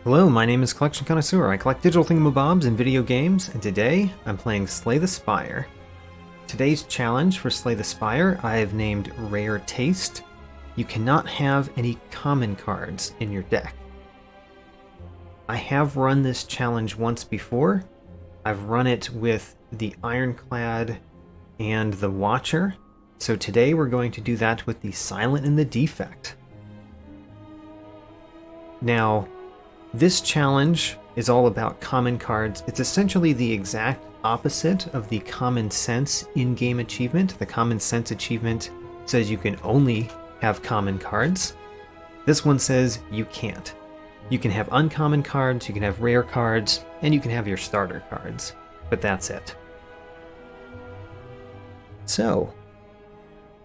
Hello, my name is Collection Connoisseur. I collect digital thingamabobs in video games, and today I'm playing Slay the Spire. Today's challenge for Slay the Spire I have named Rare Taste. You cannot have any common cards in your deck. I have run this challenge once before. I've run it with the Ironclad and the Watcher, so today we're going to do that with the Silent and the Defect. Now, this challenge is all about common cards. It's essentially the exact opposite of the Common Sense in-game achievement. The Common Sense achievement says you can only have common cards. This one says you can't. You can have uncommon cards, you can have rare cards, and you can have your starter cards. But that's it. So,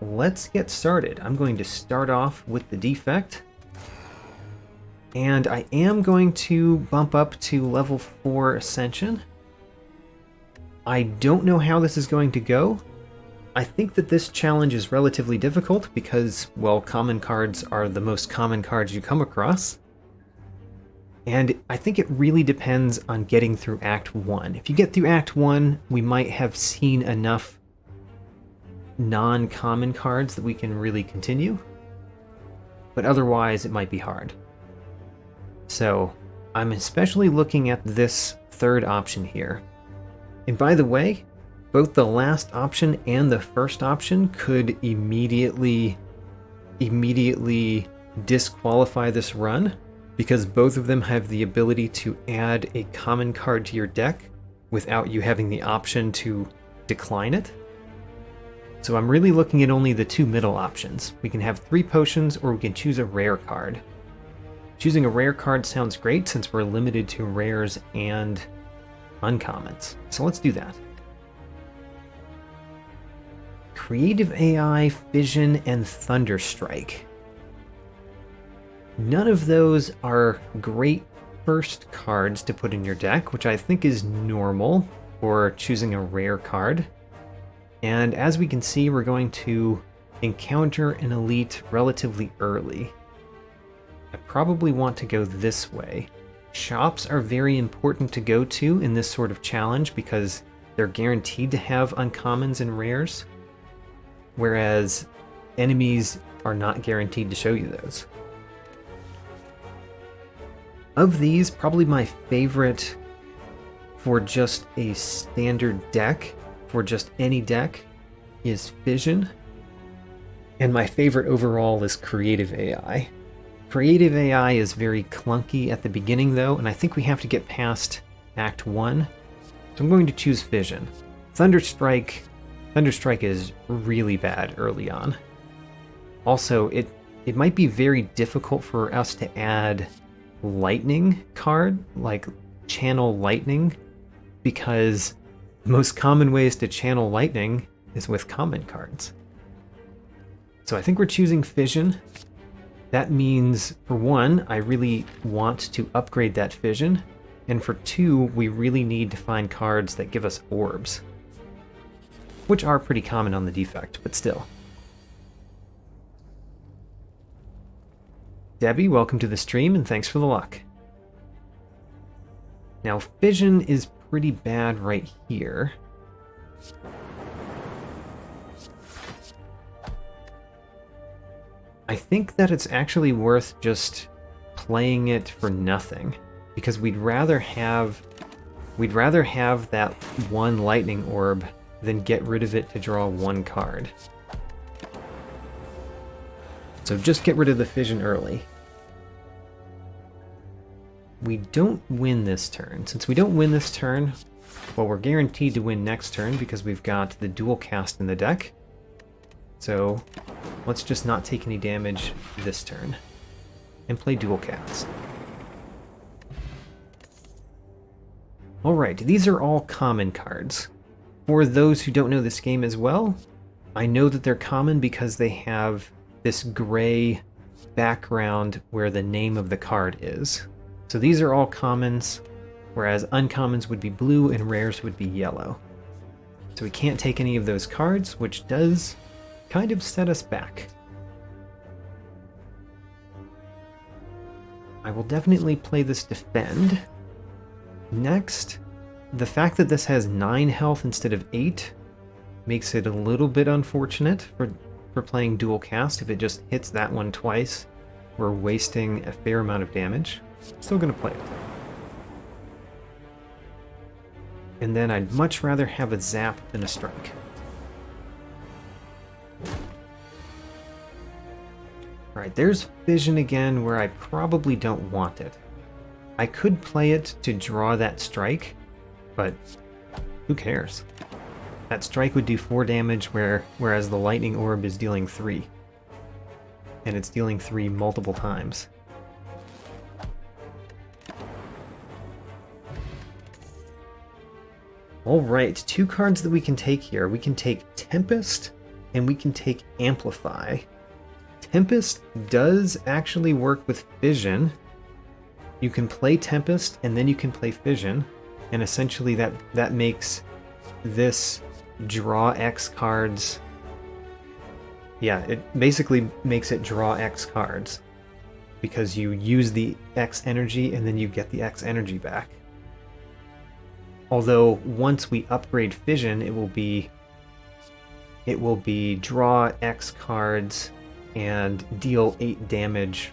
let's get started. I'm going to start off with the Defect. And I am going to bump up to level 4 Ascension. I don't know how this is going to go. I think that this challenge is relatively difficult because, well, common cards are the most common cards you come across. And I think it really depends on getting through Act 1. If you get through Act 1, we might have seen enough non-common cards that we can really continue. But otherwise, it might be hard. So, I'm especially looking at this third option here. And by the way, both the last option and the first option could immediately disqualify this run, because both of them have the ability to add a common card to your deck without you having the option to decline it. So I'm really looking at only the two middle options. We can have 3 potions, or we can choose a rare card. Choosing a rare card sounds great since we're limited to rares and uncommons. So let's do that. Creative AI, Fission, and Thunderstrike. None of those are great first cards to put in your deck, which I think is normal for choosing a rare card. And as we can see, we're going to encounter an elite relatively early. I probably want to go this way. Shops are very important to go to in this sort of challenge because they're guaranteed to have uncommons and rares, whereas enemies are not guaranteed to show you those. Of these, probably my favorite for just a standard deck, for just any deck, is Fission. And my favorite overall is Creative AI. Creative AI is very clunky at the beginning though, and I think we have to get past Act 1. So I'm going to choose Fission. Thunderstrike is really bad early on. Also, it might be very difficult for us to add lightning card, like channel lightning, because the most common ways to channel lightning is with common cards. So I think we're choosing Fission. That means, for 1, I really want to upgrade that Fission, and for 2, we really need to find cards that give us orbs, which are pretty common on the Defect, but still. Debbie, welcome to the stream, and thanks for the luck. Now, Fission is pretty bad right here. I think that it's actually worth just playing it for nothing, because we'd rather have that 1 lightning orb than get rid of it to draw 1 card. So just get rid of the Fission early. We don't win this turn. Since we don't win this turn, well, we're guaranteed to win next turn because we've got the dual cast in the deck. So let's just not take any damage this turn and play dual cast. Alright, these are all common cards. For those who don't know this game as well, I know that they're common because they have this gray background where the name of the card is. So these are all commons, whereas uncommons would be blue and rares would be yellow. So we can't take any of those cards, which does kind of set us back. I will definitely play this Defend. Next, the fact that this has 9 health instead of 8 makes it a little bit unfortunate for playing dual cast. If it just hits that one twice, we're wasting a fair amount of damage. Still gonna play it. And then I'd much rather have a zap than a strike. Alright, there's Fission again where I probably don't want it. I could play it to draw that strike, but who cares? That strike would do 4 damage whereas the lightning orb is dealing 3. And it's dealing 3 multiple times. Alright, 2 cards that we can take here. We can take Tempest and we can take Amplify. Tempest does actually work with Fission. You can play Tempest and then you can play Fission, and essentially that makes this draw X cards. Yeah, it basically makes it draw X cards because you use the X energy and then you get the X energy back. Although once we upgrade Fission, it will be draw X cards and deal 8 damage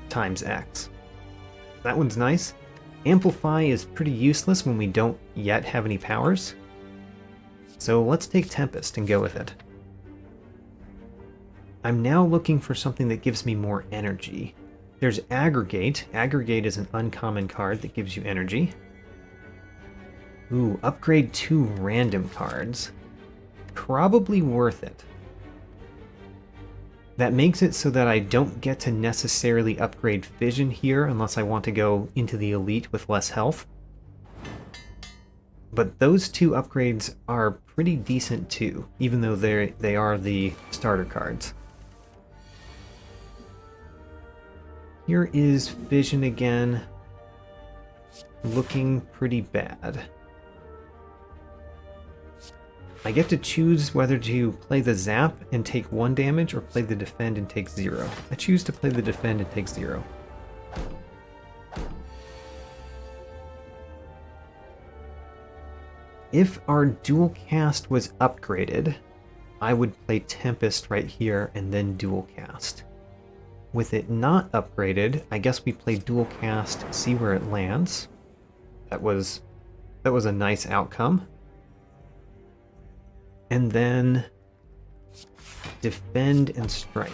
times X. That one's nice. Amplify is pretty useless when we don't yet have any powers. So let's take Tempest and go with it. I'm now looking for something that gives me more energy. There's Aggregate. Aggregate is an uncommon card that gives you energy. Ooh, upgrade 2 random cards. Probably worth it. That makes it so that I don't get to necessarily upgrade Fission here unless I want to go into the Elite with less health. But those 2 upgrades are pretty decent too, even though they are the starter cards. Here is Fission again, looking pretty bad. I get to choose whether to play the Zap and take 1 damage or play the Defend and take 0. I choose to play the Defend and take 0. If our dual cast was upgraded, I would play Tempest right here and then dual cast. With it not upgraded, I guess we play dual cast, see where it lands. That was a nice outcome. And then Defend and Strike.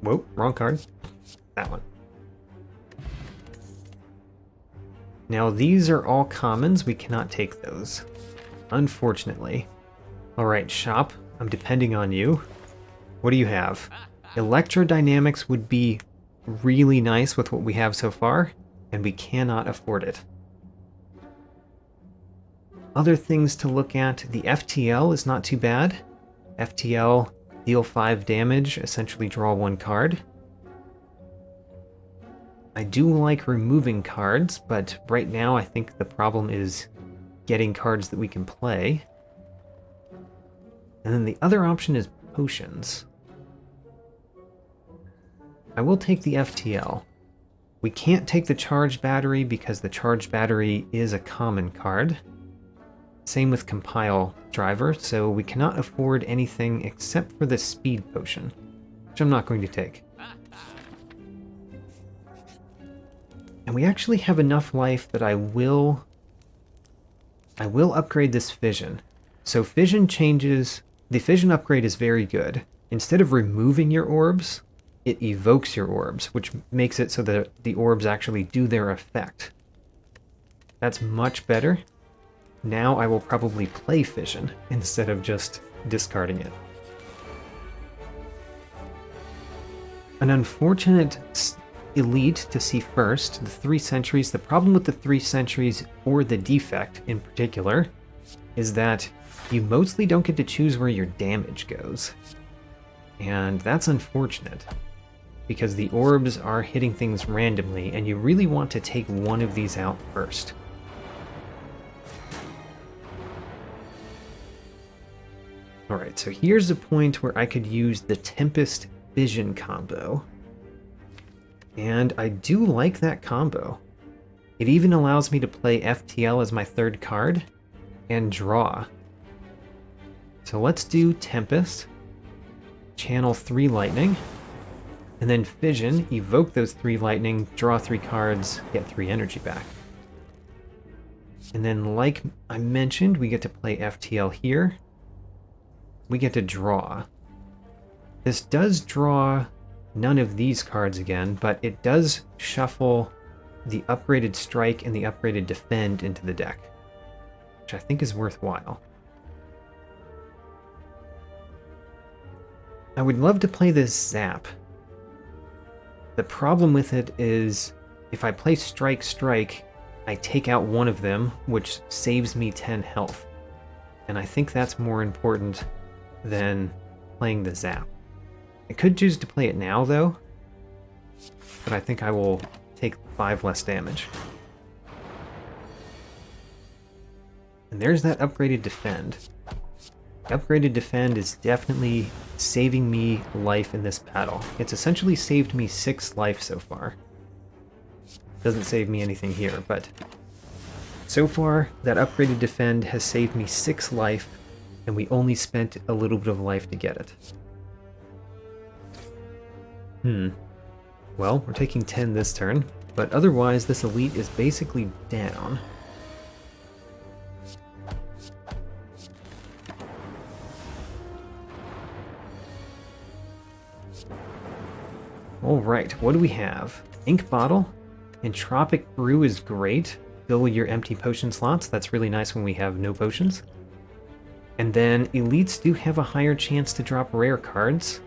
Whoa, wrong card. That one. Now these are all commons, we cannot take those, unfortunately. Alright, shop, I'm depending on you. What do you have? Electrodynamics would be really nice with what we have so far, and we cannot afford it. Other things to look at, the FTL is not too bad. FTL, deal 5 damage, essentially draw 1 card. I do like removing cards, but right now I think the problem is getting cards that we can play. And then the other option is potions. I will take the FTL. We can't take the charge battery because the charge battery is a common card. Same with Compile Driver, so we cannot afford anything except for the Speed Potion, which I'm not going to take. And we actually have enough life that I will upgrade this Fission. So Fission changes, the Fission upgrade is very good. Instead of removing your orbs, it evokes your orbs, which makes it so that the orbs actually do their effect. That's much better. Now I will probably play Fission instead of just discarding it. An unfortunate Elite to see first, the 3 Sentries. The problem with the 3 Sentries, or the Defect in particular, is that you mostly don't get to choose where your damage goes. And that's unfortunate, because the orbs are hitting things randomly, and you really want to take one of these out first. Alright, so here's a point where I could use the Tempest Fission combo. And I do like that combo. It even allows me to play FTL as my third card and draw. So let's do Tempest, channel 3 lightning, and then Fission, evoke those 3 lightning, draw 3 cards, get 3 energy back. And then like I mentioned, we get to play FTL here. We get to draw. This does draw none of these cards again, but it does shuffle the upgraded strike and the upgraded defend into the deck, which I think is worthwhile. I would love to play this Zap. The problem with it is if I play Strike Strike, I take out one of them, which saves me 10 health. And I think that's more important than playing the Zap. I could choose to play it now, though, but I think I will take 5 less damage. And there's that upgraded defend. Upgraded defend is definitely saving me life in this battle. It's essentially saved me 6 life so far. Doesn't save me anything here, but so far that upgraded defend has saved me 6 life, and we only spent a little bit of life to get it. Well, we're taking 10 this turn, but otherwise this elite is basically down. Alright, what do we have? Ink Bottle. Entropic Brew is great. Fill your empty potion slots. That's really nice when we have no potions. And then elites do have a higher chance to drop rare cards.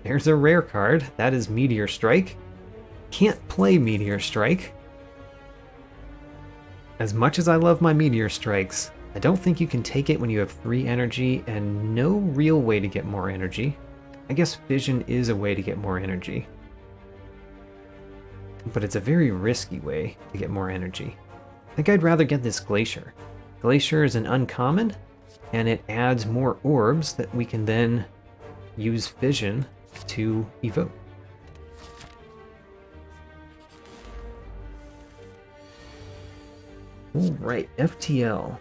There's a rare card. That is Meteor Strike. Can't play Meteor Strike. As much as I love my Meteor Strikes, I don't think you can take it when you have 3 energy and no real way to get more energy. I guess Fission is a way to get more energy. But it's a very risky way to get more energy. I think I'd rather get this Glacier. Glacier is an uncommon, and it adds more orbs that we can then use Fission to evoke. Alright, FTL.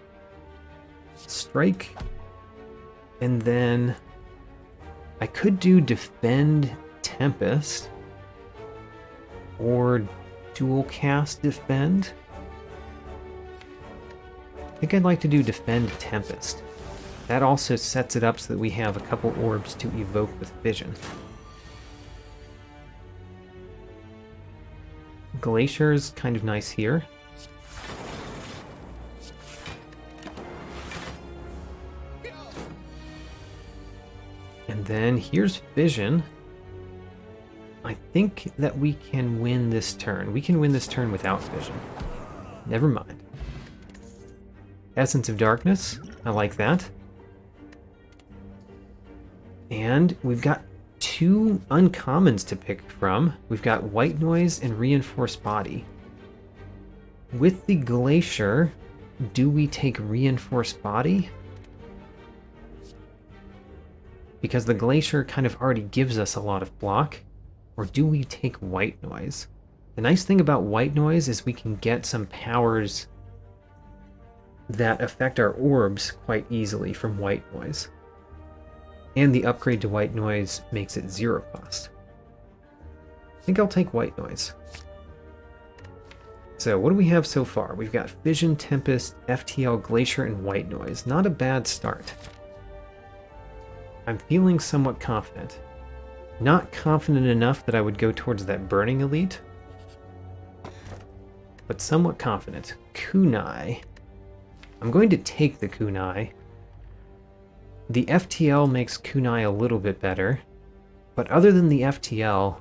Strike, and then I could do Defend Tempest, or dual cast Defend. I think I'd like to do Defend Tempest. That also sets it up so that we have a couple orbs to evoke with Fission. Glacier's kind of nice here. And then here's Fission. I think that we can win this turn. We can win this turn without Fission. Never mind. Essence of Darkness. I like that. And we've got 2 uncommons to pick from. We've got White Noise and Reinforced Body. With the Glacier, do we take Reinforced Body? Because the Glacier kind of already gives us a lot of block. Or do we take White Noise? The nice thing about White Noise is we can get some powers that affect our orbs quite easily from White Noise. And the upgrade to White Noise makes it 0 cost. I think I'll take White Noise. So what do we have so far? We've got Fission, Tempest, FTL, Glacier, and White Noise. Not a bad start. I'm feeling somewhat confident. Not confident enough that I would go towards that Burning Elite, but somewhat confident. Kunai. I'm going to take the Kunai. The FTL makes Kunai a little bit better, but other than the FTL,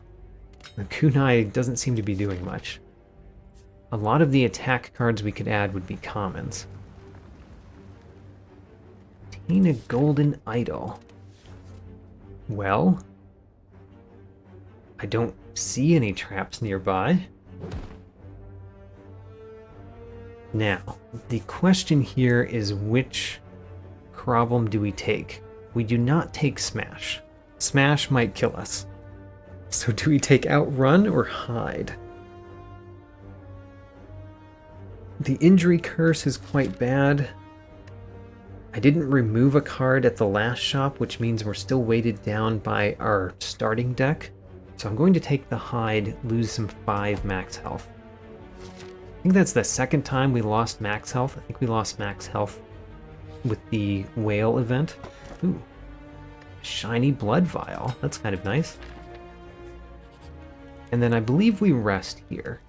the Kunai doesn't seem to be doing much. A lot of the attack cards we could add would be commons. Tina Golden Idol. Well, I don't see any traps nearby. Now, the question here is which problem do we take? We do not take Smash. Smash might kill us. So do we take Outrun or Hide? The injury curse is quite bad. I didn't remove a card at the last shop, which means we're still weighted down by our starting deck. So I'm going to take the Hide, lose some 5 max health. I think that's the second time we lost max health. I think we lost max health with the whale event. Ooh, shiny blood vial. That's kind of nice. And then I believe we rest here.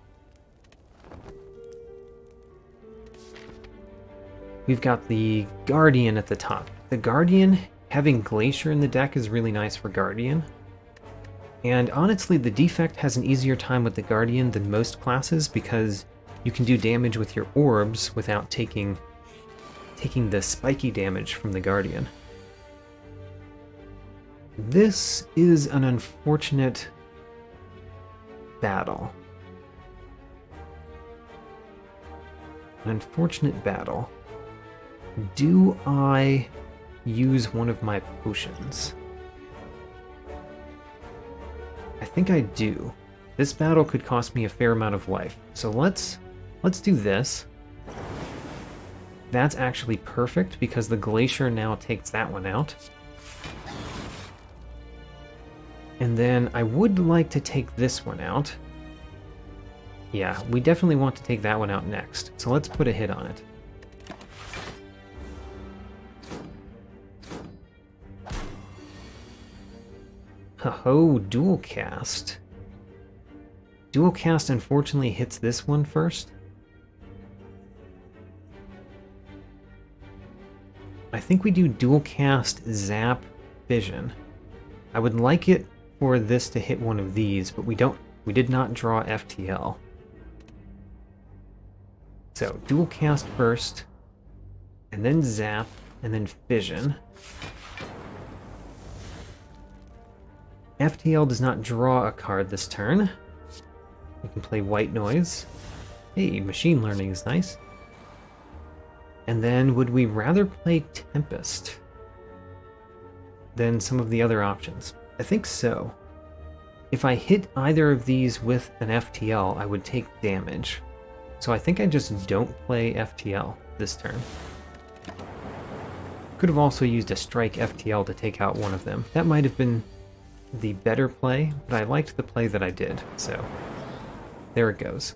We've got the Guardian at the top. The Guardian, having Glacier in the deck is really nice for Guardian. And honestly, the Defect has an easier time with the Guardian than most classes because you can do damage with your orbs without taking the spiky damage from the Guardian. This is an unfortunate battle. An unfortunate battle. Do I use one of my potions? I think I do. This battle could cost me a fair amount of life. So let's do this. That's actually perfect because the Glacier now takes that one out. And then I would like to take this one out. Yeah, we definitely want to take that one out next. So let's put a hit on it. Ho-ho, dual cast. Dual cast unfortunately hits this one first. I think we do dual cast Zap Vision. I would like it for this to hit one of these, but we did not draw FTL. So dual cast first, and then Zap, and then Fission. FTL does not draw a card this turn. We can play White Noise. Hey, Machine Learning is nice. And then would we rather play Tempest than some of the other options? I think so. If I hit either of these with an FTL, I would take damage. So I think I just don't play FTL this turn. Could have also used a Strike FTL to take out one of them. That might have been the better play, but I liked the play that I did, so there it goes.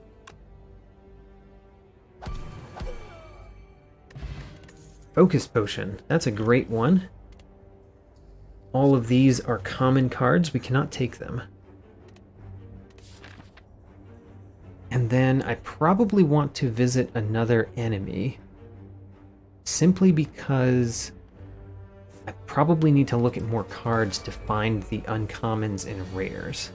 Focus Potion, that's a great one. All of these are common cards, we cannot take them. And then I probably want to visit another enemy, simply because I probably need to look at more cards to find the uncommons and rares.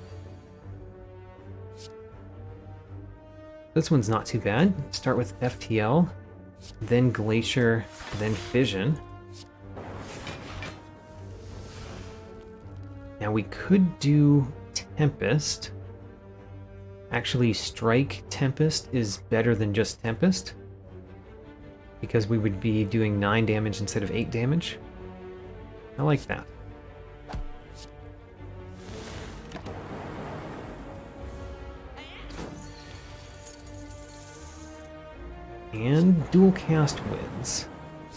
This one's not too bad. Start with FTL, then Glacier, then Fission. Now we could do Tempest. Actually, Strike Tempest is better than just Tempest, because we would be doing 9 damage instead of 8 damage. I like that. And dual cast wins.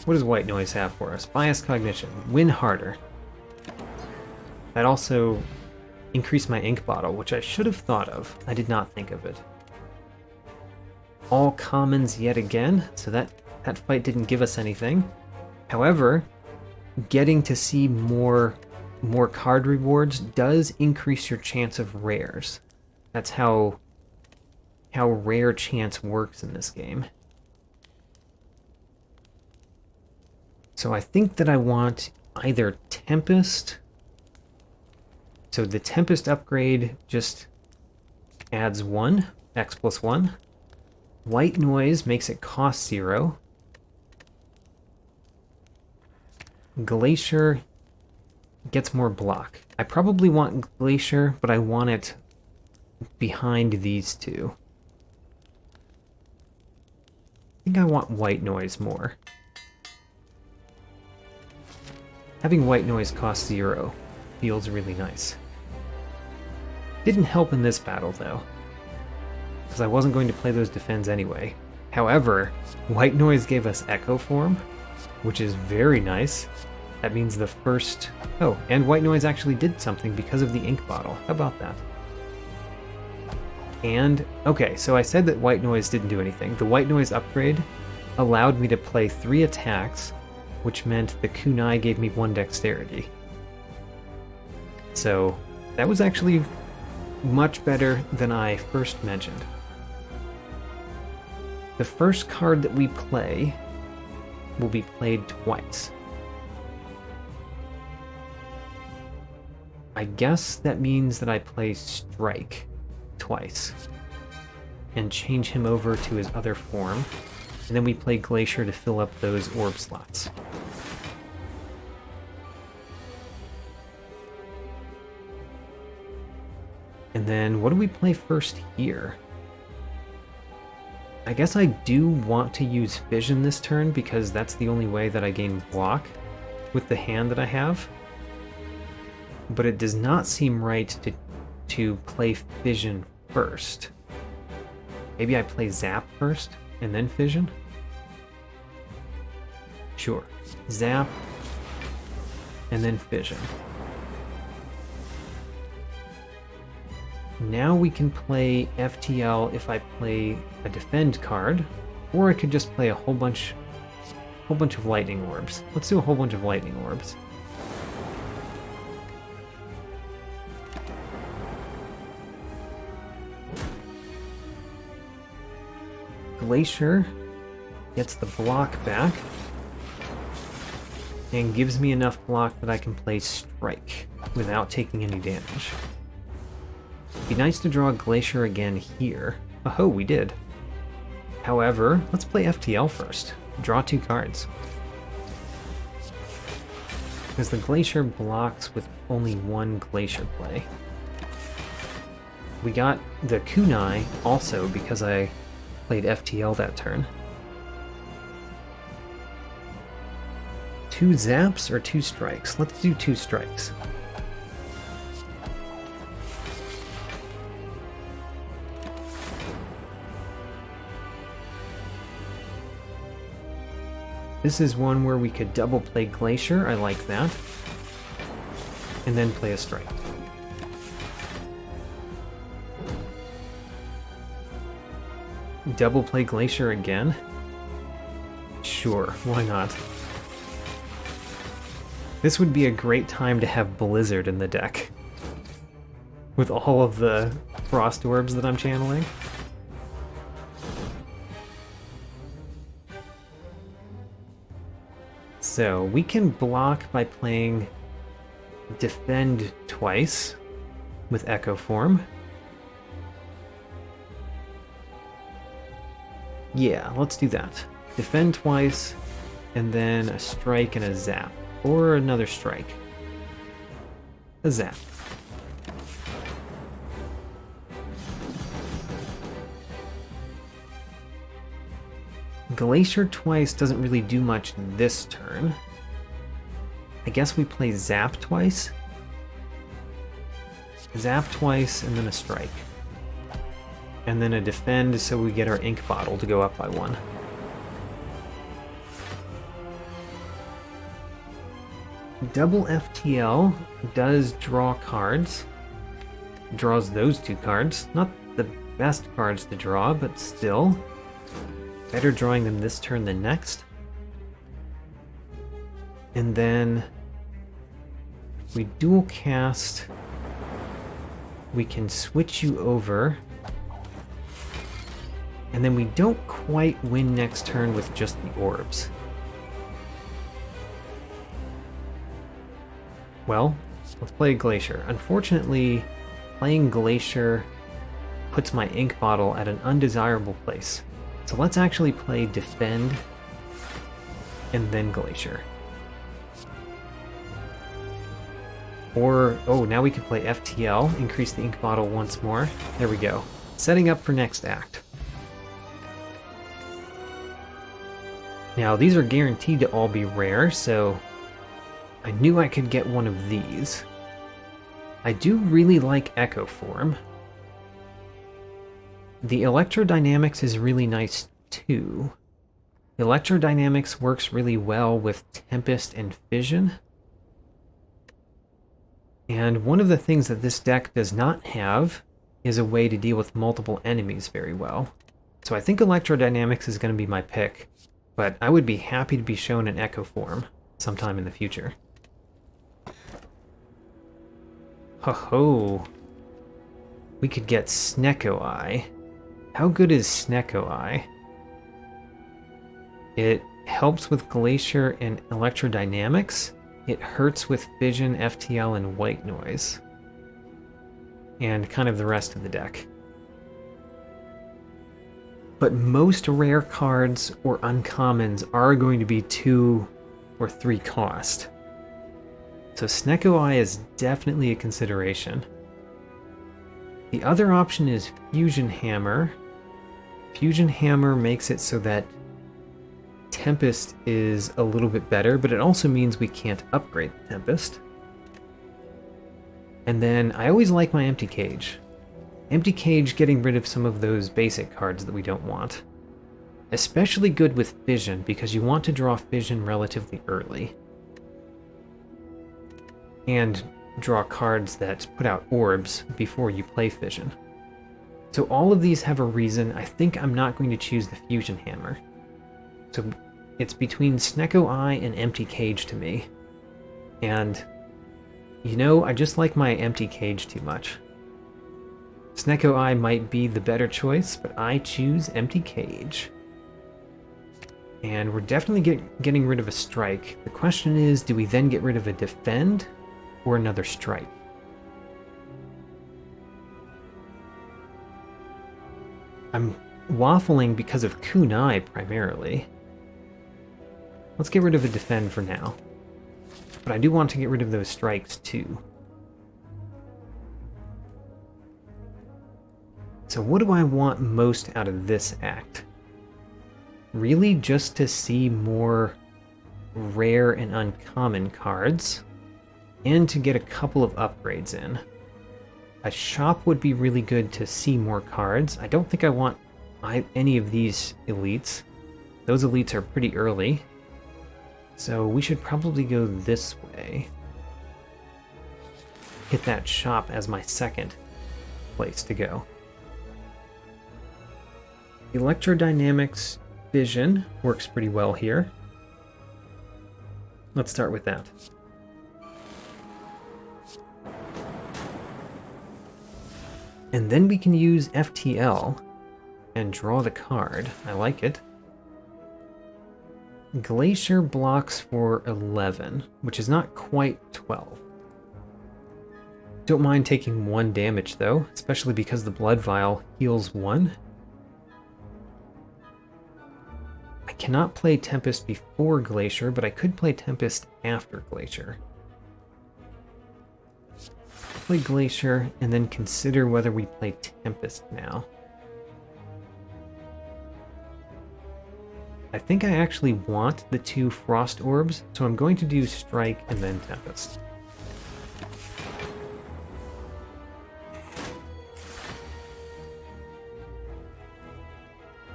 What does White Noise have for us? Bias Cognition. Win harder. That also increased my ink bottle, which I should have thought of. I did not think of it. All commons yet again, so that fight didn't give us anything. However, getting to see more card rewards does increase your chance of rares. That's how rare chance works in this game. So I think that I want either Tempest. So the Tempest upgrade just adds 1, X plus 1. White Noise makes it cost 0. Glacier gets more block. I probably want Glacier, but I want it behind these two. I think I want White Noise more. Having White Noise cost 0 feels really nice. Didn't help in this battle, though, because I wasn't going to play those defends anyway. However, White Noise gave us Echo Form, which is very nice. That means the first... Oh, and White Noise actually did something because of the ink bottle. How about that? And, okay, so I said that White Noise didn't do anything. The White Noise upgrade allowed me to play 3 attacks, which meant the kunai gave me 1 dexterity. So, that was actually much better than I first mentioned. The first card that we play will be played twice. I guess that means that I play Strike twice and change him over to his other form, and then we play Glacier to fill up those orb slots. And then what do we play first here? I guess I do want to use Fission this turn because that's the only way that I gain block with the hand that I have. But it does not seem right to play Fission first. Maybe I play Zap first and then Fission? Sure. Zap and then Fission. Now we can play FTL if I play a defend card, or I could just play a whole bunch of lightning orbs. Let's do a whole bunch of lightning orbs. Glacier gets the block back and gives me enough block that I can play Strike without taking any damage. It'd be nice to draw Glacier again here. Oh, we did. However, let's play FTL first. Draw 2 cards. Because the Glacier blocks with only 1 Glacier play. We got the kunai also because I played FTL that turn. 2 zaps or 2 strikes? Let's do 2 strikes. This is one where we could double play Glacier, I like that. And then play a strike. Double play Glacier again? Sure, why not? This would be a great time to have Blizzard in the deck. With all of the Frost Orbs that I'm channeling. So, we can block by playing Defend twice with Echo Form. Yeah, let's do that. Defend twice, and then a strike and a zap. Or another strike. A zap. Glacier twice doesn't really do much this turn. I guess we play Zap twice? Zap twice and then a strike. And then a defend so we get our ink bottle to go up by 1. Double FTL does draw cards. Draws those 2 cards. Not the best cards to draw, but still. Better drawing them this turn than next. And then we dual cast. We can switch you over. And then we don't quite win next turn with just the orbs. Well, let's play Glacier. Unfortunately, playing Glacier puts my ink bottle at an undesirable place. So let's actually play Defend and then Glacier. Or, oh, now we can play FTL, increase the ink bottle once more. There we go. Setting up for next act. Now, these are guaranteed to all be rare, so I knew I could get one of these. I do really like Echo Form. The electrodynamics is really nice too. Electrodynamics works really well with Tempest and Fission. And one of the things that this deck does not have is a way to deal with multiple enemies very well. So I think electrodynamics is going to be my pick, but I would be happy to be shown an Echo Form sometime in the future. Ho-ho! We could get Snecko Eye. How good is Snecko Eye? It helps with Glacier and electrodynamics. It hurts with Fission, FTL, and White Noise. And kind of the rest of the deck. But most rare cards or uncommons are going to be 2 or 3 cost. So Snecko Eye is definitely a consideration. The other option is Fusion Hammer. Fusion Hammer makes it so that Tempest is a little bit better, but it also means we can't upgrade Tempest. And then I always like my Empty Cage. Empty Cage getting rid of some of those basic cards that we don't want. Especially good with Fission, because you want to draw Fission relatively early. And draw cards that put out orbs before you play Fission. So all of these have a reason. I think I'm not going to choose the Fusion Hammer. So it's between Snecko Eye and Empty Cage to me. And, you know, I just like my Empty Cage too much. Snecko Eye might be the better choice, but I choose Empty Cage. And we're definitely getting rid of a strike. The question is, do we then get rid of a defend or another strike? I'm waffling because of Kunai primarily. Let's get rid of a defend for now. But I do want to get rid of those strikes too. So what do I want most out of this act? Really just to see more rare and uncommon cards, and to get a couple of upgrades in. A shop would be really good to see more cards. I don't think I want any of these elites. Those elites are pretty early. So we should probably go this way. Hit that shop as my second place to go. Electrodynamics Fission works pretty well here. Let's start with that. And then we can use FTL and draw the card. I like it. Glacier blocks for 11, which is not quite 12. Don't mind taking 1 damage though, especially because the Blood Vial heals 1. I cannot play Tempest before Glacier, but I could play Tempest after Glacier. Play Glacier, and then consider whether we play Tempest now. I think I actually want the 2 Frost Orbs, so I'm going to do Strike and then Tempest.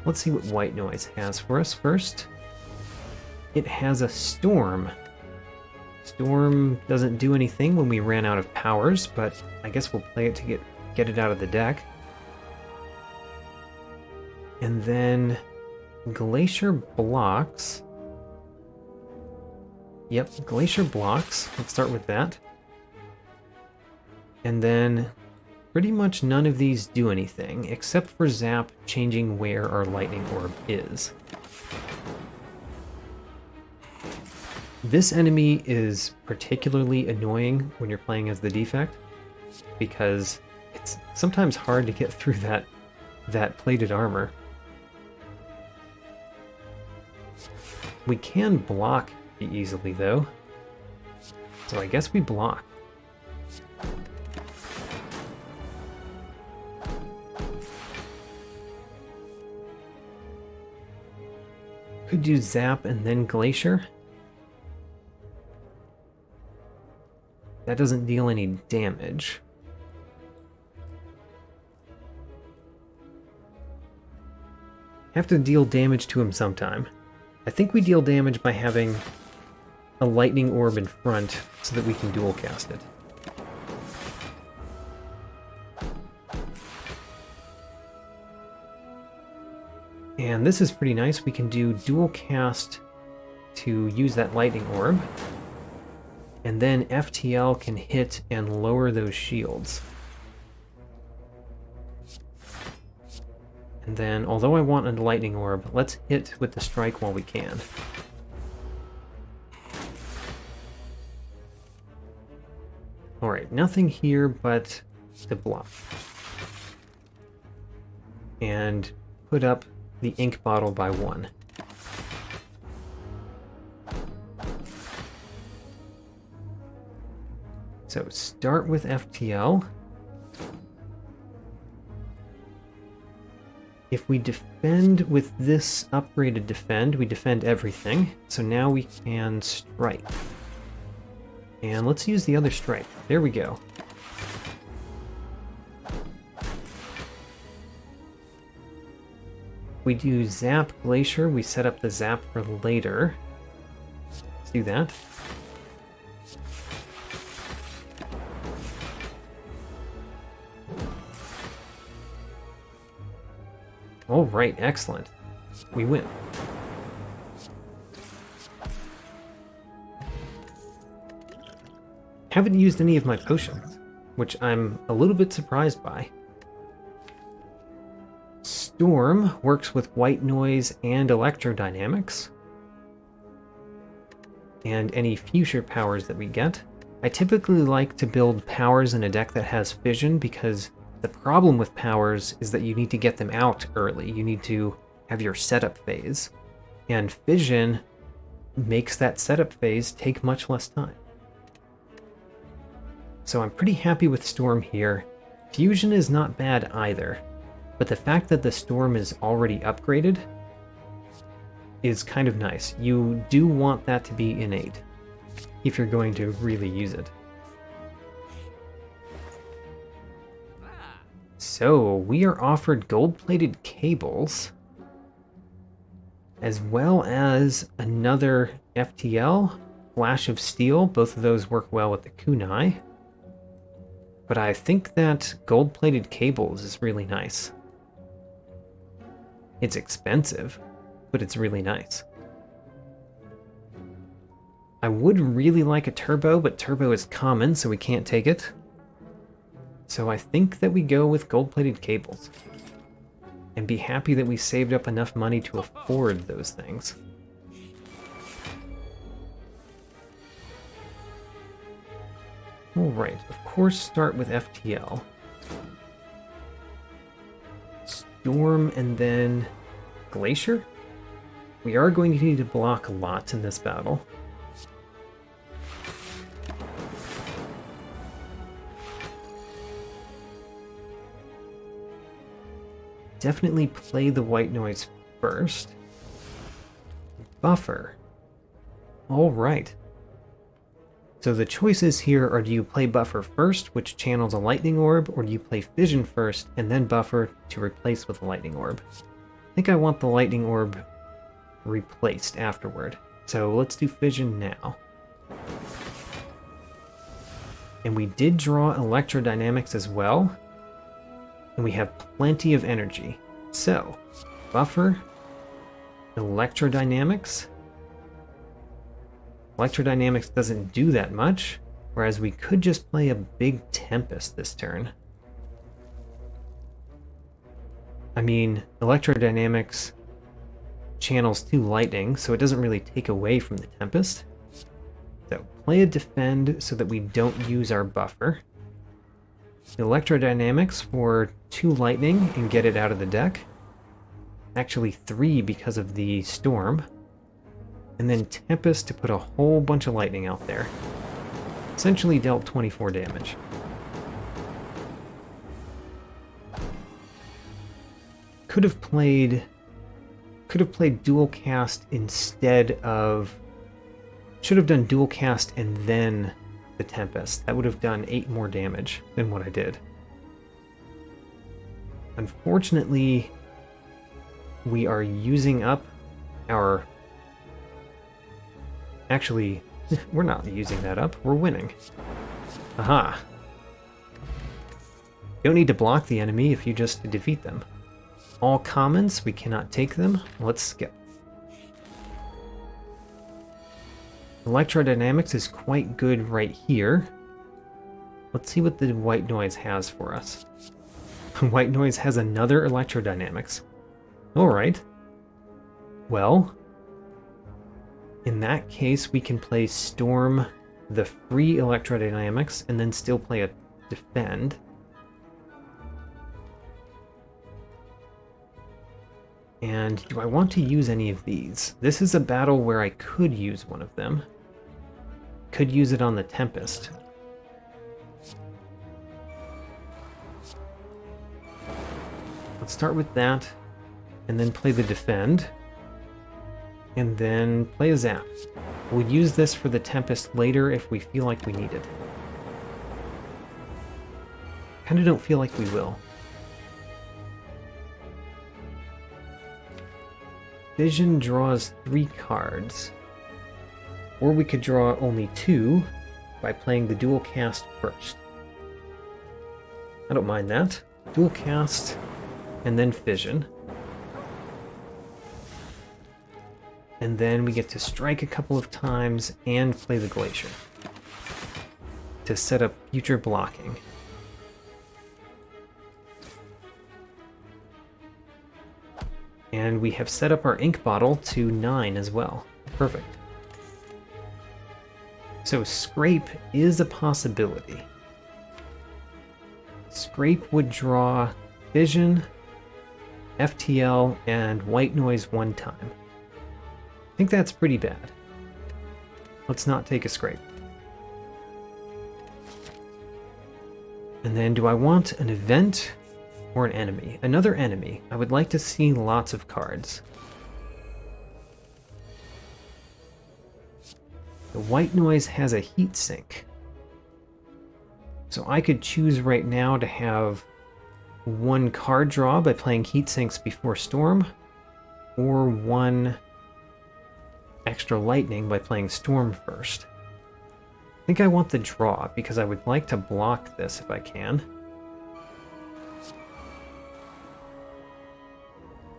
Let's see what White Noise has for us first. It has a Storm. Storm doesn't do anything when we ran out of powers, but I guess we'll play it to get it out of the deck. And then Glacier blocks. Yep, Glacier blocks. Let's start with that. And then pretty much none of these do anything, except for Zap changing where our Lightning Orb is. This enemy is particularly annoying when you're playing as the Defect, because it's sometimes hard to get through that plated armor. We can block easily though, so I guess we block. Could do Zap and then Glacier. That doesn't deal any damage. Have to deal damage to him sometime. I think we deal damage by having a lightning orb in front so that we can dual cast it. And this is pretty nice. We can do dual cast to use that lightning orb. And then FTL can hit and lower those shields. And then, although I want a lightning orb, let's hit with the strike while we can. Alright, nothing here but the block. And put up the ink bottle by 1. So start with FTL. If we defend with this upgraded defend, we defend everything. So now we can strike. And let's use the other strike. There we go. We do Zap Glacier. We set up the Zap for later. Let's do that. All right, excellent. We win. Haven't used any of my potions, which I'm a little bit surprised by. Storm works with white noise and electrodynamics, and any future powers that we get. I typically like to build powers in a deck that has fission because the problem with powers is that you need to get them out early. You need to have your setup phase, and fission makes that setup phase take much less time. So I'm pretty happy with Storm here. Fusion is not bad either. But the fact that the Storm is already upgraded is kind of nice. You do want that to be innate if you're going to really use it. So we are offered gold-plated cables, as well as another FTL, Flash of Steel. Both of those work well with the kunai. But I think that gold-plated cables is really nice. It's expensive, but it's really nice. I would really like a turbo, but turbo is common, so we can't take it. So I think that we go with gold-plated cables. And be happy that we saved up enough money to afford those things. Alright, of course start with FTL. Storm and then Glacier. We are going to need to block a lot in this battle. Definitely play the white noise first. Buffer. Alright. So the choices here are, do you play Buffer first, which channels a lightning orb, or do you play Fission first and then Buffer to replace with a lightning orb? I think I want the lightning orb replaced afterward. So let's do Fission now. And we did draw electrodynamics as well. And we have plenty of energy. So, Buffer, electrodynamics. Electrodynamics doesn't do that much, whereas we could just play a big Tempest this turn. I mean, electrodynamics channels 2 lightning, so it doesn't really take away from the Tempest. So play a defend so that we don't use our buffer. Electrodynamics for 2 lightning and get it out of the deck. Actually 3 because of the storm. And then Tempest to put a whole bunch of lightning out there. Essentially dealt 24 damage. Could have played dual cast instead of... Should have done dual cast and then the Tempest. That would have done 8 more damage than what I did. Unfortunately, we are using up our... Actually, we're not using that up. We're winning. Aha. You don't need to block the enemy if you just defeat them. All commons, we cannot take them. Let's skip. Electrodynamics is quite good right here. Let's see what the white noise has for us. White noise has another electrodynamics. Alright. Well, in that case, we can play Storm, the free electrodynamics, and then still play a defend. And do I want to use any of these? This is a battle where I could use one of them. Could use it on the Tempest. Let's start with that, and then play the defend, and then play a zap. We'll use this for the Tempest later if we feel like we need it. Kinda don't feel like we will. Vision draws 3 cards. Or we could draw only 2 by playing the dual cast first. I don't mind that. Dual cast, and then fission. And then we get to strike a couple of times and play the glacier to set up future blocking. And we have set up our ink bottle to 9 as well. Perfect. So Scrape is a possibility. Scrape would draw Vision, FTL, and White Noise 1 time. I think that's pretty bad. Let's not take a Scrape. And then do I want an event or an enemy? Another enemy. I would like to see lots of cards. The White Noise has a heat sink. So I could choose right now to have 1 card draw by playing heat sinks before Storm, or 1 extra lightning by playing Storm first. I think I want the draw because I would like to block this if I can.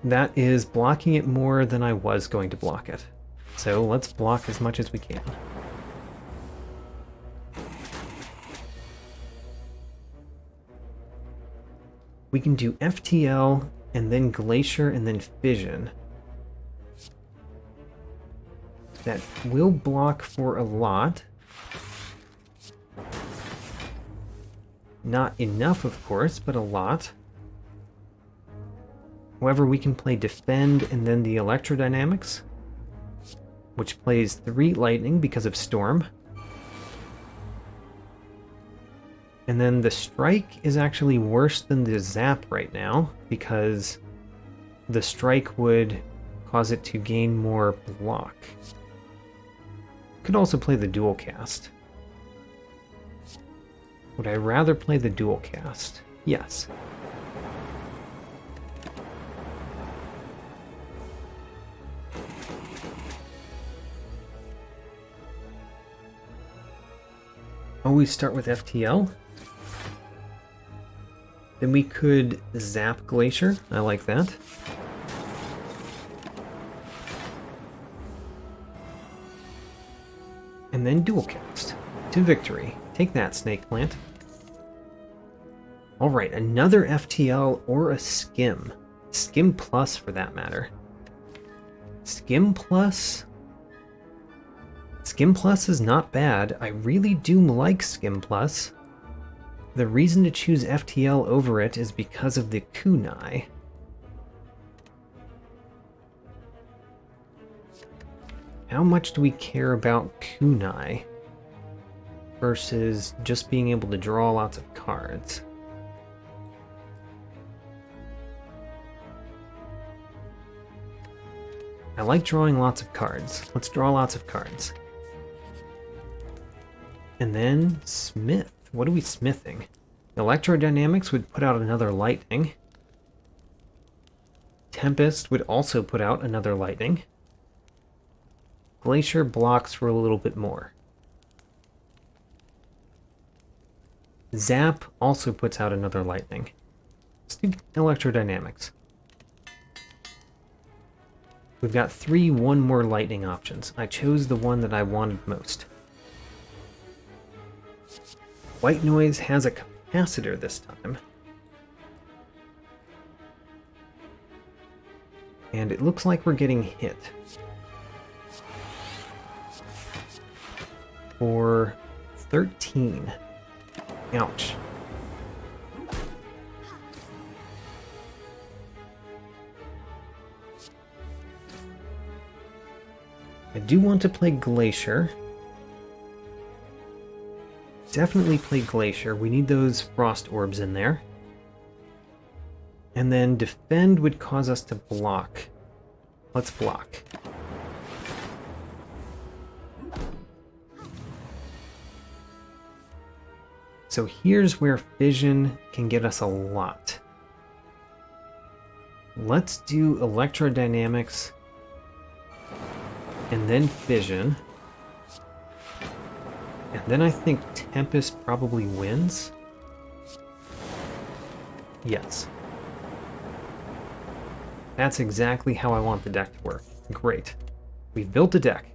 That is blocking it more than I was going to block it. So let's block as much as we can. We can do FTL, and then Glacier, and then Fission. That will block for a lot. Not enough, of course, but a lot. However, we can play Defend and then the Electrodynamics, which plays 3 lightning because of Storm. And then the Strike is actually worse than the Zap right now, because the Strike would cause it to gain more block. Could also play the Dual Cast. Would I rather play the Dual Cast? Yes. Always start with FTL. Then we could Zap Glacier. I like that. And then Dual Cast to victory. Take that, Snake Plant. Alright, another FTL or a Skim. Skim Plus for that matter. Skim Plus? Skim Plus is not bad. I really do like Skim Plus. The reason to choose FTL over it is because of the kunai. How much do we care about kunai versus just being able to draw lots of cards? I like drawing lots of cards. Let's draw lots of cards. And then Smith. What are we smithing? Electrodynamics would put out another lightning. Tempest would also put out another lightning. Glacier blocks for a little bit more. Zap also puts out another lightning. Let's do electrodynamics. We've got 3 one more lightning options. I chose the one that I wanted most. White noise has a capacitor this time. And it looks like we're getting hit. For 13. Ouch. I do want to play Glacier. Definitely play Glacier. We need those frost orbs in there. And then Defend would cause us to block. Let's block. So here's where Fission can get us a lot. Let's do Electrodynamics and then Fission. And then I think Tempest probably wins. Yes. That's exactly how I want the deck to work. Great. We've built a deck.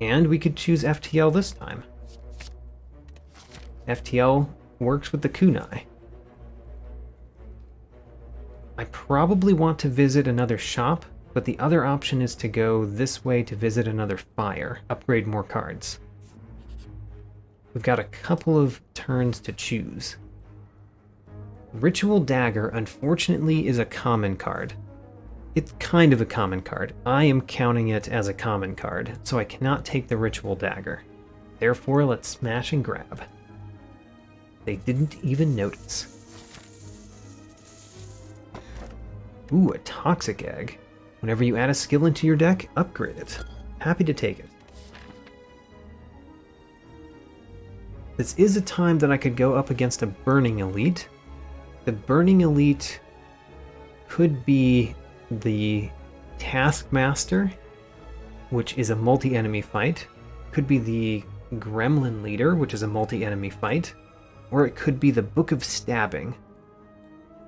And we could choose FTL this time. FTL works with the kunai. I probably want to visit another shop, but the other option is to go this way to visit another fire, upgrade more cards. We've got a couple of turns to choose. Ritual Dagger, unfortunately, is a common card. It's kind of a common card. I am counting it as a common card, so I cannot take the Ritual Dagger. Therefore, let's smash and grab. They didn't even notice. Ooh, a Toxic Egg. Whenever you add a skill into your deck, upgrade it. Happy to take it. This is a time that I could go up against a Burning Elite. The Burning Elite could be the Taskmaster, which is a multi-enemy fight. Could be the Gremlin Leader, which is a multi-enemy fight. Or it could be the Book of Stabbing,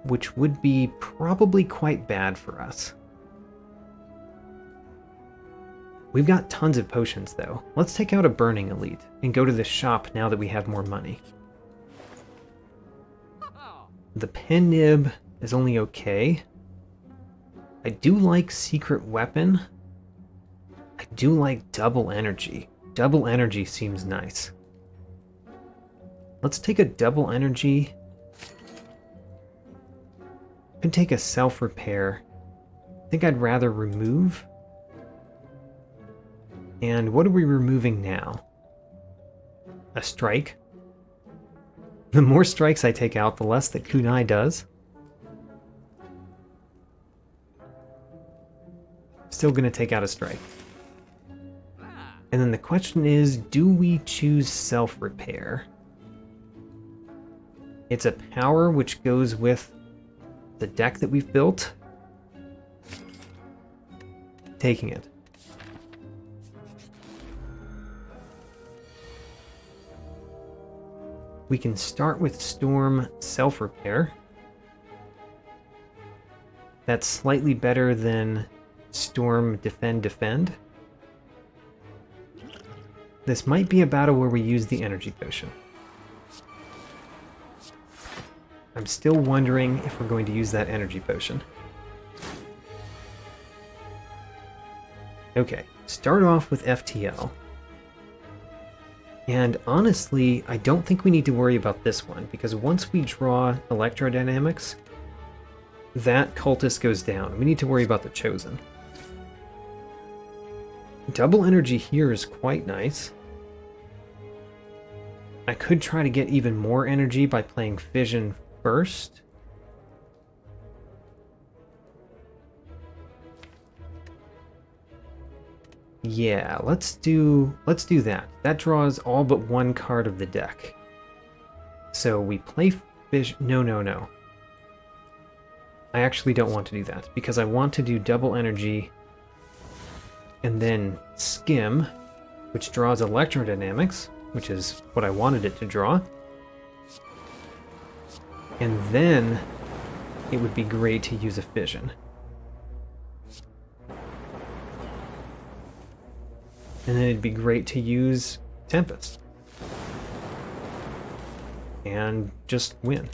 which would be probably quite bad for us. We've got tons of potions, though. Let's take out a Burning Elite and go to the shop now that we have more money. The Pen Nib is only okay. I do like Secret Weapon. I do like Double Energy. Double Energy seems nice. Let's take a Double Energy. Could take a Self-Repair. I think I'd rather remove. And what are we removing now? A strike. The more strikes I take out, the less that kunai does. Still gonna take out a strike. And then the question is, do we choose Self-Repair? It's a power which goes with the deck that we've built. Taking it. We can start with Storm Self-Repair. That's slightly better than Storm Defend. This might be a battle where we use the Energy Potion. I'm still wondering if we're going to use that Energy Potion. Okay, start off with FTL. And honestly, I don't think we need to worry about this one, because once we draw Electrodynamics, that cultist goes down. We need to worry about the Chosen. Double Energy here is quite nice. I could try to get even more energy by playing Fission first. Yeah, let's do that. That draws all but one card of the deck. So we play fish. No, no, no. I actually don't want to do that because I want to do double energy and then skim, which draws electrodynamics, which is what I wanted it to draw. And then it would be great to use a fission. And then it'd be great to use Tempest. And just win.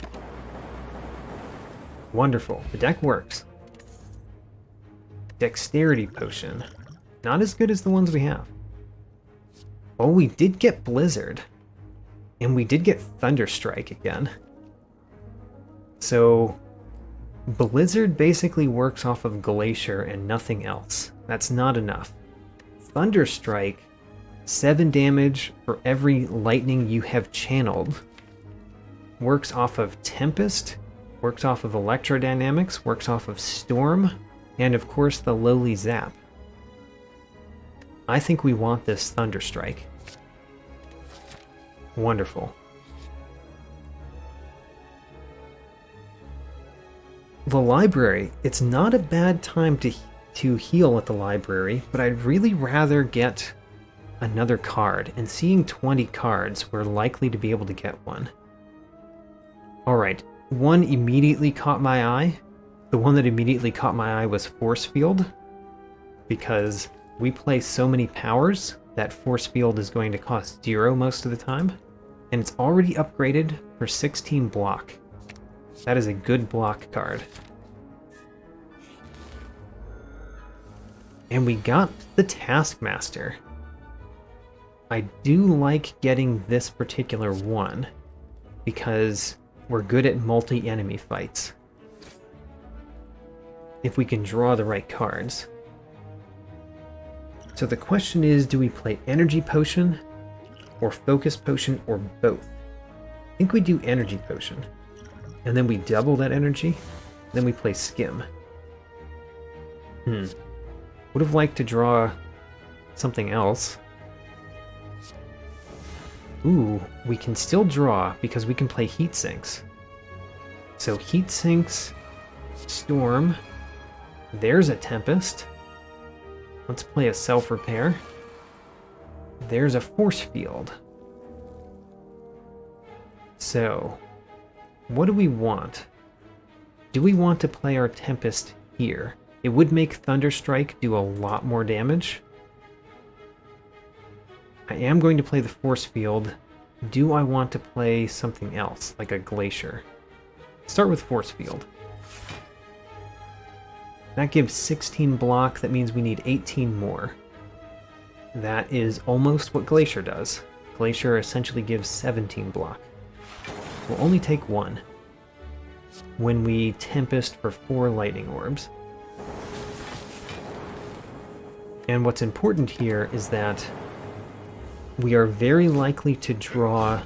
Wonderful. The deck works. Dexterity potion. Not as good as the ones we have. Oh, we did get Blizzard. And we did get Thunderstrike again. So, Blizzard basically works off of Glacier and nothing else. That's not enough. Thunderstrike, 7 damage for every lightning you have channeled. Works off of Tempest, works off of Electrodynamics, works off of Storm, and of course the lowly Zap. I think we want this Thunderstrike. Wonderful. The library, it's not a bad time to heal at the library, but I'd really rather get another card, and seeing 20 cards, we're likely to be able to get one. Alright, one immediately caught my eye. The one that immediately caught my eye was Force Field, because we play so many powers that Force Field is going to cost 0 most of the time, and it's already upgraded for 16 block. That is a good block card. And we got the Taskmaster. I do like getting this particular one because we're good at multi-enemy fights. If we can draw the right cards. So the question is, do we play Energy Potion or Focus Potion or both? I think we do Energy Potion. And then we double that energy. Then we play Skim. Would have liked to draw something else. Ooh, we can still draw because we can play Heat Sinks. So Heat Sinks, Storm. There's a Tempest. Let's play a Self-Repair. There's a Force Field. So, what do we want? Do we want to play our Tempest here? It would make Thunderstrike do a lot more damage. I am going to play the Force Field. Do I want to play something else, like a Glacier? Start with Force Field. That gives 16 block, that means we need 18 more. That is almost what Glacier does. Glacier essentially gives 17 block. We'll only take 1 when we Tempest for 4 Lightning Orbs. And what's important here is that we are very likely to draw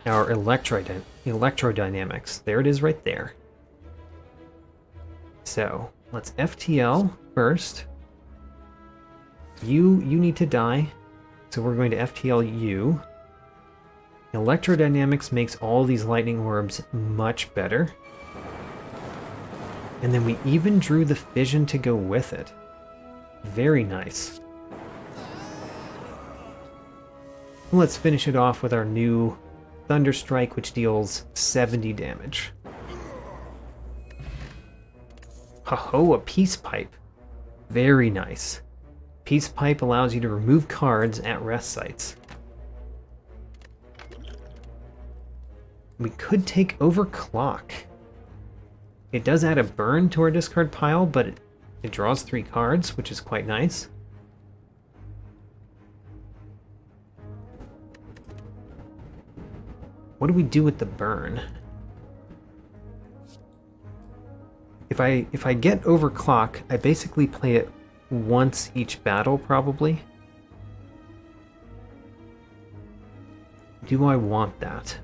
our electrodynamics. There it is right there. So, let's FTL first. You need to die, so we're going to FTL you. Electrodynamics makes all these lightning orbs much better. And then we even drew the fission to go with it. Very nice. Let's finish it off with our new Thunderstrike, which deals 70 damage. Ho-ho, a Peace Pipe. Very nice. Peace Pipe allows you to remove cards at rest sites. We could take Overclock. It does add a burn to our discard pile, but it draws 3 cards, which is quite nice. What do we do with the burn? If I get Overclock, I basically play it once each battle, probably. Do I want that?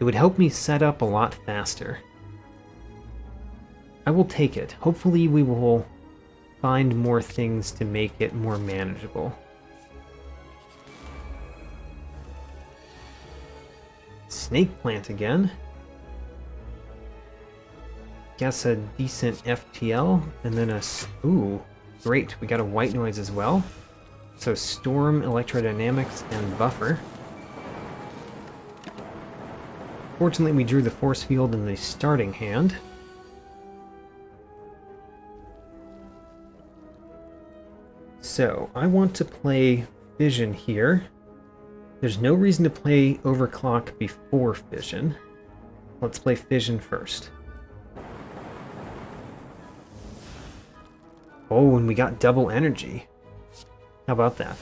It would help me set up a lot faster. I will take it. Hopefully we will find more things to make it more manageable. Snake plant again. Guess a decent FTL, and then a... Ooh, great, we got a white noise as well. So storm, electrodynamics, and buffer. Fortunately, we drew the force field in the starting hand. So, I want to play Fission here. There's no reason to play Overclock before Fission. Let's play Fission first. Oh, and we got double energy. How about that?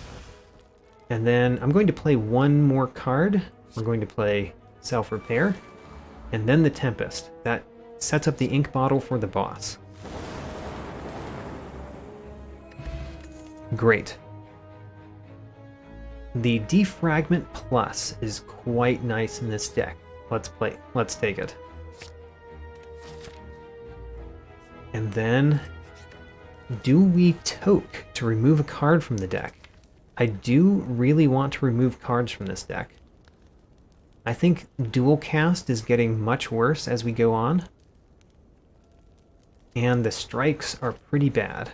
And then I'm going to play one more card. We're going to play Self-Repair, and then the Tempest. That sets up the ink bottle for the boss. Great. The Defragment Plus is quite nice in this deck. Let's take it. And then, do we Toke to remove a card from the deck? I do really want to remove cards from this deck. I think Dual Cast is getting much worse as we go on. And the strikes are pretty bad.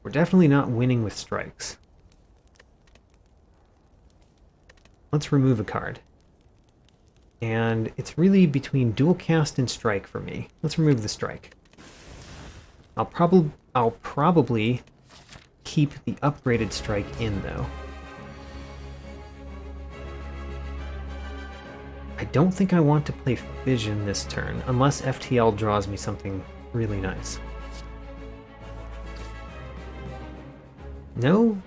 We're definitely not winning with strikes. Let's remove a card. And it's really between Dual Cast and Strike for me. Let's remove the Strike. I'll probably keep the upgraded Strike in, though. I don't think I want to play Fission this turn, unless FTL draws me something really nice. No,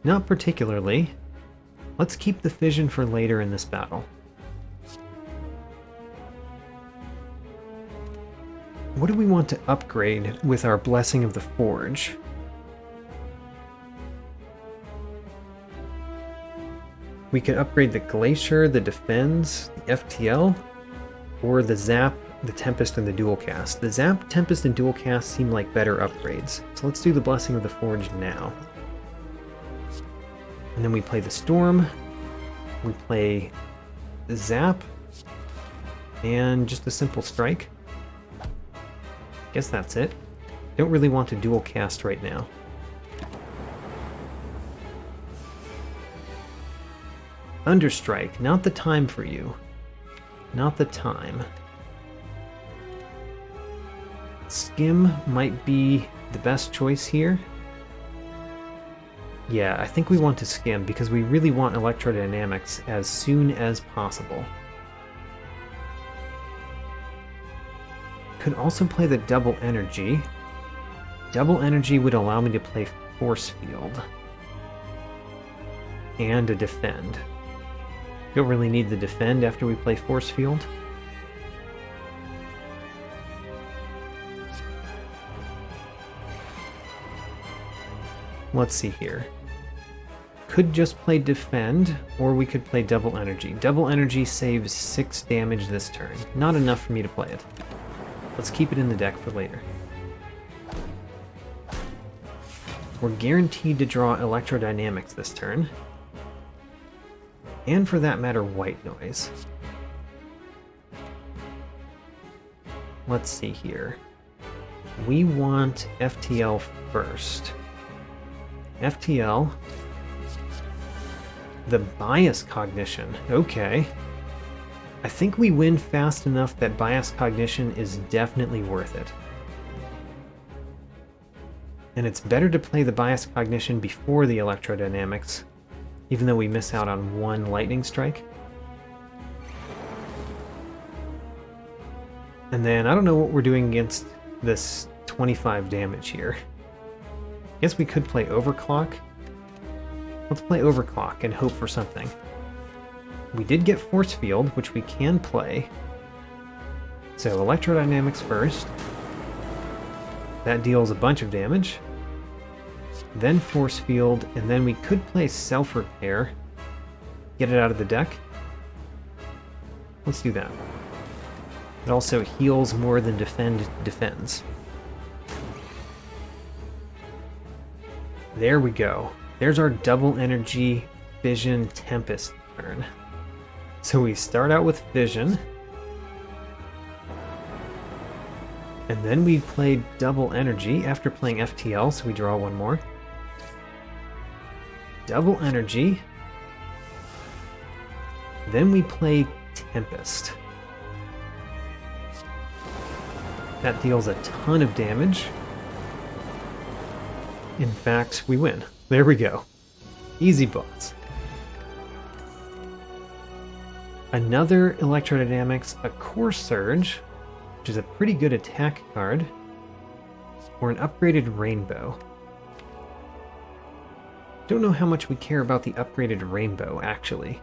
not particularly. Let's keep the Fission for later in this battle. What do we want to upgrade with our Blessing of the Forge? We could upgrade the Glacier, the Defends, the FTL, or the Zap, the Tempest, and the Dual Cast. The Zap, Tempest, and Dual Cast seem like better upgrades, so let's do the Blessing of the Forge now. And then we play the Storm, we play the Zap, and just a simple Strike. Guess that's it. Don't really want to Dual Cast right now. Thunderstrike, not the time for you. Not the time. Skim might be the best choice here. Yeah, I think we want to Skim because we really want electrodynamics as soon as possible. Could also play the double energy. Double energy would allow me to play Force Field. And a Defend. Don't really need the Defend after we play Force Field. Let's see here. Could just play Defend, or we could play Double Energy. Double Energy saves 6 damage this turn. Not enough for me to play it. Let's keep it in the deck for later. We're guaranteed to draw Electrodynamics this turn. And for that matter, White Noise. Let's see here. We want FTL first. FTL. The Bias Cognition. Okay. I think we win fast enough that Bias Cognition is definitely worth it. And it's better to play the Bias Cognition before the Electrodynamics, even though we miss out on one Lightning Strike. And then I don't know what we're doing against this 25 damage here. Guess we could play Overclock. Let's play Overclock and hope for something. We did get Force Field, which we can play. So Electrodynamics first. That deals a bunch of damage. Then Force Field, and then we could play Self-Repair. Get it out of the deck. Let's do that. It also heals more than defends. There we go. There's our double energy Fission Tempest turn. So we start out with Fission. And then we play double energy after playing FTL, so we draw one more. Double energy. Then we play Tempest. That deals a ton of damage. In fact, we win. There we go. Easy boss. Another Electrodynamics, a Core Surge, which is a pretty good attack card, or an upgraded Rainbow. Don't know how much we care about the upgraded Rainbow, actually.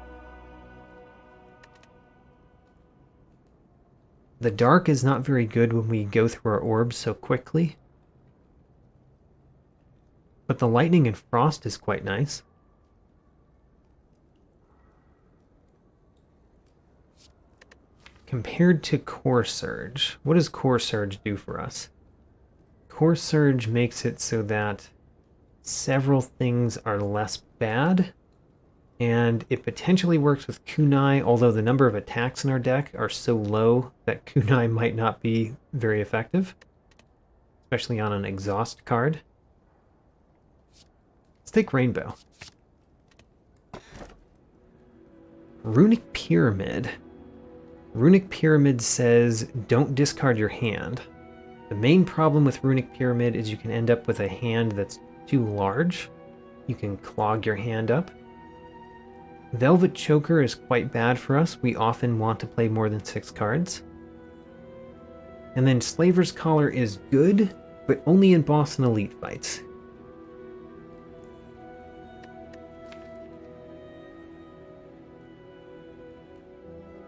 The Dark is not very good when we go through our orbs so quickly. But the Lightning and Frost is quite nice. Compared to Core Surge, what does Core Surge do for us? Core Surge makes it so that several things are less bad, and it potentially works with Kunai, although the number of attacks in our deck are so low that Kunai might not be very effective, especially on an exhaust card. Let's take Rainbow. Runic Pyramid. Runic Pyramid says, don't discard your hand. The main problem with Runic Pyramid is you can end up with a hand that's too large. You can clog your hand up. Velvet Choker is quite bad for us. We often want to play more than 6 cards. And then Slaver's Collar is good, but only in boss and elite fights.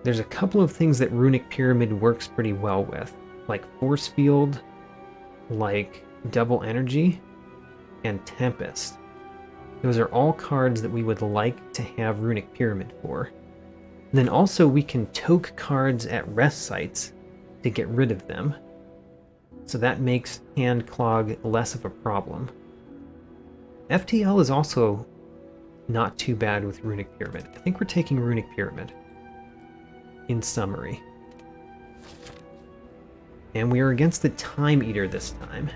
There's a couple of things that Runic Pyramid works pretty well with, like Force Field, like Double Energy, and Tempest. Those are all cards that we would like to have Runic Pyramid for. And then also we can toke cards at rest sites to get rid of them. So that makes hand clog less of a problem. FTL is also not too bad with Runic Pyramid. I think we're taking Runic Pyramid. In summary. And we are against the Time Eater this time.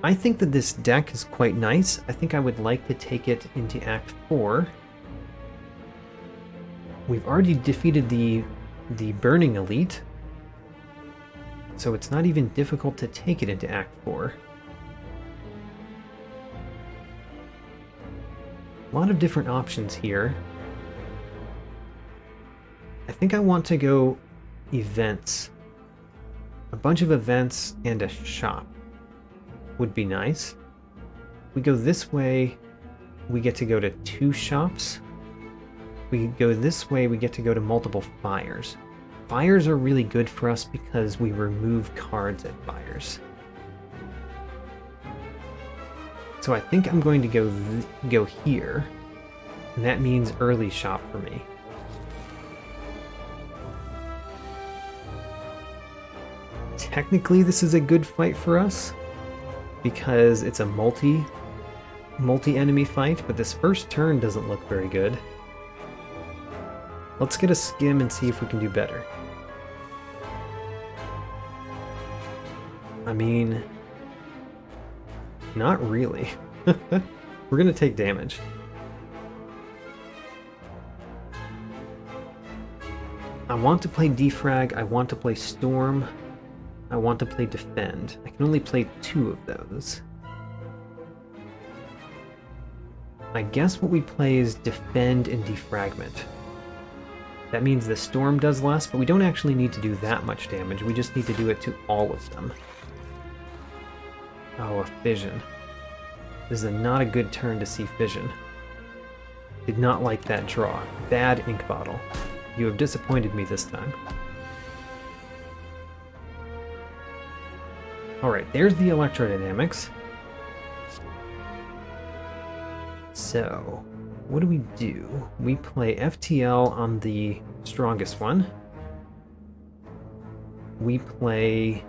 I think that this deck is quite nice. I think I would like to take it into Act 4. We've already defeated the Burning Elite, so it's not even difficult to take it into Act 4. A lot of different options here. I think I want to go events. A bunch of events and a shop would be nice. We go this way, we get to go to 2 shops. We go this way, we get to go to multiple fires. Fires are really good for us because we remove cards at fires. So I think I'm going to go here, and that means early shop for me. Technically, this is a good fight for us because it's a multi-enemy fight, but this first turn doesn't look very good. Let's get a skim and see if we can do better. I mean, not really. We're gonna take damage. I want to play Defrag, I want to play Storm, I want to play Defend. I can only play 2 of those. I guess what we play is Defend and Defragment. That means the Storm does less, but we don't actually need to do that much damage. We just need to do it to all of them. Oh, a Fission. This is not a good turn to see Fission. Did not like that draw. Bad Ink Bottle. You have disappointed me this time. Alright, there's the Electrodynamics. So, what do? We play FTL on the strongest one. We play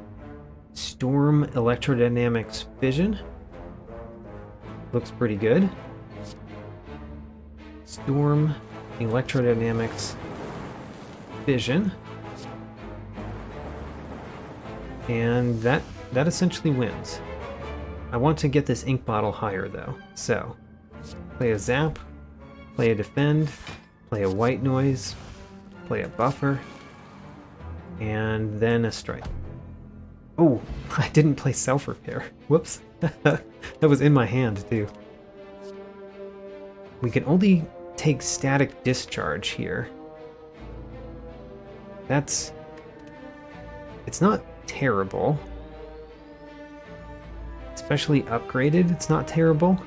Storm Electrodynamics Fission. Looks pretty good. Storm, electrodynamics, fission. And that essentially wins. I want to get this ink bottle higher though. So, play a zap, play a defend, play a white noise, play a buffer, and then a strike. Oh, I didn't play self-repair. Whoops. That was in my hand too. We can only take static discharge here. It's not terrible. Especially upgraded, it's not terrible.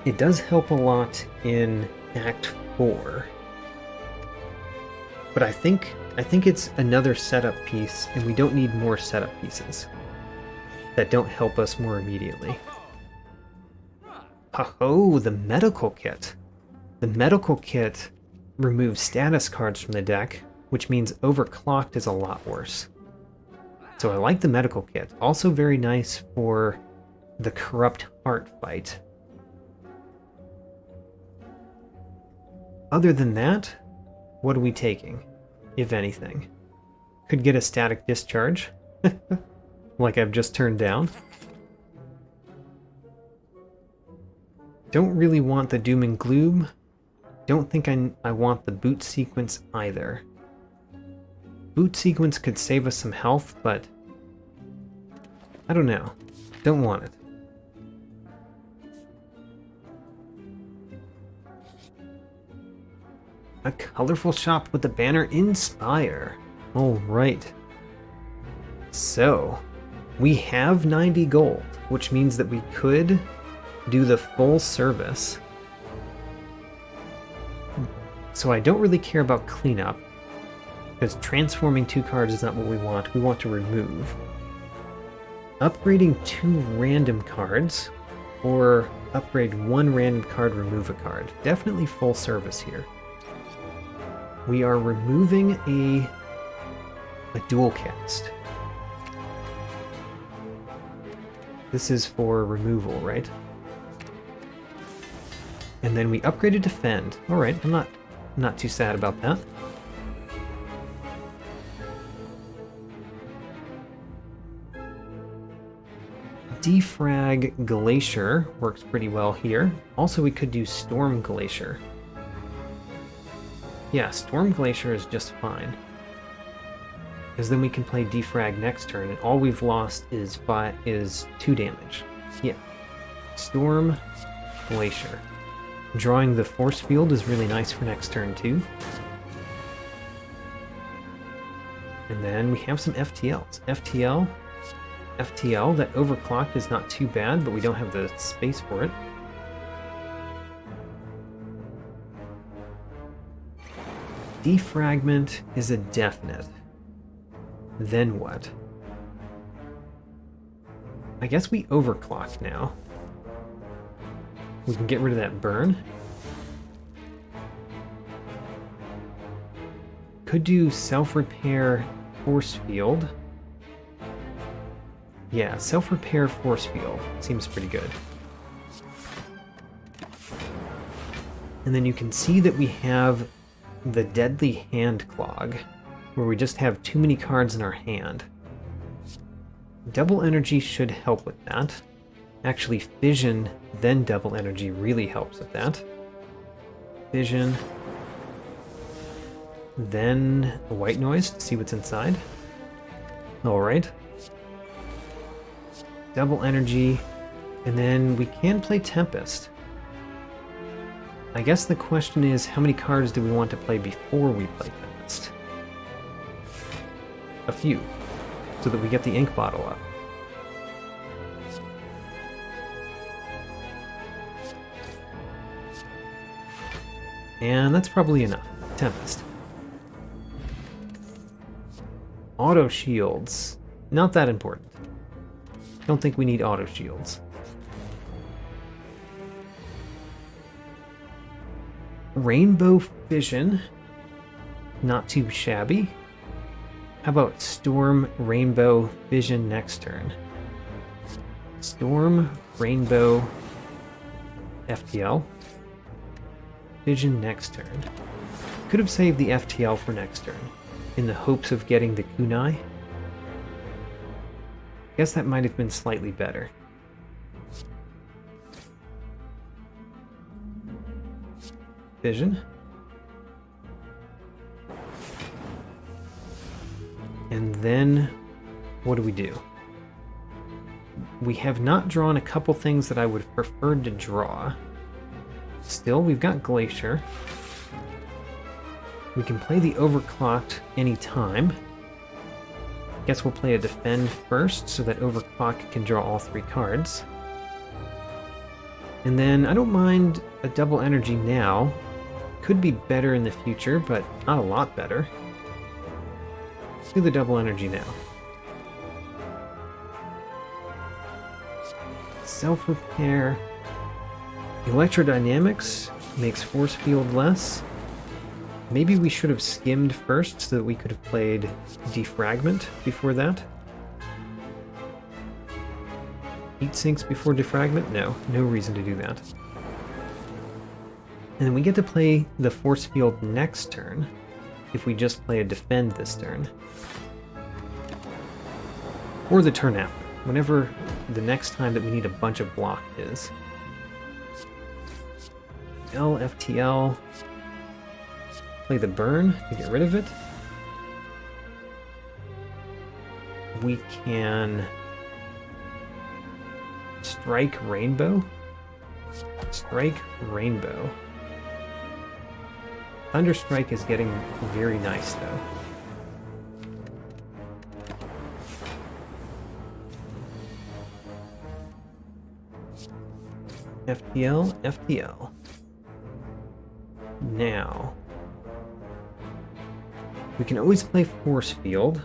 It does help a lot in Act 4. But I think it's another setup piece, and we don't need more setup pieces that don't help us more immediately. Oh, the medical kit. The medical kit removes status cards from the deck, which means overclocked is a lot worse. So I like the medical kit. Also very nice for the corrupt heart fight. Other than that, what are we taking, if anything? Could get a static discharge, like I've just turned down. Don't really want the doom and gloom. Don't think I want the boot sequence either. Boot sequence could save us some health, but I don't know. Don't want it. A colorful shop with the banner in Spire. Alright. So, we have 90 gold, which means that we could do the full service. So I don't really care about cleanup, because transforming 2 cards is not what we want. We want to remove. Upgrading 2 random cards, or upgrade 1 random card, remove a card. Definitely full service here. We are removing a dual cast. This is for removal, right? And then we upgraded defend. Alright, I'm not too sad about that. Defrag Glacier works pretty well here. Also, we could do Storm Glacier. Yeah, Storm Glacier is just fine. Because then we can play Defrag next turn, and all we've lost is 2 damage. Yeah. Storm Glacier. Drawing the force field is really nice for next turn too. And then we have some FTLs. FTL, that overclocked is not too bad, but we don't have the space for it. Defragment is a definite. Then what? I guess we overclock now. We can get rid of that burn. Could do self-repair force field. Yeah, self-repair force field seems pretty good. And then you can see that we have the Deadly Hand Clog, where we just have too many cards in our hand. Double Energy should help with that. Actually, Fission, then Double Energy really helps with that. Fission, then a White Noise to see what's inside. Alright. Double Energy, and then we can play Tempest. I guess the question is, how many cards do we want to play before we play Tempest? A few, so that we get the ink bottle up. And that's probably enough. Tempest. Auto shields. Not that important. Don't think we need auto shields. Rainbow Fission. Not too shabby. How about Storm, Rainbow, Vision next turn? Storm, Rainbow, FTL. Vision next turn. Could have saved the FTL for next turn, in the hopes of getting the kunai. Guess that might have been slightly better. Vision. And then, what do? We have not drawn a couple things that I would have preferred to draw. Still, we've got Glacier. We can play the Overclocked anytime. Guess we'll play a Defend first, so that Overclock can draw all 3 cards. And then, I don't mind a double energy now. Could be better in the future, but not a lot better. Let's do the double energy now. Self-repair. Electrodynamics makes force field less. Maybe we should have skimmed first so that we could have played Defragment before that. Heat sinks before Defragment? No, no reason to do that. And then we get to play the force field next turn, if we just play a Defend this turn. Or the turn after, whenever the next time that we need a bunch of block is. FTL. Play the Burn to get rid of it. We can strike Rainbow. Strike Rainbow. Thunderstrike is getting very nice, though. FTL. Now, we can always play Force Field.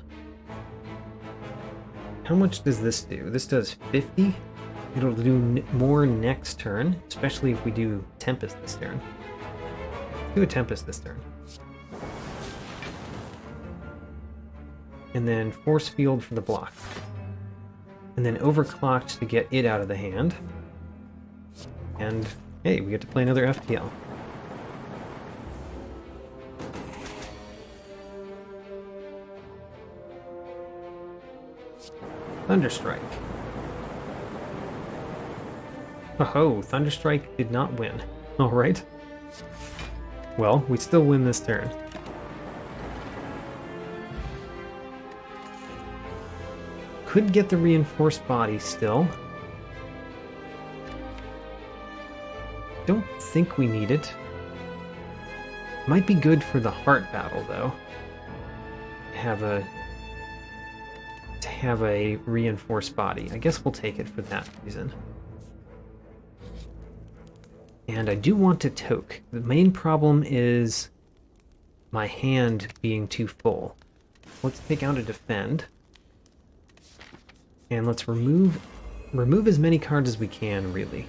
How much does this do? This does 50. It'll do more next turn, especially if we do Tempest this turn. Do a Tempest this turn. And then Force Field for the block. And then Overclocked to get it out of the hand. And hey, we get to play another FTL. Thunderstrike. Oh, Thunderstrike did not win. Alright. Well, we still win this turn. Could get the reinforced body still. Don't think we need it. Might be good for the heart battle, though. To have a reinforced body. I guess we'll take it for that reason. And I do want to toke. The main problem is my hand being too full. Let's take out a Defend. And let's remove as many cards as we can, really.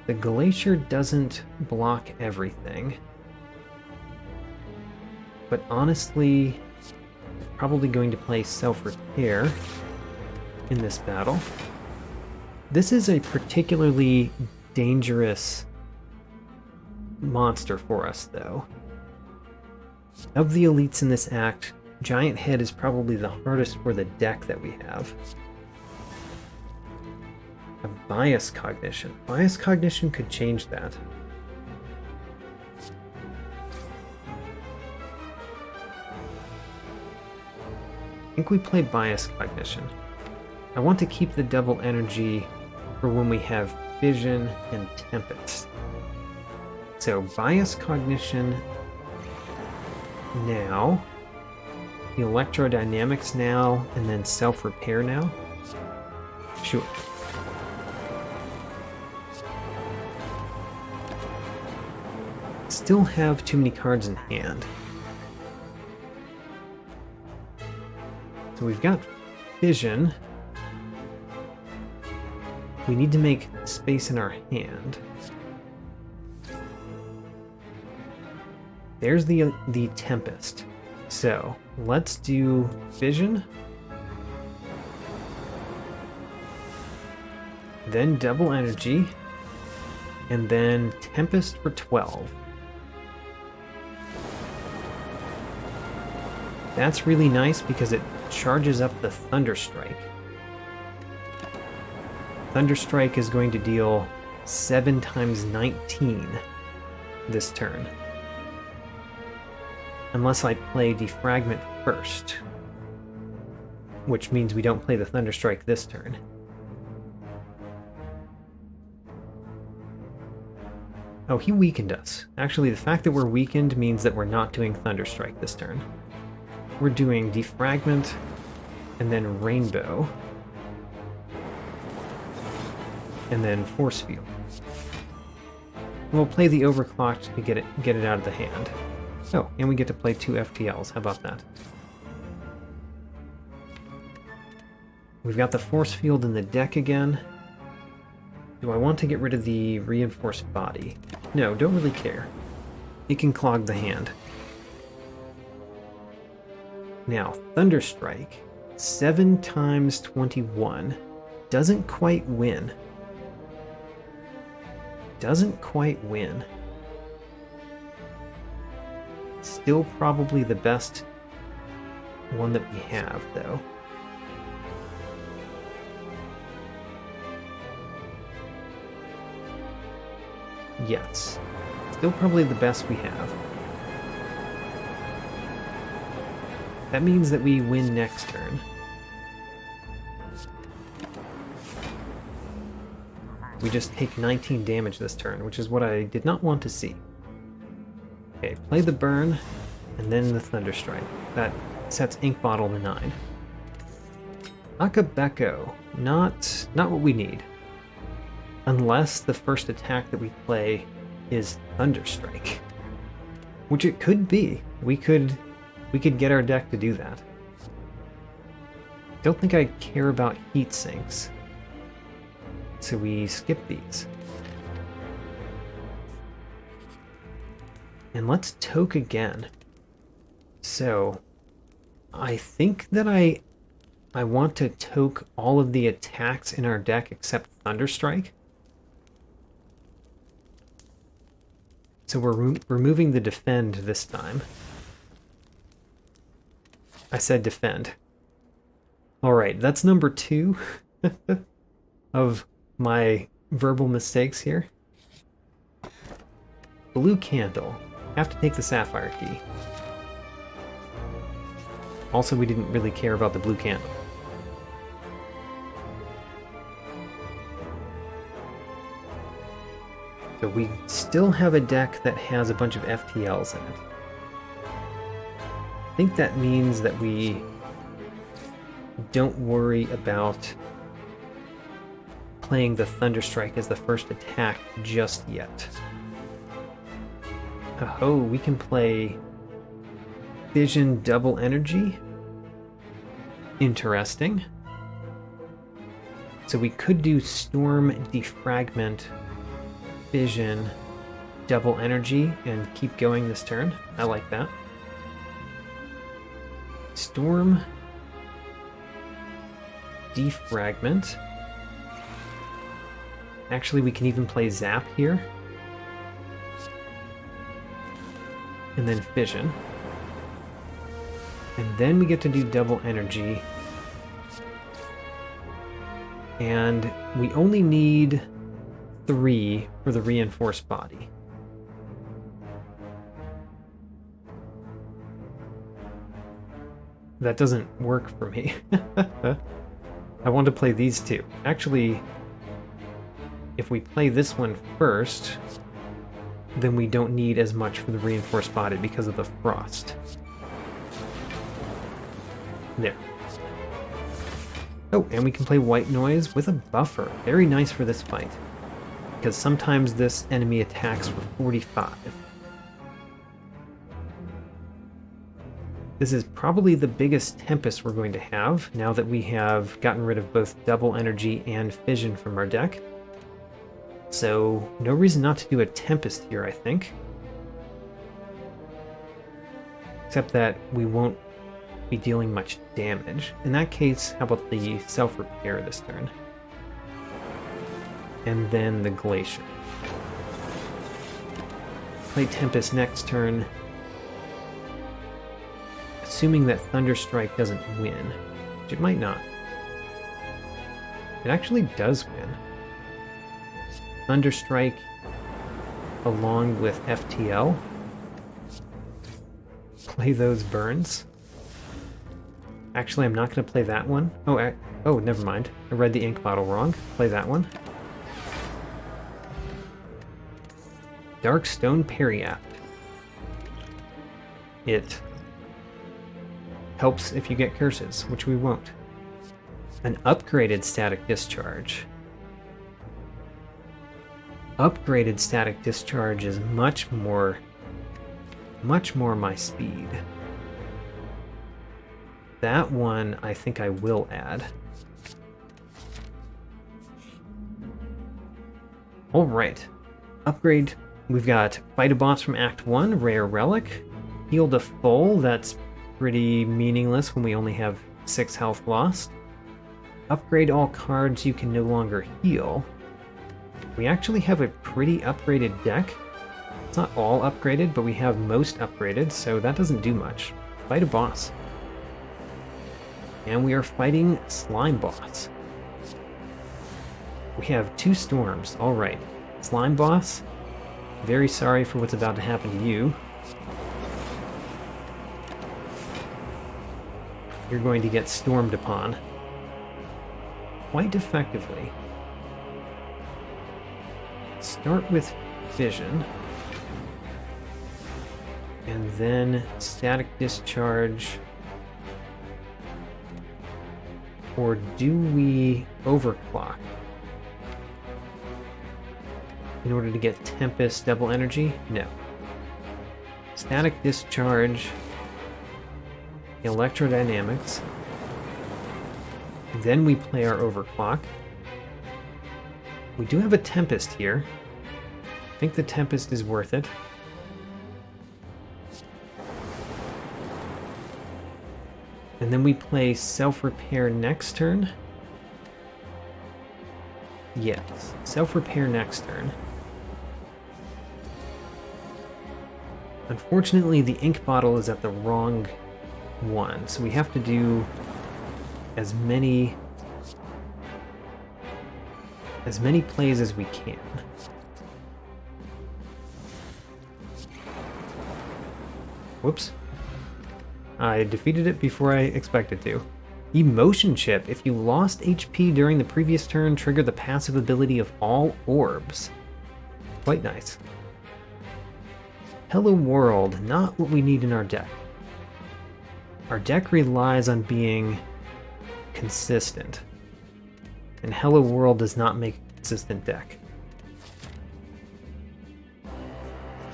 The Glacier doesn't block everything. But honestly, I'm probably going to play Self-Repair in this battle. This is a particularly dangerous monster for us, though. Of the elites in this act, Giant Head is probably the hardest for the deck that we have. A Bias Cognition. Bias Cognition could change that. I think we play Bias Cognition. I want to keep the double energy for when we have Vision and Tempest. So Bias Cognition now, Electrodynamics now, and then Self-Repair now? Sure. Still have too many cards in hand. So we've got Vision. We need to make space in our hand. there's the Tempest. So let's do Fission, then Double Energy, and then Tempest for 12. That's really nice because it charges up the Thunderstrike. Thunderstrike is going to deal 7 times 19 this turn. Unless I play Defragment first, which means we don't play the Thunderstrike this turn. Oh, he weakened us. Actually, the fact that we're weakened means that we're not doing Thunderstrike this turn. We're doing Defragment and then Rainbow. And then Force Field. We'll play the Overclocked to get it out of the hand. Oh, and we get to play 2 FTLs. How about that? We've got the Force Field in the deck again. Do I want to get rid of the Reinforced Body? No, don't really care. It can clog the hand. Now, Thunderstrike. 7 times 21. Doesn't quite win. Doesn't quite win. Still probably the best one that we have, though. Yes. Still probably the best we have. That means that we win next turn. We just take 19 damage this turn, which is what I did not want to see. Okay, play the Burn, and then the Thunderstrike. That sets Ink Bottle to 9. Akabeko. Not what we need. Unless the first attack that we play is Thunderstrike. Which it could be. We could get our deck to do that. Don't think I care about heat sinks. So we skip these. And let's toke again. So I think that I want to toke all of the attacks in our deck except Thunderstrike. So we're removing the Defend this time. I said Defend. Alright, that's number 2 of my verbal mistakes here. Blue Candle. Have to take the Sapphire Key. Also, we didn't really care about the Blue Candle. So we still have a deck that has a bunch of FTLs in it. I think that means that we don't worry about playing the Thunderstrike as the first attack just yet. Oh, we can play Fission Double Energy. Interesting. So we could do Storm, Defragment, Fission, Double Energy, and keep going this turn. I like that. Storm, Defragment. Actually, we can even play Zap here. And then Fission. And then we get to do Double Energy. And we only need 3 for the Reinforced Body. That doesn't work for me. I want to play these 2. Actually, if we play this one first, then we don't need as much for the Reinforced Body because of the Frost. There. Oh, and we can play White Noise with a buffer. Very nice for this fight. Because sometimes this enemy attacks for 45. This is probably the biggest Tempest we're going to have, now that we have gotten rid of both Double Energy and Fission from our deck. So, no reason not to do a Tempest here, I think. except that we won't be dealing much damage. In that case, how about the self-repair this turn? And then the Glacier. Play Tempest next turn, assuming that Thunderstrike doesn't win, which it might not. It actually does win. Thunderstrike along with FTL. Play those burns. Actually, I'm not going to play that one. Oh, never mind. I read the ink bottle wrong. Play that one. Darkstone Periapt. It helps if you get curses, which we won't. An upgraded Static Discharge. Upgraded Static Discharge is much more my speed. That one I think I will add. Alright. Upgrade. We've got Fight a Boss from Act 1, Rare Relic. Heal to full, that's pretty meaningless when we only have 6 health lost. Upgrade all cards you can no longer heal. We actually have a pretty upgraded deck. It's not all upgraded, but we have most upgraded, so that doesn't do much. Fight a boss. And we are fighting Slime Boss. We have 2 storms, alright. Slime Boss, very sorry for what's about to happen to you. You're going to get stormed upon. Quite effectively. Start with Fission. And then Static Discharge. Or do we overclock? In order to get Tempest double energy? No. Static Discharge. Electrodynamics. Then we play our overclock. We do have a Tempest here. I think the Tempest is worth it. And then we play Self-Repair next turn. Yes, Self-Repair next turn. Unfortunately, the ink bottle is at the wrong one, so we have to do as many plays as we can. Whoops. I defeated it before I expected to. Emotion Chip. If you lost HP during the previous turn, trigger the passive ability of all orbs. Quite nice. Hello World. Not what we need in our deck. Our deck relies on being consistent. And Hello World does not make a consistent deck.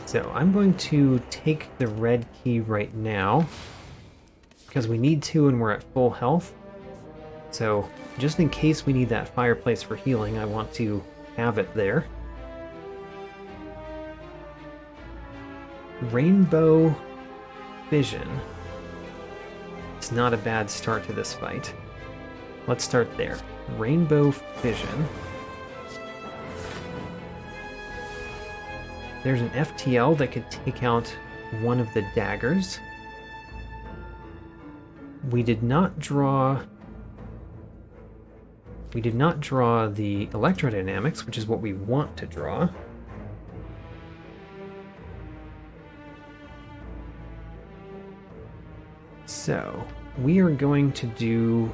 So I'm going to take the red key right now, because we need to and we're at full health. So just in case we need that fireplace for healing, I want to have it there. Rainbow Fission. It's not a bad start to this fight. Let's start there. Rainbow Fission. There's an FTL that could take out one of the daggers. We did not draw the electrodynamics, which is what we want to draw. So we are going to do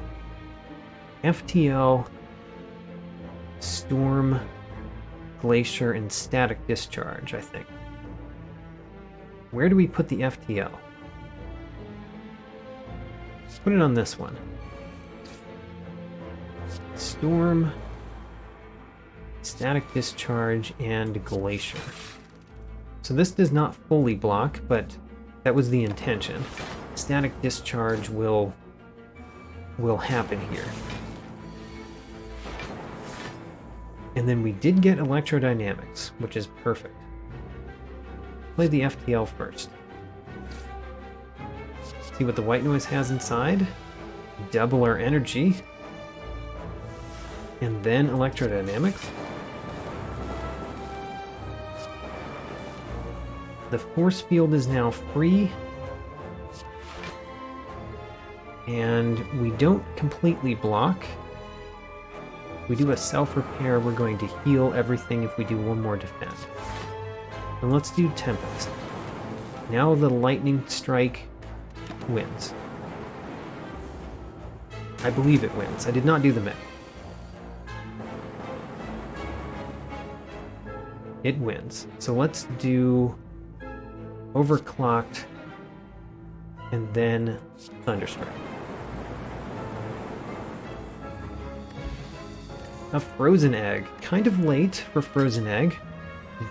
FTL, Storm, Glacier, and Static Discharge, I think. Where do we put the FTL? Let's put it on this one. Storm, Static Discharge, and Glacier. So this does not fully block, but that was the intention. Static Discharge will happen here. And then we did get Electrodynamics, which is perfect. Play the FTL first. see what the white noise has inside. Double our energy. And then electrodynamics. The force field is now free. And we don't completely block. If we do a self-repair, we're going to heal everything if we do one more defend. And let's do Tempest. Now the lightning strike wins. I believe it wins. I did not do the mech. It wins. So let's do Overclocked and then Thunderstrike. A Frozen Egg. Kind of late for Frozen Egg.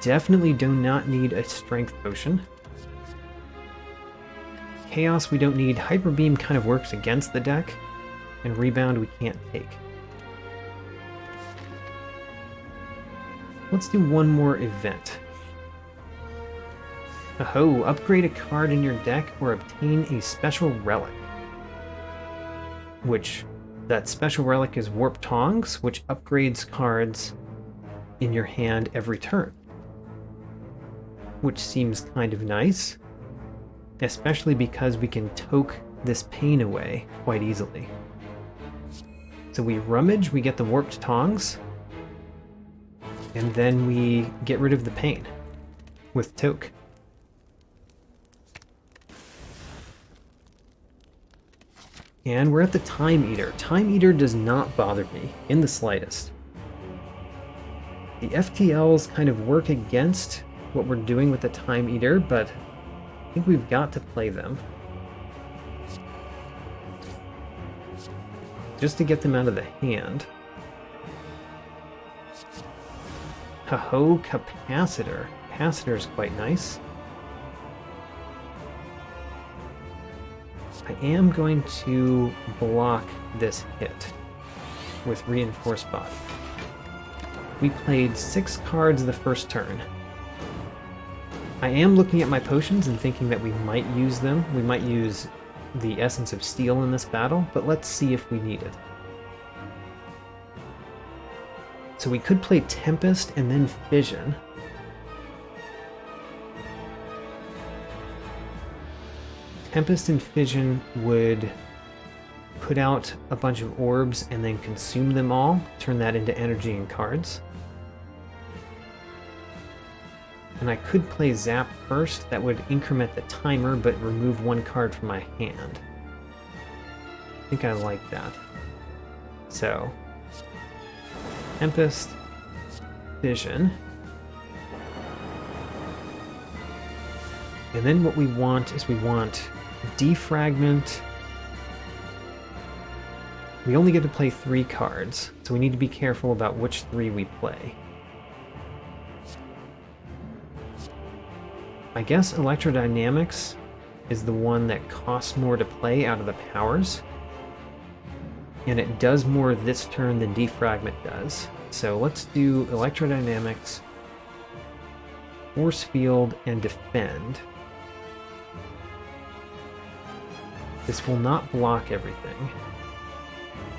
Definitely do not need a Strength Potion. Chaos we don't need. Hyper Beam kind of works against the deck. And Rebound we can't take. Let's do one more event. Oh, upgrade a card in your deck or obtain a special relic. Which, that special relic is Warp Tongs, which upgrades cards in your hand every turn. Which seems kind of nice. Especially because we can toke this pain away quite easily. So we rummage, we get the Warped Tongs, and then we get rid of the pain with toke. And we're at the Time Eater. Time Eater does not bother me in the slightest. The FTLs kind of work against what we're doing with the Time Eater, but I think we've got to play them. Just to get them out of the hand. Ho-ho, Capacitor. Capacitor's quite nice. I am going to block this hit with Reinforced Body. We played 6 cards the first turn. I am looking at my potions and thinking that we might use them. We might use the Essence of Steel in this battle, but let's see if we need it. So we could play Tempest and then Fission. Tempest and Fission would put out a bunch of orbs and then consume them all, turn that into energy and cards. And I could play Zap first, that would increment the timer but remove 1 card from my hand. I think I like that. So, Tempest, Fission. And then what we want is we want Defragment. We only get to play 3 cards, so we need to be careful about which 3 we play. I guess Electrodynamics is the one that costs more to play out of the powers. And it does more this turn than Defragment does. So let's do Electrodynamics, Force Field, and Defend. This will not block everything,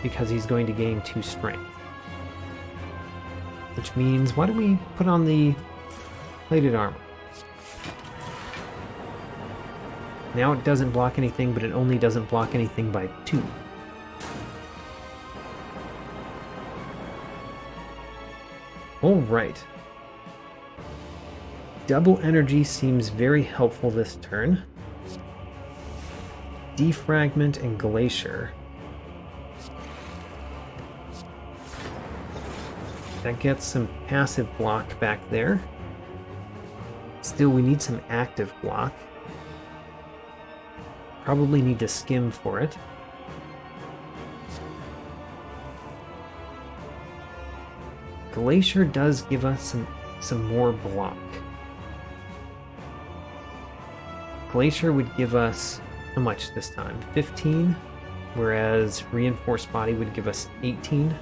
because he's going to gain 2 strength. Which means, why don't we put on the plated armor? Now it doesn't block anything, but it only doesn't block anything by 2. Alright. Double energy seems very helpful this turn. Defragment and Glacier. That gets some passive block back there. Still, we need some active block. Probably need to skim for it. Glacier does give us some more block. Glacier would give us, how much this time? 15, whereas Reinforced Body would give us 18.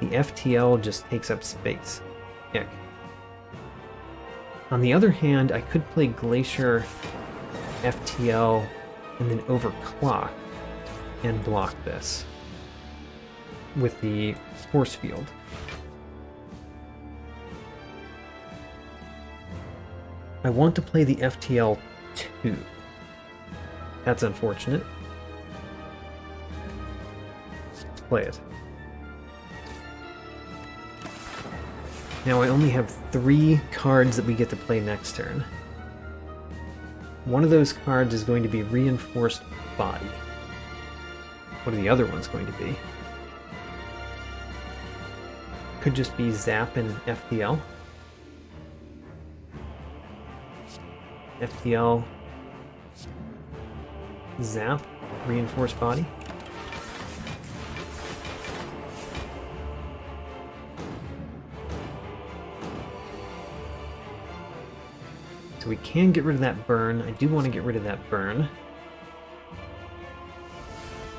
The FTL just takes up space. Ick. On the other hand, I could play Glacier, FTL, and then overclock and block this with the force field. I want to play the FTL 2. That's unfortunate. Let's play it. Now I only have 3 cards that we get to play next turn. One of those cards is going to be Reinforced Body. What are the other ones going to be? Could just be Zap and FTL. FTL, Zap, Reinforced Body. So we can get rid of that burn. I do want to get rid of that burn.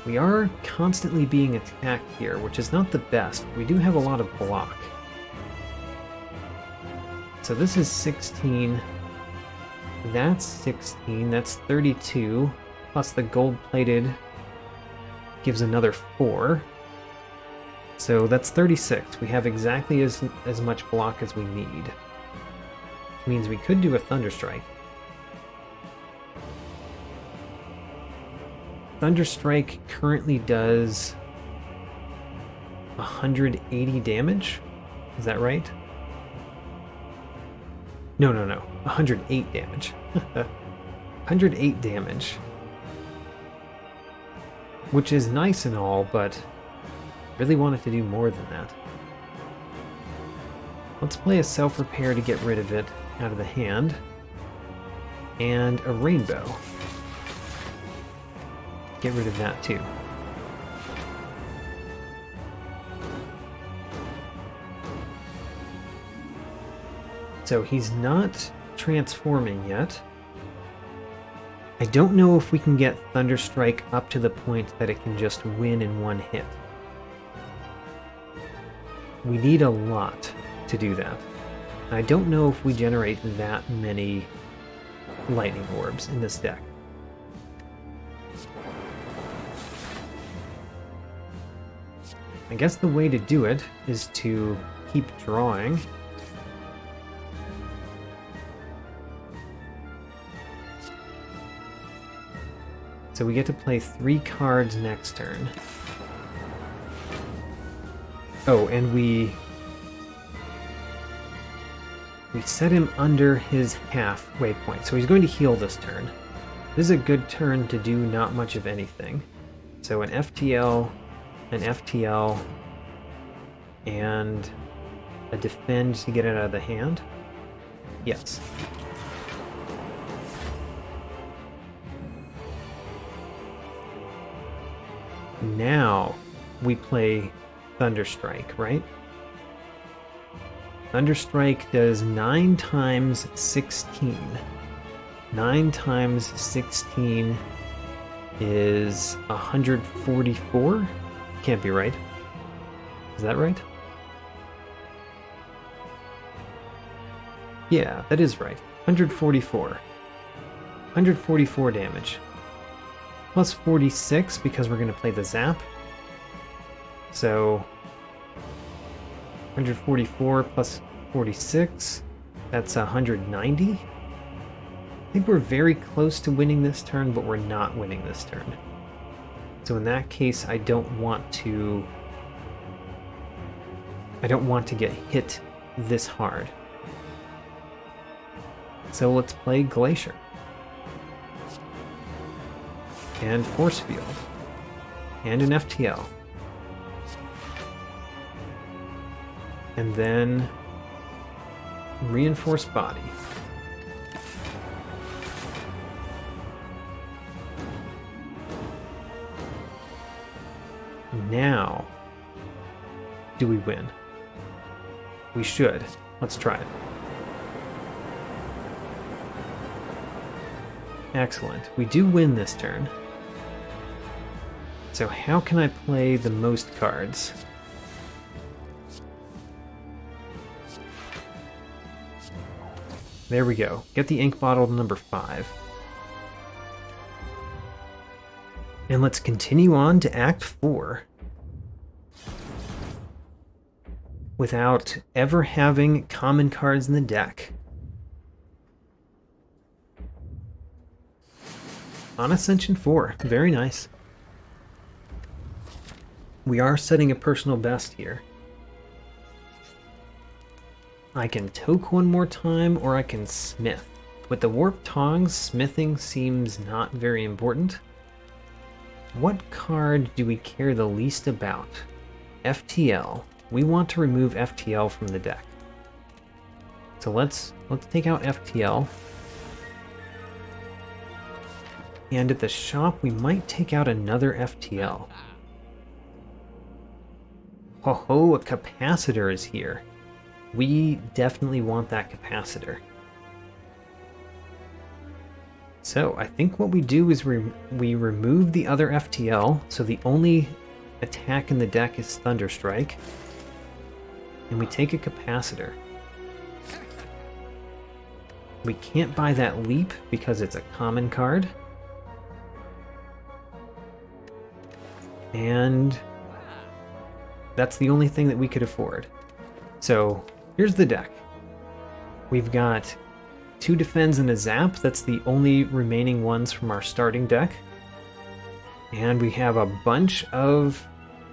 We are constantly being attacked here, which is not the best. We do have a lot of block. So this is 16. That's 16. That's 32. Plus the gold-plated gives another 4. So that's 36. We have exactly as much block as we need. Which means we could do a Thunderstrike. Thunderstrike currently does 180 damage. Is that right? No. 108 damage. 108 damage. Which is nice and all, but I really wanted to do more than that. Let's play a Self-Repair to get rid of it out of the hand. And a Rainbow. Get rid of that too. So he's not transforming yet. I don't know if we can get Thunderstrike up to the point that it can just win in one hit. We need a lot to do that. I don't know if we generate that many lightning orbs in this deck. I guess the way to do it is to keep drawing. So we get to play 3 cards next turn. Oh, and we set him under his halfway point, so he's going to heal this turn. This is a good turn to do not much of anything. So an FTL, and a Defend to get it out of the hand? Yes. Now we play Thunderstrike, right? Thunderstrike does 9 times 16. 9 times 16 is 144? Can't be right. Is that right? Yeah, that is right. 144. 144 damage. Plus 46 because we're going to play the Zap. So 144 plus 46, that's 190. I think we're very close to winning this turn, but we're not winning this turn. So in that case, I don't want to get hit this hard. So let's play Glacier. And Force Field. And an FTL. And then Reinforced Body. Now, do we win? We should. Let's try it. Excellent. We do win this turn. So how can I play the most cards? There we go. Get the ink bottle to number 5. And let's continue on to Act 4. Without ever having common cards in the deck. On Ascension 4. Very nice. We are setting a personal best here. I can toke one more time, or I can smith. With the warp tongs, smithing seems not very important. What card do we care the least about? FTL. We want to remove FTL from the deck. So let's take out FTL. And at the shop, we might take out another FTL. Ho ho, a capacitor is here. We definitely want that capacitor. So I think what we do is we remove the other FTL, so the only attack in the deck is Thunderstrike, and we take a capacitor. We can't buy that leap because it's a common card. And that's the only thing that we could afford. So here's the deck. We've got 2 defends and a zap. That's the only remaining ones from our starting deck. And we have a bunch of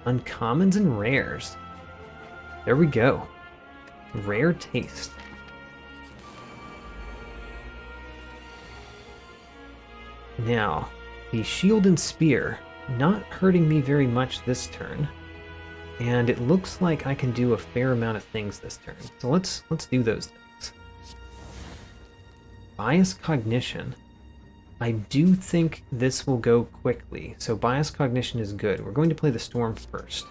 uncommons and rares. There we go. Rare taste. Now, the shield and spear, not hurting me very much this turn. And it looks like I can do a fair amount of things this turn. So let's do those things. Bias Cognition. I do think this will go quickly, so Bias Cognition is good. We're going to play the Storm first.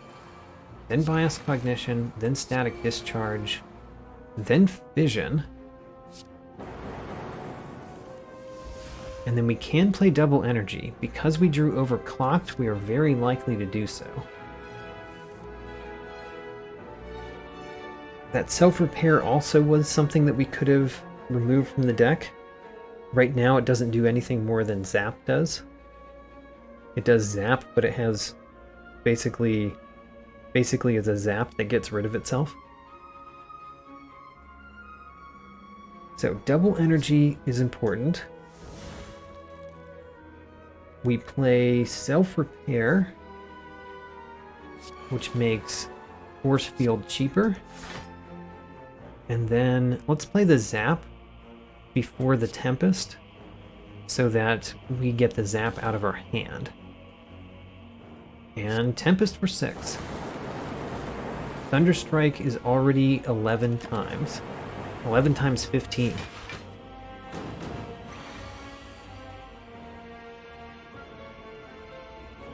Then Bias Cognition, then Static Discharge, then Fission. And then we can play Double Energy. Because we drew Overclocked, we are very likely to do so. That Self-Repair also was something that we could have removed from the deck. Right now it doesn't do anything more than Zap does. It does Zap, but it has basically is a Zap that gets rid of itself. So Double Energy is important. We play Self-Repair, which makes Force Field cheaper. And then let's play the Zap before the Tempest so that we get the Zap out of our hand. And Tempest for 6. Thunderstrike is already 11 times. 11 times 15.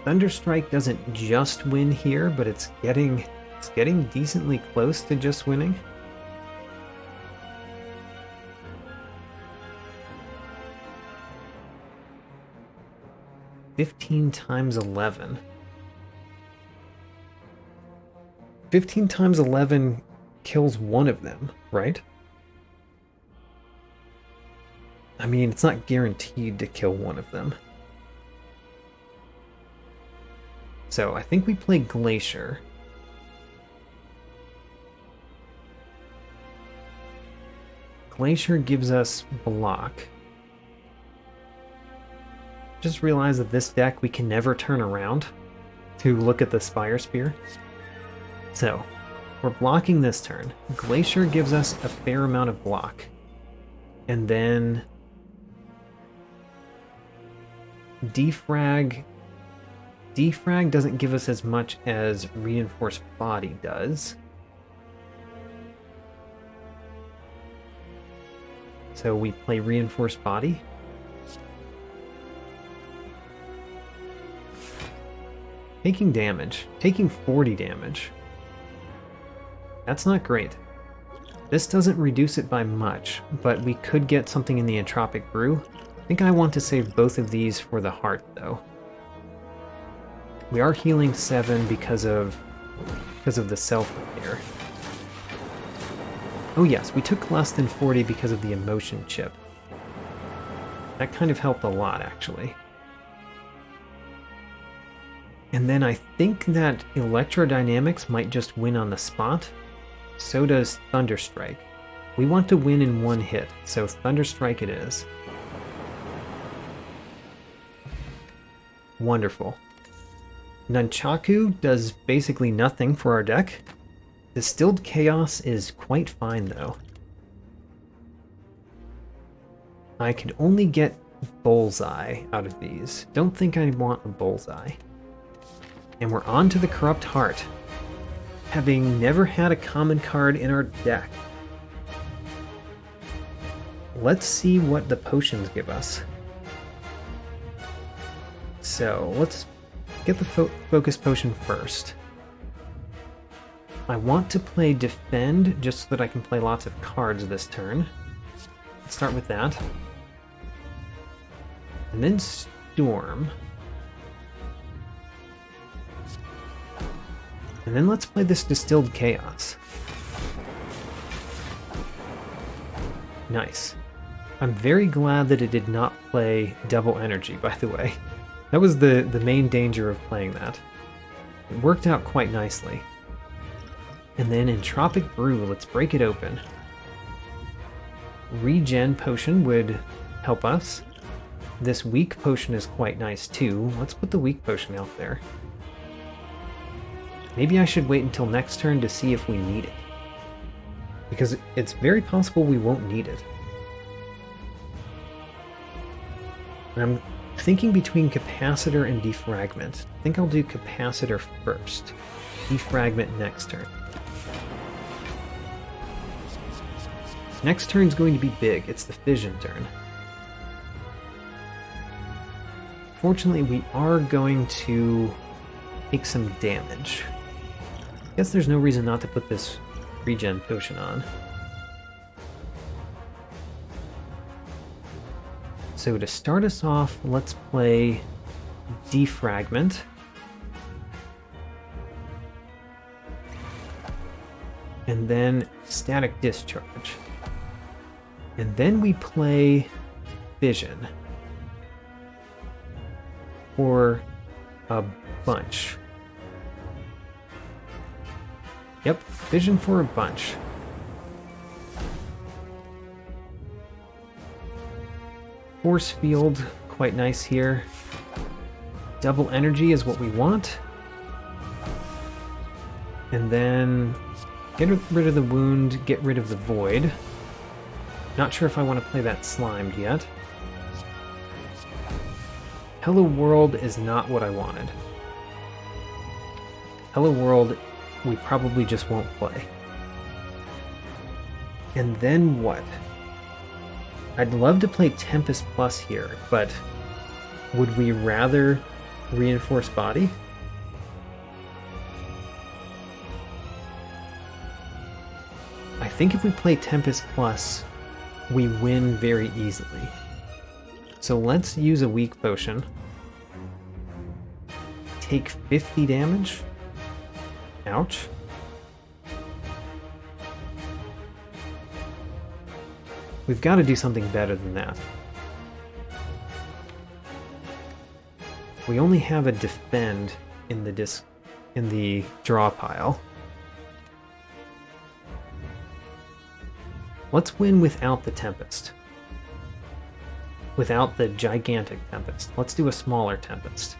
Thunderstrike doesn't just win here, but it's getting decently close to just winning. $15 times 11. 15 times 11 kills one of them, right? I mean, it's not guaranteed to kill one of them. So I think we play Glacier. Glacier gives us block. Just realize that this deck we can never turn around to look at the Spire Spear. So, we're blocking this turn. Glacier gives us a fair amount of block. And then Defrag doesn't give us as much as Reinforced Body does. So we play Reinforced Body. Taking damage. Taking 40 damage. That's not great. This doesn't reduce it by much, but we could get something in the Entropic Brew. I think I want to save both of these for the heart, though. We are healing 7 because of the self-repair. Oh yes, we took less than 40 because of the emotion chip. That kind of helped a lot, actually. And then I think that Electrodynamics might just win on the spot. So does Thunderstrike. We want to win in one hit, so Thunderstrike it is. Wonderful. Nunchaku does basically nothing for our deck. Distilled Chaos is quite fine, though. I could only get Bullseye out of these. Don't think I want a Bullseye. And we're on to the Corrupt Heart, having never had a common card in our deck. Let's see what the potions give us. So, let's get the Focus Potion first. I want to play Defend, just so that I can play lots of cards this turn. Let's start with that. And then Storm. And then let's play this Distilled Chaos. Nice. I'm very glad that it did not play Double Energy, by the way. That was the main danger of playing that. It worked out quite nicely. And then Entropic Brew, let's break it open. Regen Potion would help us. This Weak Potion is quite nice too. Let's put the Weak Potion out there. Maybe I should wait until next turn to see if we need it. Because it's very possible we won't need it. And I'm thinking between Capacitor and Defragment. I think I'll do Capacitor first. Defragment next turn. Next turn's going to be big. It's the Fission turn. Fortunately, we are going to take some damage. I guess there's no reason not to put this Regen Potion on. So to start us off, let's play Defragment. And then Static Discharge. And then we play Fission. For a bunch. Yep, Fission for a bunch. Force Field, quite nice here. Double Energy is what we want. And then get rid of the wound, get rid of the void. Not sure if I want to play that slimed yet. Hello World is not what I wanted. Hello World, we probably just won't play. And then what? I'd love to play Tempest Plus here, but would we rather Reinforce Body? I think if we play Tempest Plus, we win very easily. So let's use a Weak Potion. Take 50 damage. Ouch. We've got to do something better than that. We only have a Defend in the draw pile. Let's win without the Tempest. Without the gigantic Tempest. Let's do a smaller Tempest.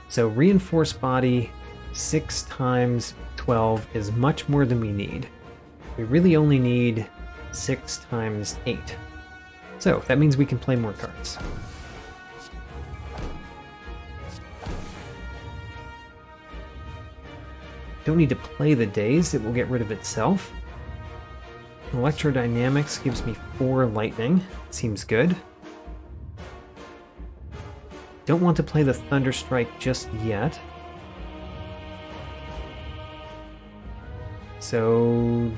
So Reinforce Body 6 times 12 is much more than we need. We really only need 6 times 8. So that means we can play more cards. Don't need to play the Daze, it will get rid of itself. Electrodynamics gives me 4 lightning. Seems good. Don't want to play the Thunderstrike just yet. So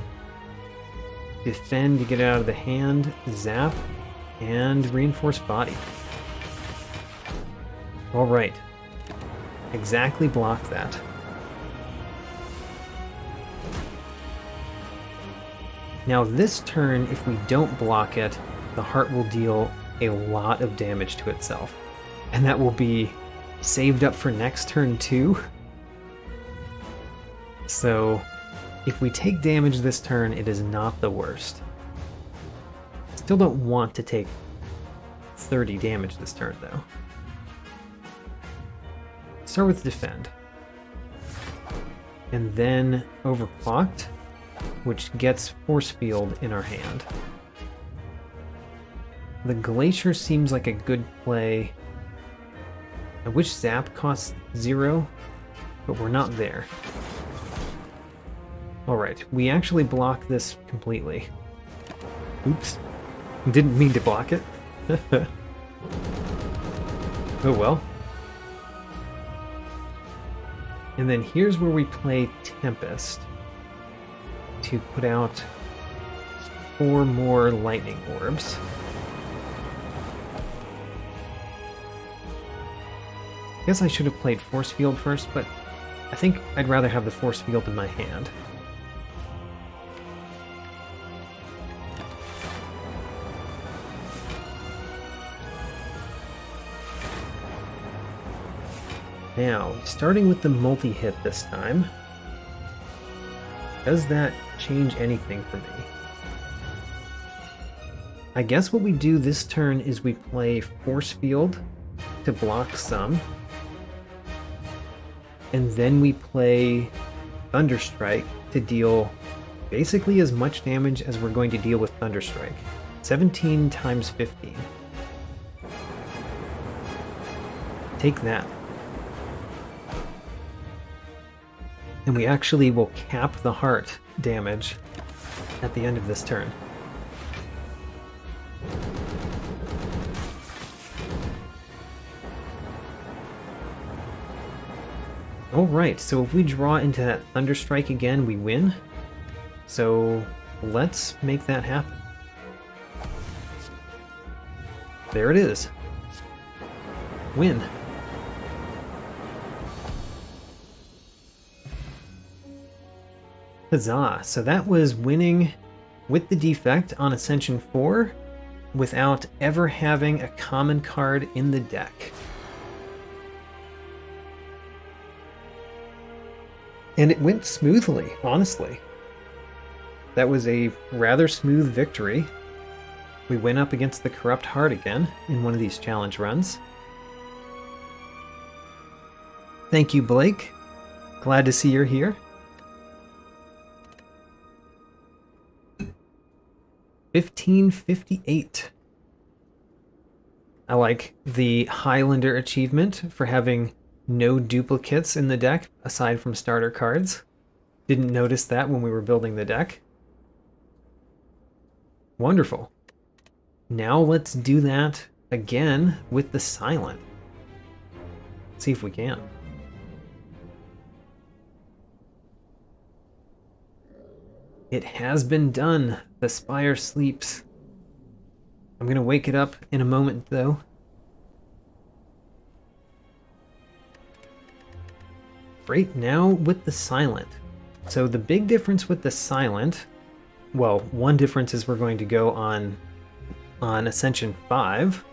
Defend to get it out of the hand, Zap, and Reinforce Body. Alright. Exactly block that. Now this turn, if we don't block it, the heart will deal a lot of damage to itself. And that will be saved up for next turn too. So if we take damage this turn, it is not the worst. Still don't want to take 30 damage this turn though. Start with defend. And then overclocked, which gets force field in our hand. The glacier seems like a good play. I wish zap costs 0, but we're not there. Alright, we actually block this completely. Oops. Didn't mean to block it. Oh well. And then here's where we play Tempest to put out 4 more lightning orbs. I guess I should have played Force Field first, but I think I'd rather have the Force Field in my hand. Now, starting with the multi-hit this time, does that change anything for me? I guess what we do this turn is we play Force Field to block some, and then we play Thunderstrike to deal basically as much damage as we're going to deal with Thunderstrike. 17 times 15. Take that. And we actually will cap the heart damage at the end of this turn. Alright, so if we draw into that Thunderstrike again, we win. So let's make that happen. There it is. Win. Huzzah! So that was winning with the Defect on Ascension 4 without ever having a common card in the deck. And it went smoothly, honestly. That was a rather smooth victory. We went up against the Corrupt Heart again in one of these challenge runs. Thank you, Blake. Glad to see you're here. 1558. I like the Highlander achievement for having no duplicates in the deck aside from starter cards. Didn't notice that when we were building the deck. Wonderful. Now let's do that again with the Silent. Let's see if we can. It has been done. The Spire sleeps. I'm going to wake it up in a moment, though. Right now with the Silent. So the big difference with the Silent, well, one difference is we're going to go on Ascension 5.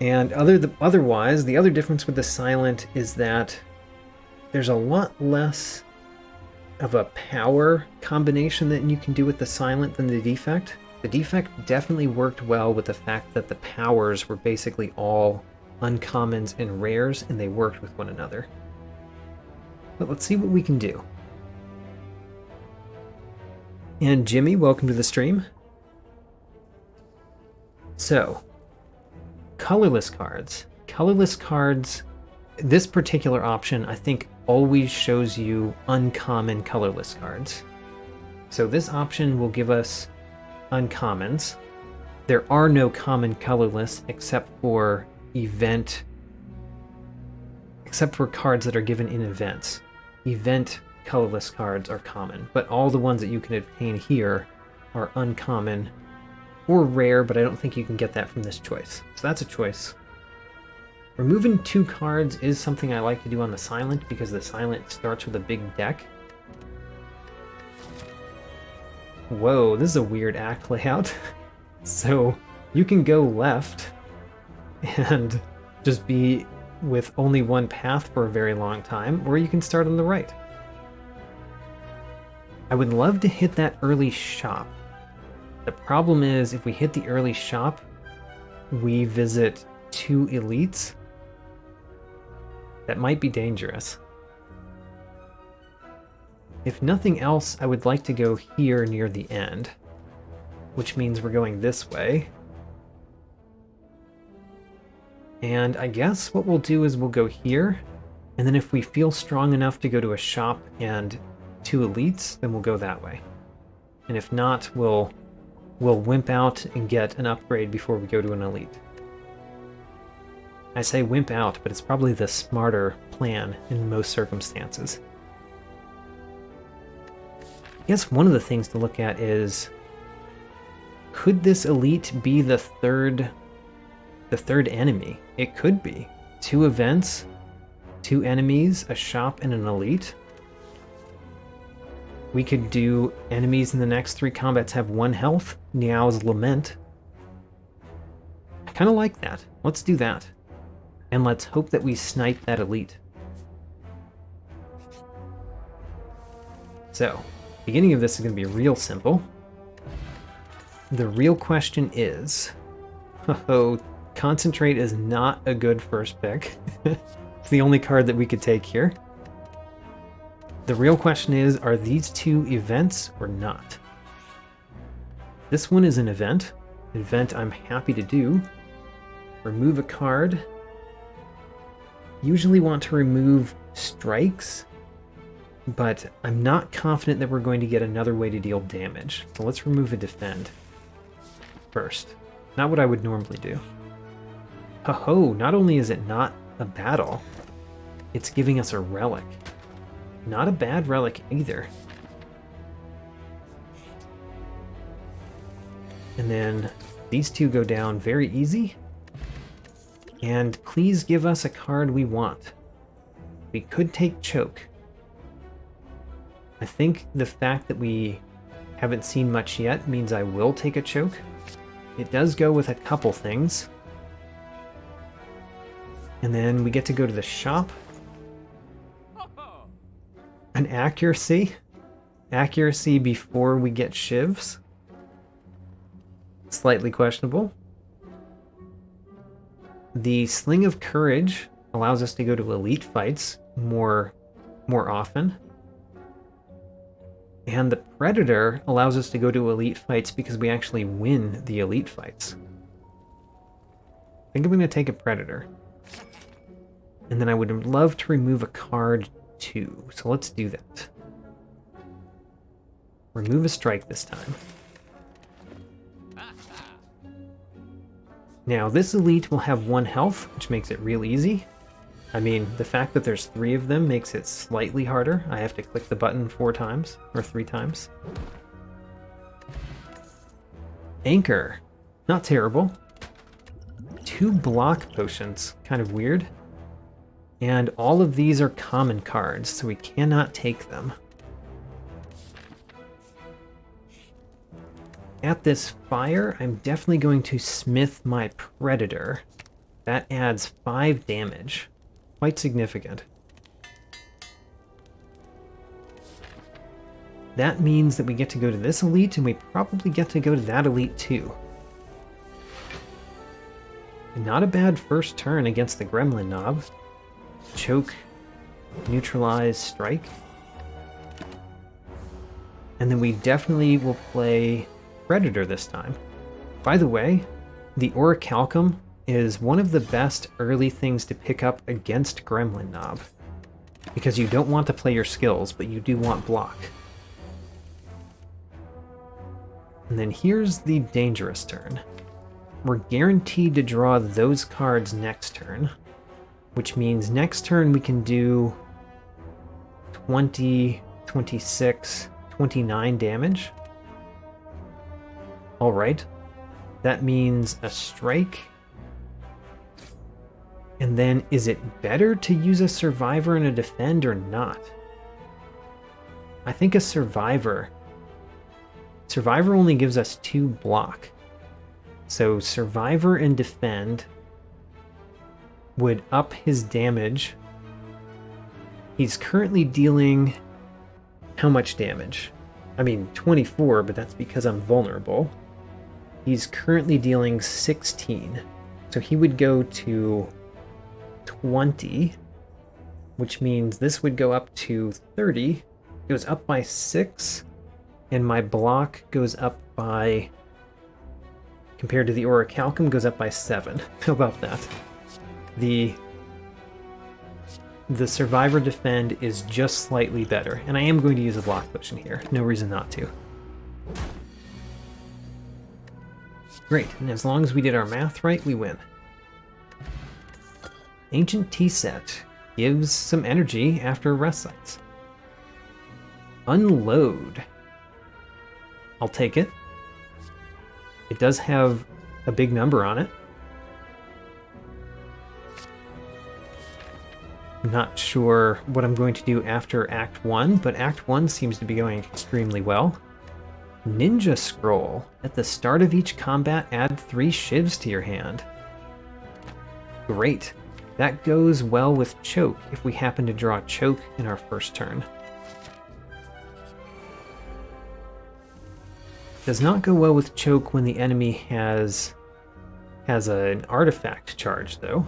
And otherwise, the other difference with the Silent is that there's a lot less of a power combination that you can do with the Silent than the Defect. The Defect definitely worked well with the fact that the powers were basically all uncommons and rares, and they worked with one another. But let's see what we can do. And Jimmy, welcome to the stream. So, colorless cards. Colorless cards, this particular option, I think, always shows you uncommon colorless cards. So this option will give us uncommons. There are no common colorless except for cards that are given in events. Event colorless cards are common, but all the ones that you can obtain here are uncommon or rare, but I don't think you can get that from this choice. So that's a choice. Removing 2 cards is something I like to do on the Silent because the Silent starts with a big deck. Whoa, this is a weird act layout. So you can go left and just be with only one path for a very long time, or you can start on the right. I would love to hit that early shop. The problem is, if we hit the early shop, we visit 2 elites. That might be dangerous. If nothing else, I would like to go here near the end, which means we're going this way. And I guess what we'll do is we'll go here, and then if we feel strong enough to go to a shop and 2 elites, then we'll go that way. And if not, we'll wimp out and get an upgrade before we go to an elite. I say wimp out, but it's probably the smarter plan in most circumstances. I guess one of the things to look at is, could this elite be the third enemy? It could be. 2 events, 2 enemies, a shop, and an elite. We could do enemies in the next 3 combats have 1 health, Niao's Lament. I kind of like that. Let's do that. And let's hope that we snipe that elite. So, beginning of this is going to be real simple. The real question is, Concentrate is not a good first pick. It's the only card that we could take here. The real question is, are these 2 events or not? This one is an event. An event I'm happy to do. Remove a card. Usually want to remove strikes, but I'm not confident that we're going to get another way to deal damage. So let's remove a defend first. Not what I would normally do. Ho-ho, not only is it not a battle, it's giving us a relic. Not a bad relic either. And then these 2 go down very easy. And please give us a card we want. We could take Choke. I think the fact that we haven't seen much yet means I will take a Choke. It does go with a couple things. And then we get to go to the shop. An accuracy. Accuracy before we get shivs. Slightly questionable. The Sling of Courage allows us to go to elite fights more often. And the Predator allows us to go to elite fights because we actually win the elite fights. I think I'm going to take a Predator. And then I would love to remove a card too, so let's do that. Remove a strike this time. Now, this elite will have 1 health, which makes it real easy. I mean, the fact that there's 3 of them makes it slightly harder. I have to click the button 4 times, or 3 times. Anchor. Not terrible. 2 block potions. Kind of weird. And all of these are common cards, so we cannot take them. At this fire, I'm definitely going to smith my Predator. That adds 5 damage. Quite significant. That means that we get to go to this elite, and we probably get to go to that elite too. Not a bad first turn against the Gremlin Knob. Choke, neutralize, strike. And then we definitely will play Predator this time. By the way, the Orichalcum is one of the best early things to pick up against Gremlin Knob, because you don't want to play your skills, but you do want block. And then here's the dangerous turn. We're guaranteed to draw those cards next turn, which means next turn we can do 20, 26, 29 damage. Alright, that means a strike. And then, is it better to use a survivor and a defend or not? I think a survivor Survivor only gives us 2 block. So Survivor and Defend would up his damage. He's currently dealing how much damage? I mean 24, but that's because I'm vulnerable. He's currently dealing 16. So he would go to 20, which means this would go up to 30. It goes up by 6, and my block goes up by, compared to the Orichalcum, goes up by 7. How about that? The Survivor Defend is just slightly better, and I am going to use a block potion here. No reason not to. Great, and as long as we did our math right, we win. Ancient Tea Set gives some energy after rest sites. Unload. I'll take it. It does have a big number on it. I'm not sure what I'm going to do after Act 1, but Act 1 seems to be going extremely well. Ninja Scroll. At the start of each combat, add 3 shivs to your hand. Great. That goes well with Choke if we happen to draw Choke in our first turn. Does not go well with Choke when the enemy has an artifact charge, though.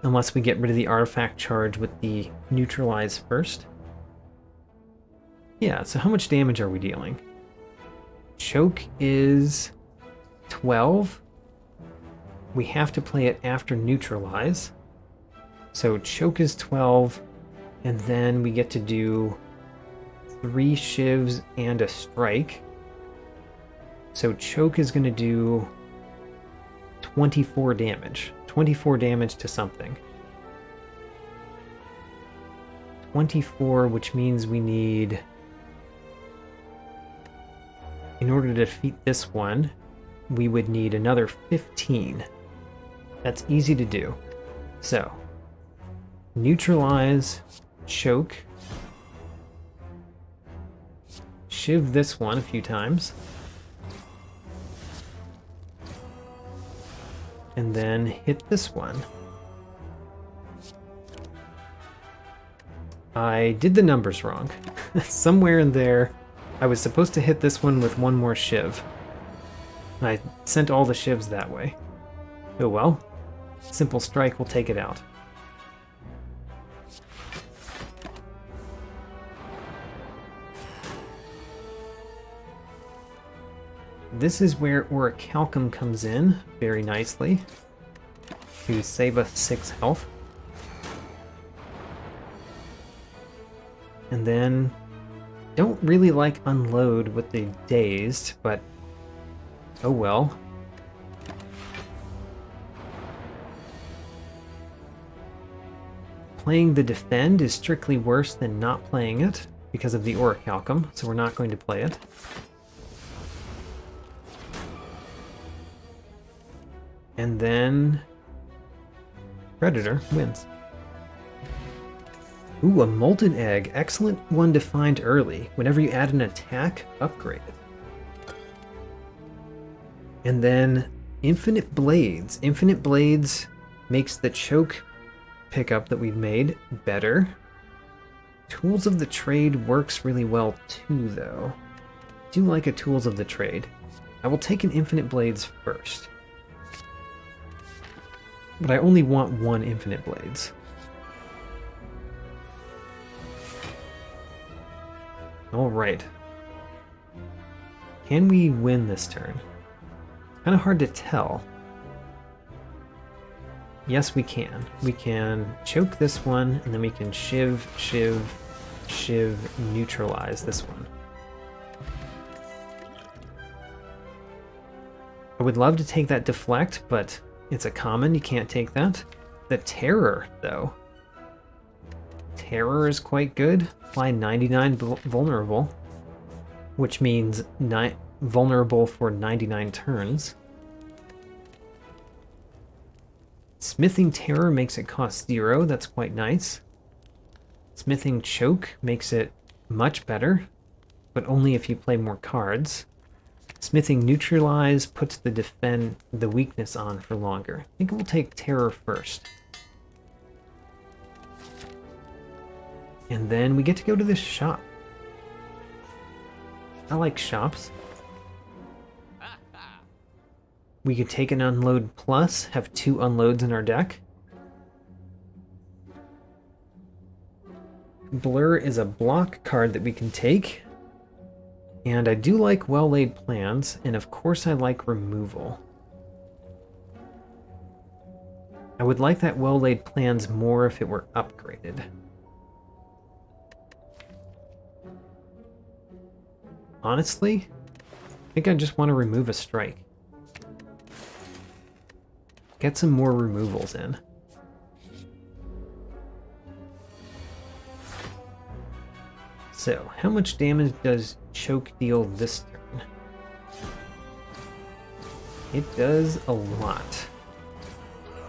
Unless we get rid of the artifact charge with the neutralize first. Yeah, so how much damage are we dealing? Choke is 12. We have to play it after neutralize. So Choke is 12, and then we get to do 3 shivs and a strike. So Choke is going to do 24 damage. 24 damage to something. 24, which means we need... In order to defeat this one, we would need another 15. That's easy to do. So, neutralize, Choke, shiv this one a few times, and then hit this one. I did the numbers wrong. Somewhere in there, I was supposed to hit this one with 1 more shiv. I sent all the shivs that way. Oh well. Simple strike will take it out. This is where Orichalcum comes in very nicely to save us 6 health. And then, don't really like Unload with the Dazed, but oh well. Playing the Defend is strictly worse than not playing it because of the Orichalcum, so we're not going to play it. And then Predator wins. Ooh, a Molten Egg. Excellent one to find early. Whenever you add an attack, upgrade it. And then Infinite Blades. Infinite Blades makes the Choke pickup that we've made better. Tools of the Trade works really well too, though. I do like a Tools of the Trade. I will take an Infinite Blades first. But I only want 1 Infinite Blades. Alright. Can we win this turn? Kind of hard to tell. Yes, we can. We can choke this one, and then we can shiv, shiv, shiv, neutralize this one. I would love to take that deflect, but it's a common, you can't take that. The terror, though. Terror is quite good. Apply 99 vulnerable, which means vulnerable for 99 turns. Smithing Terror makes it cost 0, that's quite nice. Smithing Choke makes it much better. but only if you play more cards. Smithing Neutralize puts the weakness on for longer. I think we'll take Terror first. And then we get to go to this shop. I like shops. We could take an Unload Plus, have 2 unloads in our deck. Blur is a block card that we can take. And I do like Well-Laid Plans, and of course I like Removal. I would like that Well-Laid Plans more if it were upgraded. Honestly, I think I just want to remove a strike. Get some more removals in. So, how much damage does Choke deal this turn? It does a lot.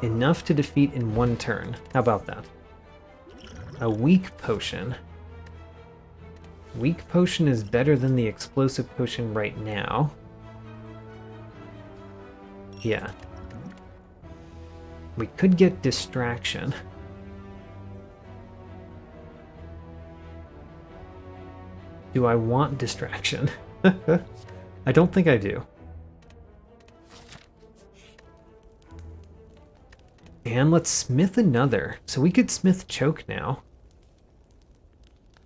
Enough to defeat in 1 turn. How about that? A Weak Potion. Weak Potion is better than the Explosive Potion right now. Yeah. We could get Distraction. Do I want Distraction? I don't think I do. And let's smith another. So we could smith Choke now.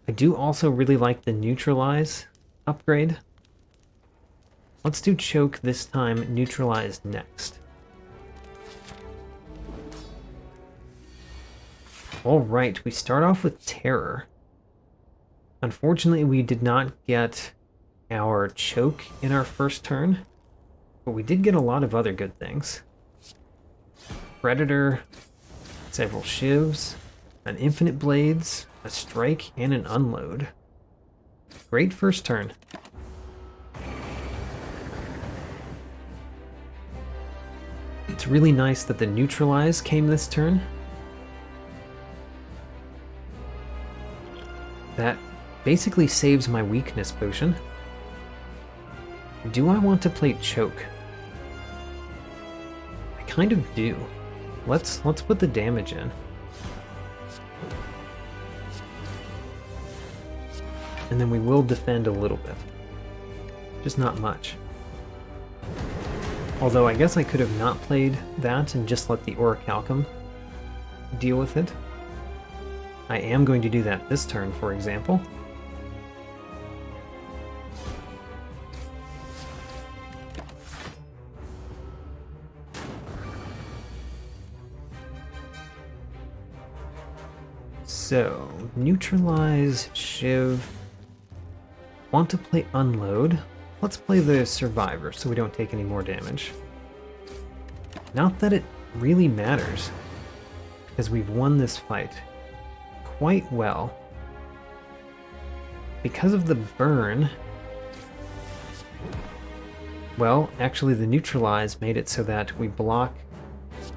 I do also really like the Neutralize upgrade. Let's do Choke this time, Neutralize next. Alright, we start off with Terror. Unfortunately, we did not get our Choke in our first turn, but we did get a lot of other good things. Predator, several Shivs, an Infinite Blades, a Strike, and an Unload. Great first turn. It's really nice that the Neutralize came this turn. That basically saves my Weakness Potion. Do I want to play Choke? I kind of do. Let's put the damage in. And then we will defend a little bit. Just not much. Although I guess I could have not played that and just let the Orichalcum deal with it. I am going to do that this turn, for example. So, Neutralize, Shiv. Want to play Unload. Let's play the Survivor so we don't take any more damage. Not that it really matters, because we've won this fight quite well. Because of the burn, well, actually the Neutralize made it so that we block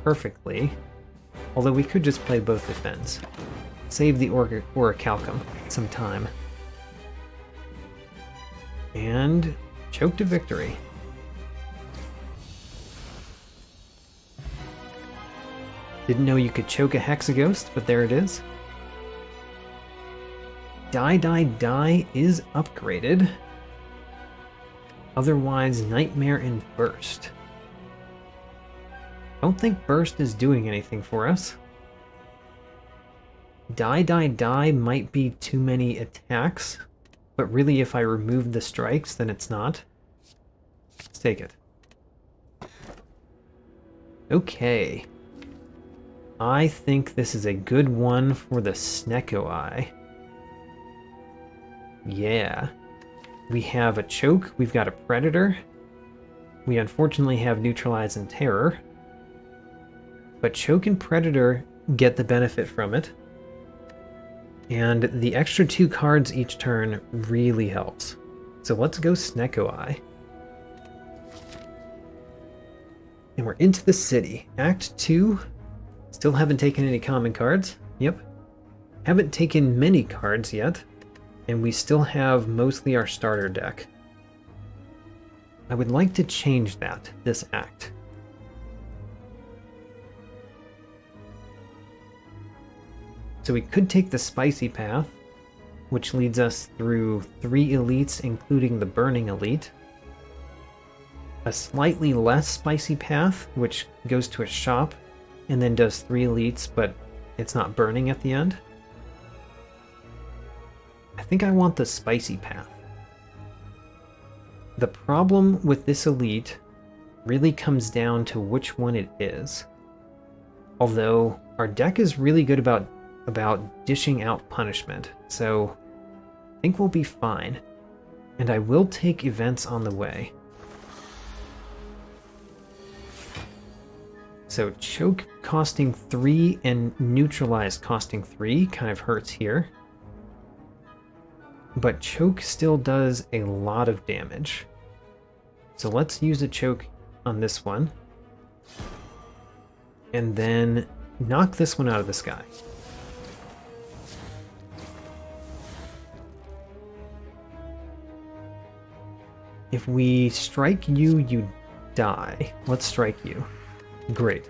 perfectly, although we could just play both defense. Save the Orichalcum some time. And Choke to victory. Didn't know you could choke a Hexaghost, but there it is. Die is upgraded. Otherwise, Nightmare and Burst. Don't think Burst is doing anything for us. Die might be too many attacks, but really if I remove the strikes, then it's not. Let's take it. Okay. I think this is a good one for the Snecko Eye. Yeah. We have a Choke, we've got a Predator. We unfortunately have Neutralize and Terror. But Choke and Predator get the benefit from it. And the extra 2 cards each turn really helps. So let's go Snecko Eye. And we're into the city. Act 2. Still haven't taken any common cards. Yep. Haven't taken many cards yet. And we still have mostly our starter deck. I would like to change that this act. So we could take the spicy path, which leads us through 3 elites, including the burning elite. A slightly less spicy path, which goes to a shop, and then does 3 elites, but it's not burning at the end. I think I want the spicy path. The problem with this elite really comes down to which one it is. Although our deck is really good about dishing out punishment, so I think we'll be fine. And I will take events on the way. So choke costing 3 and neutralize costing 3 kind of hurts here. But choke still does a lot of damage. So let's use a choke on this one. And then knock this one out of the sky. If we strike you, you die. Let's strike you. Great.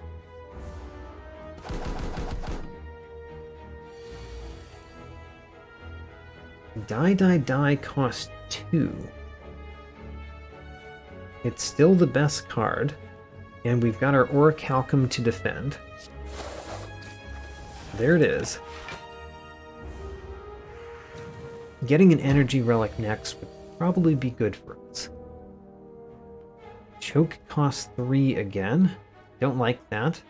Die costs 2. It's still the best card, and we've got our Orichalcum to defend. There it is. Getting an energy relic next would probably be good for us. Choke costs 3 again. Don't like that.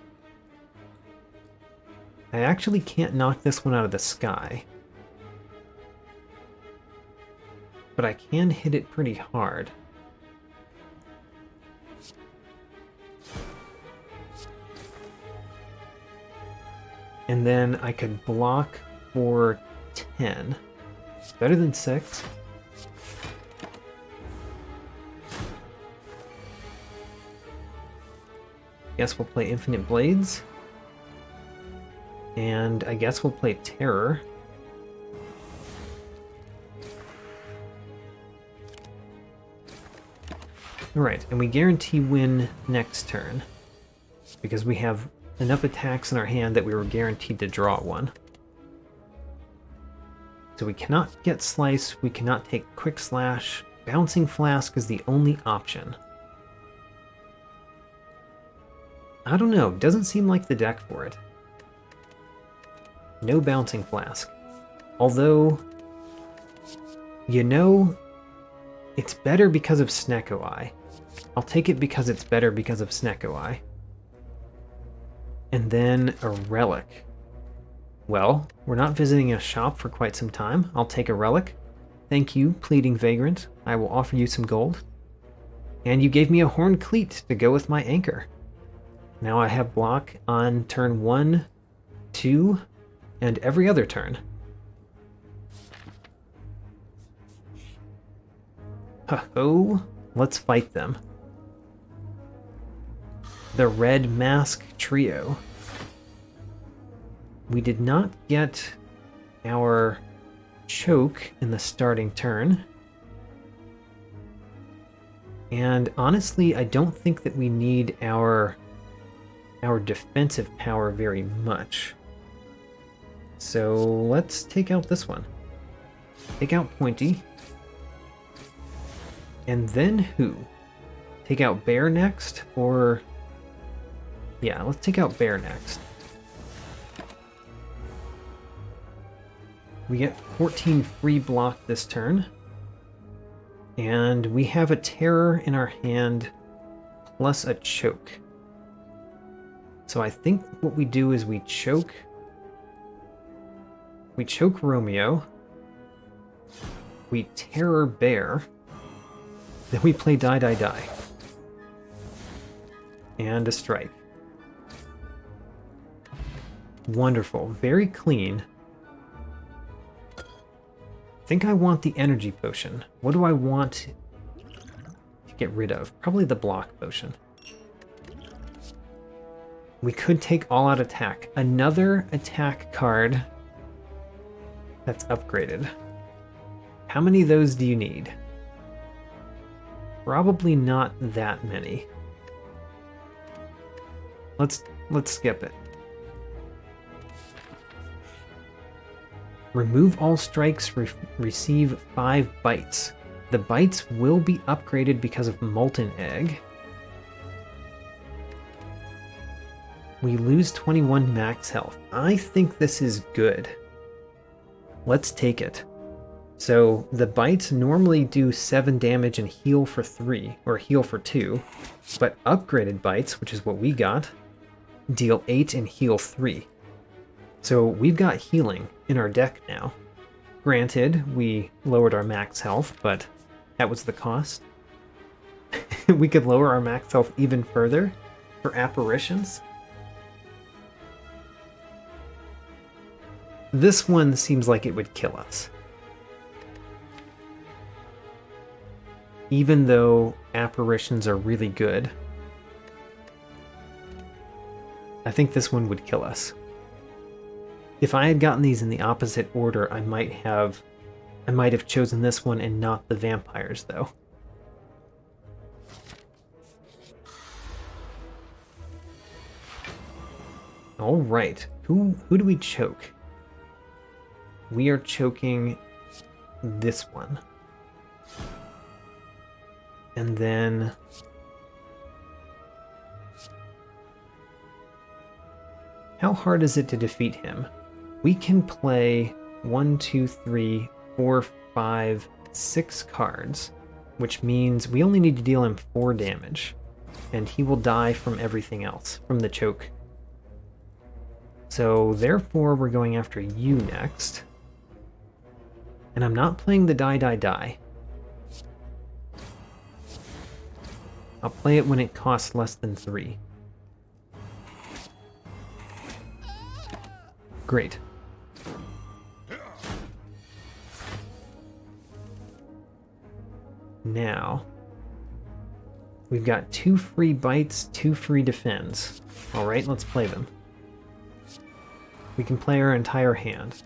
I actually can't knock this one out of the sky. But I can hit it pretty hard. And then I could block for 10. It's better than 6. Guess we'll play Infinite Blades. And I guess we'll play Terror. Alright, and we guarantee win next turn. Because we have enough attacks in our hand that we were guaranteed to draw one. So we cannot get Slice, we cannot take Quick Slash. Bouncing Flask is the only option. I don't know, doesn't seem like the deck for it. No Bouncing Flask. Although, you know, it's better because of Snecko Eye. I'll take it because it's better because of Snecko Eye. And then a relic. Well, we're not visiting a shop for quite some time. I'll take a relic. Thank you, Pleading Vagrant. I will offer you some gold. And you gave me a Horned Cleat to go with my anchor. Now I have block on turn 1, 2, and every other turn. Ho-ho, let's fight them. The Red Mask Trio. We did not get our choke in the starting turn. And honestly, I don't think that we need our defensive power very much. So let's take out this one. Take out Pointy. And then who? Take out Bear next, or... Yeah, let's take out Bear next. We get 14 free block this turn. And we have a Terror in our hand, plus a Choke. So I think what we do is we choke Romeo, we Terror Bear, then we play Die. And a strike. Wonderful, very clean. I think I want the energy potion. What do I want to get rid of? Probably the block potion. We could take all out attack. Another attack card that's upgraded. How many of those do you need? Probably not that many. Let's skip it. Remove all strikes, receive 5 bites. The bites will be upgraded because of Molten Egg. We lose 21 max health. I think this is good. Let's take it. So the bites normally do 7 damage and heal for 3, or heal for 2, but upgraded bites, which is what we got, deal 8 and heal 3. So we've got healing in our deck now. Granted, we lowered our max health, but that was the cost. We could lower our max health even further for apparitions. This one seems like it would kill us. Even though apparitions are really good, I think this one would kill us. If I had gotten these in the opposite order, I might have chosen this one and not the vampires, though. All right, who do we choke? We are choking this one. And then how hard is it to defeat him? We can play 1, 2, 3, 4, 5, 6 cards, which means we only need to deal him 4 damage, and he will die from everything else, from the choke. So therefore we're going after you next. And I'm not playing the die. I'll play it when it costs less than 3. Great. Now, we've got 2 free bites, 2 free defends. Alright, let's play them. We can play our entire hand.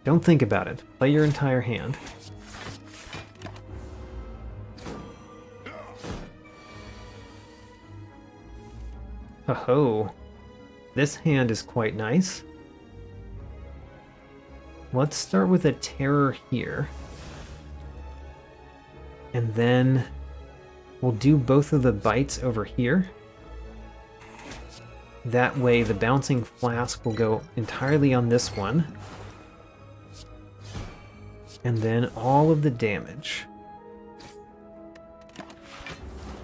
Don't think about it. Play your entire hand. Oh-ho. This hand is quite nice. Let's start with a terror here. And then we'll do both of the bites over here. That way the bouncing flask will go entirely on this one. And then all of the damage.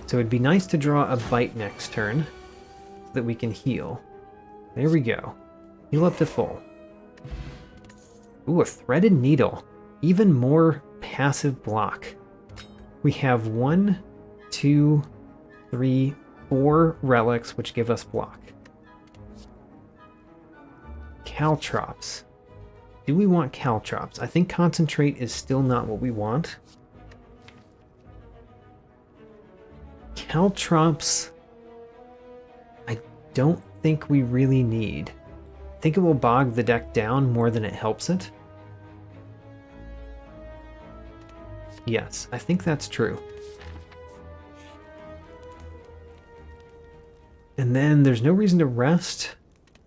So it'd be nice to draw a bite next turn so that we can heal. There we go. Heal up to full. Ooh, a threaded needle. Even more passive block. We have 1, 2, 3, 4 relics which give us block. Caltrops. Do we want caltrops? I think concentrate is still not what we want. Caltrops, I don't think we really need. I think it will bog the deck down more than it helps it. Yes, I think that's true. And then there's no reason to rest,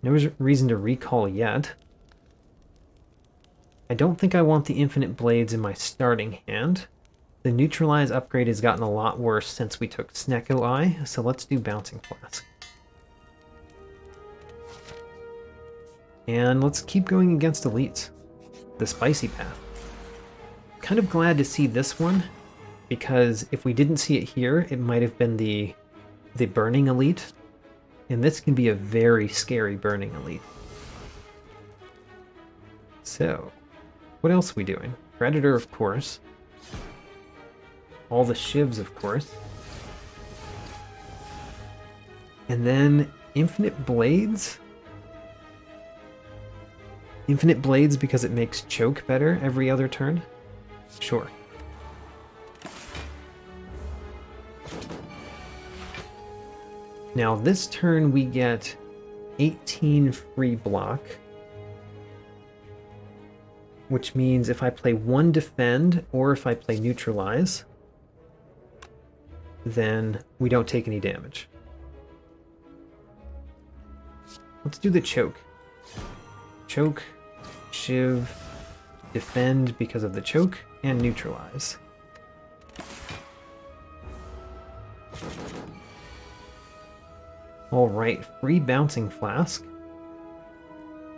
no reason to recall yet. I don't think I want the infinite blades in my starting hand. The neutralize upgrade has gotten a lot worse since we took Snecko Eye, so let's do Bouncing Flask. And let's keep going against elites. The spicy path. Kind of glad to see this one, because if we didn't see it here, it might have been the burning elite. And this can be a very scary burning elite. So, what else are we doing? Predator, of course. All the shivs, of course. And then Infinite Blades. Infinite Blades because it makes choke better every other turn? Sure. Now this turn we get 18 free block. which means if I play 1 defend or if I play neutralize, then we don't take any damage. Let's do the choke. Choke, shiv, defend because of the choke, and neutralize. Alright, free bouncing flask.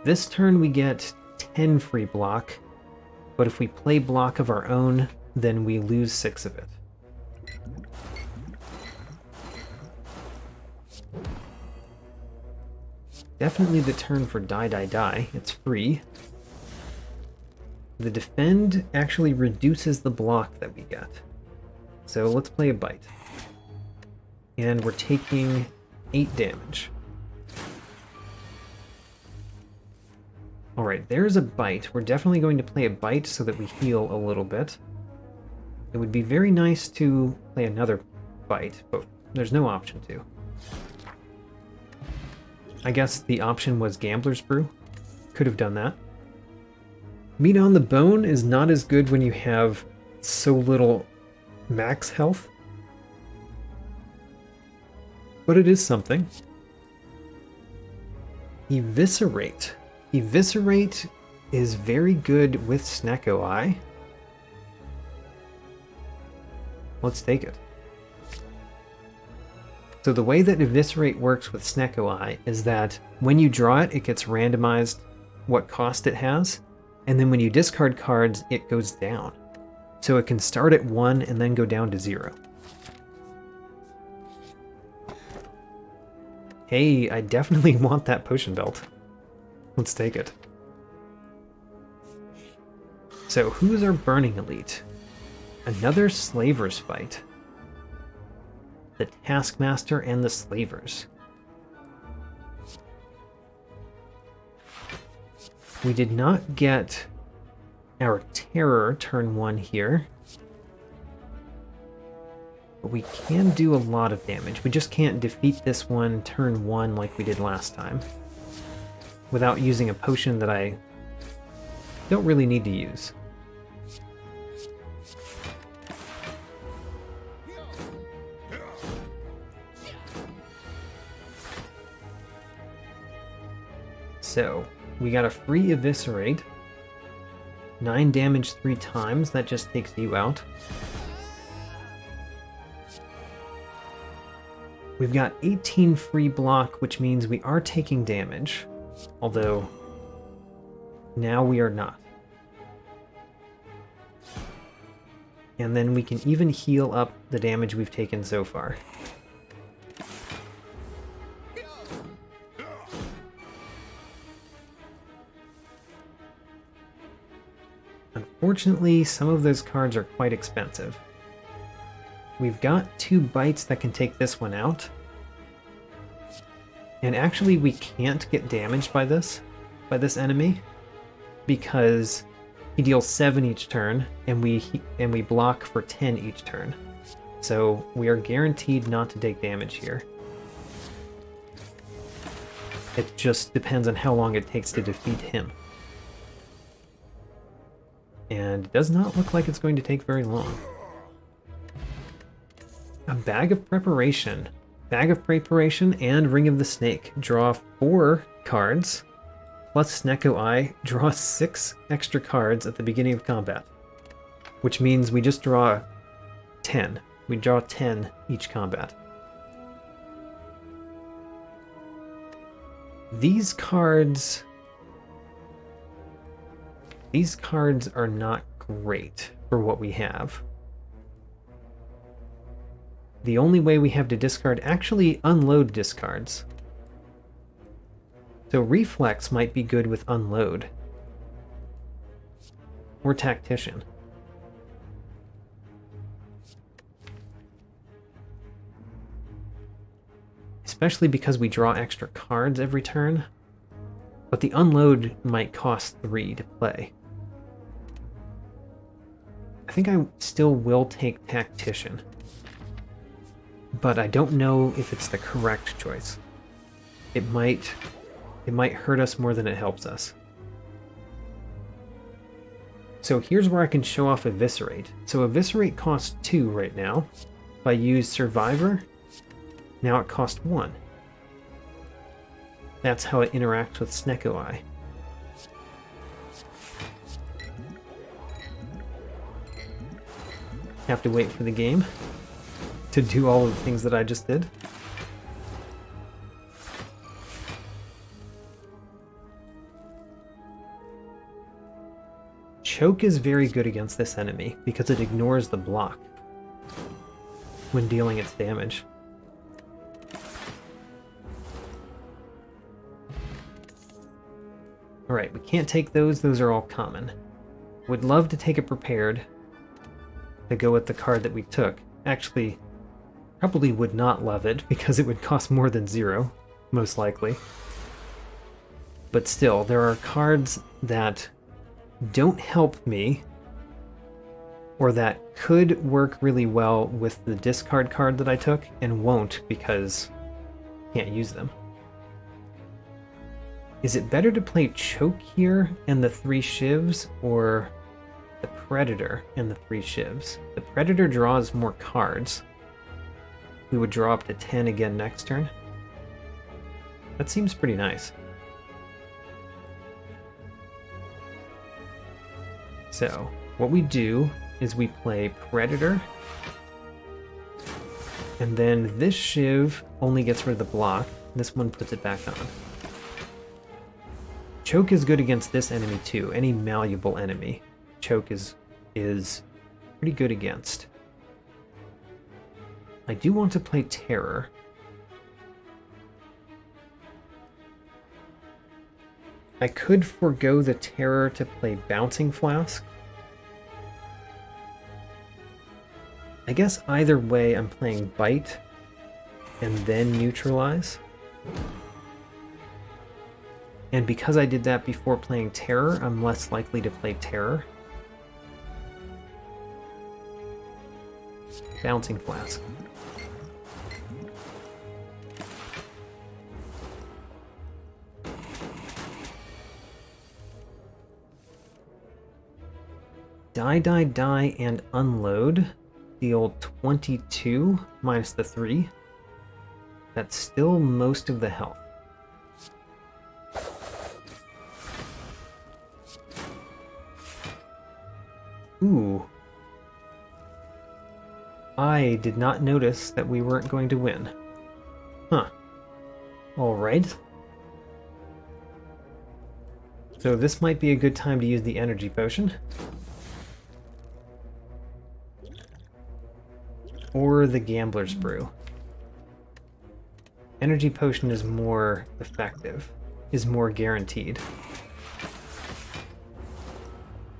This turn we get 10 free block, but if we play block of our own, then we lose 6 of it. Definitely the turn for die, die, die. It's free. The defend actually reduces the block that we get. So let's play a bite. And we're taking 8 damage. Alright, there's a bite. We're definitely going to play a bite so that we heal a little bit. It would be very nice to play another bite, but there's no option to. I guess the option was Gambler's Brew. Could have done that. Meat on the Bone is not as good when you have so little max health, but it is something. Eviscerate. Eviscerate is very good with Snecko Eye. Let's take it. So the way that Eviscerate works with Snecko Eye is that when you draw it, it gets randomized what cost it has, and then when you discard cards, it goes down. So it can start at 1 and then go down to 0. Hey, I definitely want that potion belt. Let's take it. So who's our Burning Elite? Another Slavers fight. The Taskmaster and the Slavers. We did not get our Terror turn 1 here. But we can do a lot of damage. We just can't defeat this one turn 1 like we did last time, without using a potion that I don't really need to use. So, we got a free Eviscerate. 9 damage 3 times, that just takes you out. We've got 18 free block, which means we are taking damage. Although, now we are not. And then we can even heal up the damage we've taken so far. Unfortunately, some of those cards are quite expensive. We've got 2 bites that can take this one out. And actually we can't get damaged by this enemy, because he deals 7 each turn and we block for 10 each turn. So we are guaranteed not to take damage here. It just depends on how long it takes to defeat him. And it does not look like it's going to take very long. A Bag of Preparation. Bag of Preparation and Ring of the Snake. Draw 4 cards, plus Snecko Eye. Draw 6 extra cards at the beginning of combat. Which means we just draw 10. We draw 10 each combat. These cards are not great for what we have. The only way we have to discard, actually unload discards. So Reflex might be good with unload. Or Tactician. Especially because we draw extra cards every turn. But the unload might cost 3 to play. I think I still will take Tactician. But I don't know if it's the correct choice. It might hurt us more than it helps us. So here's where I can show off Eviscerate. So Eviscerate costs 2 right now. If I use Survivor, now it costs 1. That's how it interacts with Snecko Eye. Have to wait for the game to do all of the things that I just did. Choke is very good against this enemy because it ignores the block when dealing its damage. Alright, we can't take those are all common. Would love to take a prepared to go with the card that we took. Actually, probably would not love it because it would cost more than 0, most likely. But still, there are cards that don't help me, or that could work really well with the discard card that I took, and won't because I can't use them. Is it better to play Choke here and the 3 Shivs, or the Predator and the 3 Shivs? The Predator draws more cards. We would draw up to 10 again next turn. That seems pretty nice. So, what we do is we play Predator, and then this Shiv only gets rid of the block. This one puts it back on. Choke is good against this enemy too. Any malleable enemy, Choke is pretty good against. I do want to play Terror. I could forego the Terror to play Bouncing Flask. I guess either way I'm playing Bite and then Neutralize. And because I did that before playing Terror, I'm less likely to play Terror. Bouncing Flask. Die, and Unload. Deal 22 minus the 3. That's still most of the health. Ooh. I did not notice that we weren't going to win. Huh. Alright. So this might be a good time to use the energy potion. Or the Gambler's Brew. Energy potion is more effective, is more guaranteed.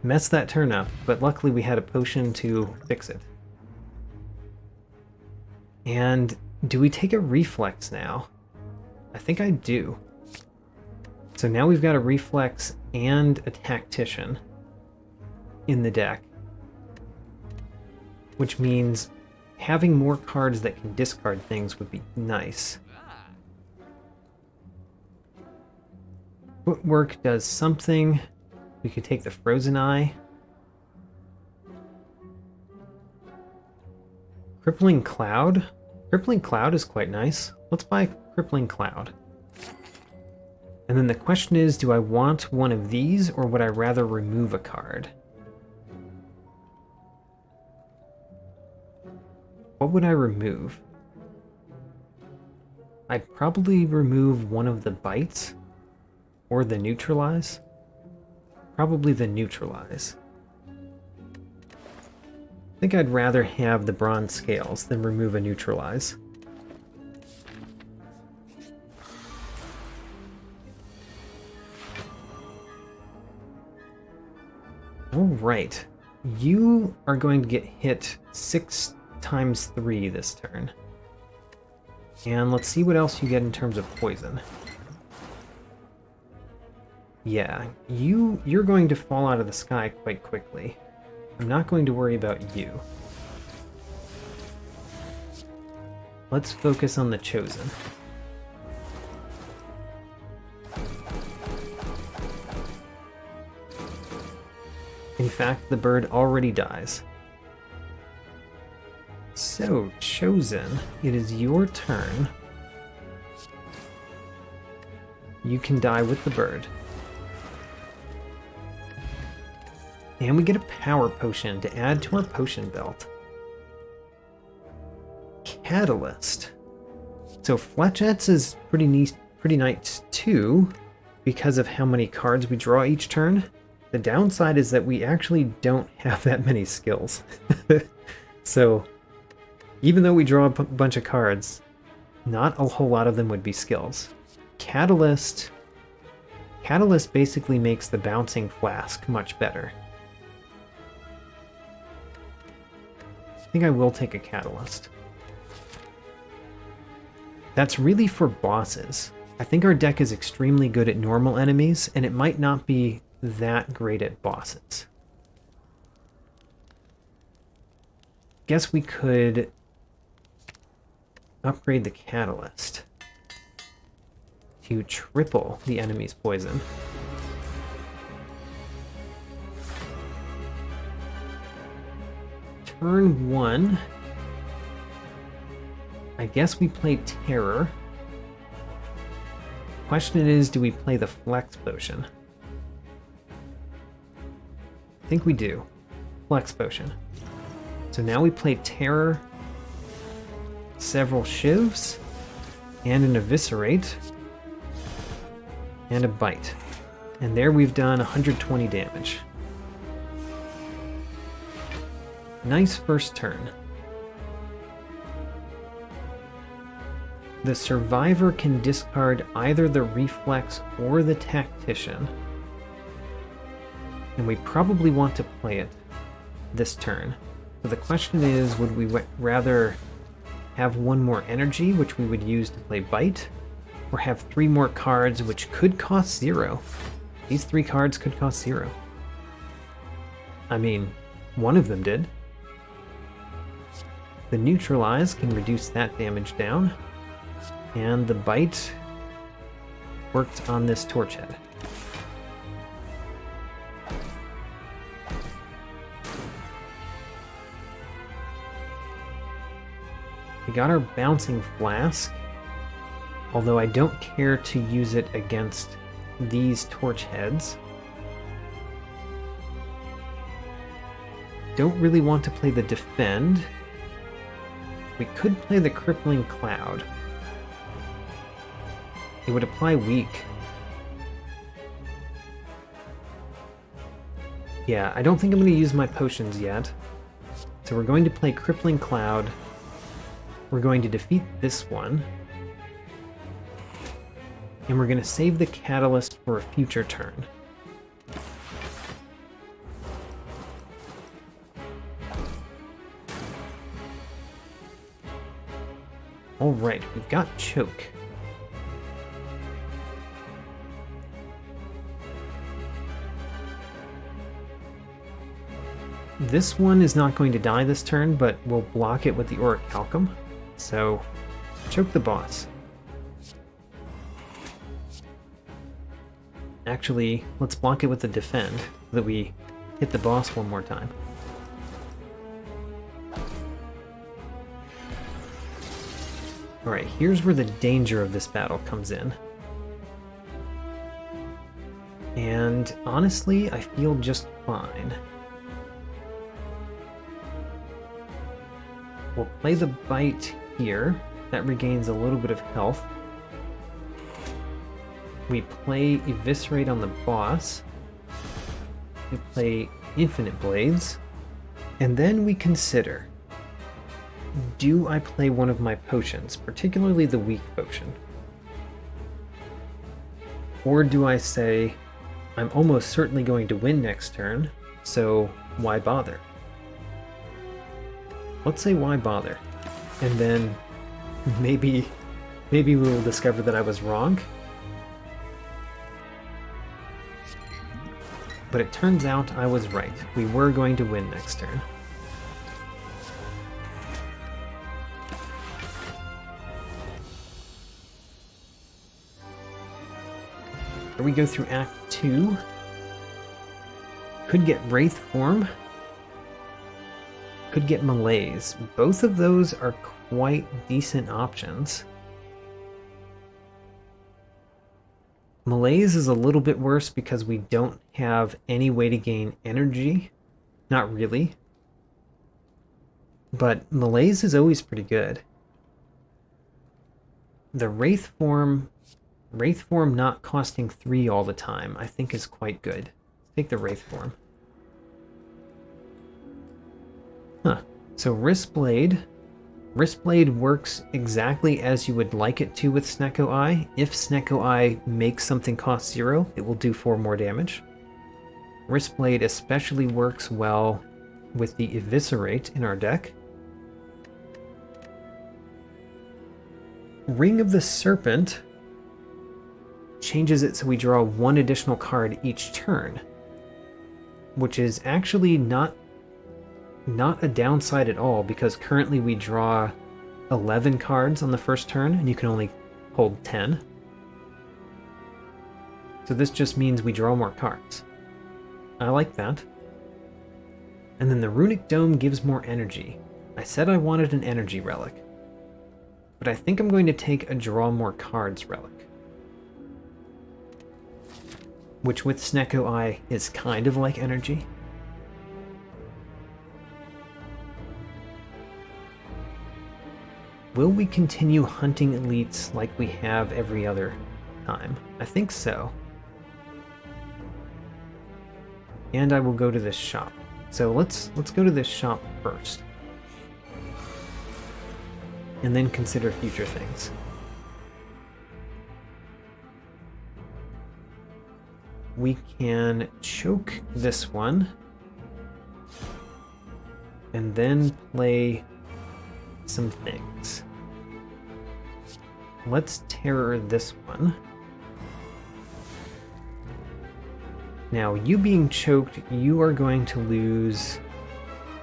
Messed that turn up, but luckily we had a potion to fix it. And do we take a Reflex now? I think I do. So now we've got a Reflex and a Tactician in the deck. Which means having more cards that can discard things would be nice. Footwork does something. We could take the Frozen Eye. Crippling Cloud? Crippling Cloud is quite nice. Let's buy Crippling Cloud. And then the question is, do I want one of these, or would I rather remove a card? What would I remove? I'd probably remove one of the Bites, or the Neutralize. Probably the Neutralize. I think I'd rather have the Bronze Scales than remove a Neutralize. Alright. You are going to get hit 6 times 3 this turn. And let's see what else you get in terms of poison. Yeah, you're going to fall out of the sky quite quickly. I'm not going to worry about you. Let's focus on the Chosen. In fact, the bird already dies. So, Chosen, it is your turn. You can die with the bird. And we get a power potion to add to our potion belt. Catalyst. So Fletchettes is pretty nice too, because of how many cards we draw each turn. The downside is that we actually don't have that many skills. So even though we draw a bunch of cards, not a whole lot of them would be skills. Catalyst basically makes the bouncing flask much better. I think I will take a Catalyst. That's really for bosses. I think our deck is extremely good at normal enemies, and it might not be that great at bosses. Guess we could upgrade the Catalyst to triple the enemy's poison. Turn 1. I guess we play Terror. Question is, do we play the Flex Potion? I think we do. Flex Potion. So now we play Terror, several Shivs, and an Eviscerate, and a Bite. And there we've done 120 damage. Nice first turn. The Survivor can discard either the Reflex or the Tactician. And we probably want to play it this turn. So the question is, would we rather have one more energy, which we would use to play Bite, or have 3 more cards, which could cost 0? These 3 cards could cost 0. I mean, one of them did. The Neutralize can reduce that damage down, and the Bite worked on this Torch Head. We got our Bouncing Flask, although I don't care to use it against these Torch Heads. Don't really want to play the Defend. We could play the Crippling Cloud. It would apply Weak. Yeah, I don't think I'm going to use my potions yet. So we're going to play Crippling Cloud. We're going to defeat this one. And we're going to save the Catalyst for a future turn. Alright, we've got Choke. This one is not going to die this turn, but we'll block it with the Orichalcum. So, choke the boss. Actually, let's block it with the Defend, so that we hit the boss one more time. Alright, here's where the danger of this battle comes in. And honestly, I feel just fine. We'll play the Bite here. That regains a little bit of health. We play Eviscerate on the boss. We play Infinite Blades. And then we consider, do I play one of my potions, particularly the Weak Potion? Or do I say, I'm almost certainly going to win next turn, so why bother? Let's say why bother? And then maybe we will discover that I was wrong. But it turns out I was right. We were going to win next turn. Here we go through Act 2. Could get Wraith Form. Could get Malaise. Both of those are quite decent options. Malaise is a little bit worse because we don't have any way to gain energy. Not really. But Malaise is always pretty good. The Wraith Form not costing 3 all the time, I think is quite good. Let's take the Wraith Form. Huh. So Wristblade. Wristblade works exactly as you would like it to with Snecko Eye. If Snecko Eye makes something cost 0, it will do 4 more damage. Wristblade especially works well with the Eviscerate in our deck. Ring of the Serpent changes it so we draw 1 additional card each turn, which is actually not a downside at all, because currently we draw 11 cards on the first turn and you can only hold 10. So this just means we draw more cards. I like that. And then the Runic Dome gives more energy. I said I wanted an energy relic, but I think I'm going to take a draw more cards relic, which with Snecko Eye is kind of like energy. Will we continue hunting elites like we have every other time? I think so. And I will go to this shop. So let's go to this shop first, and then consider future things. We can choke this one, and then play some things. Let's terror this one. Now, you being choked, you are going to lose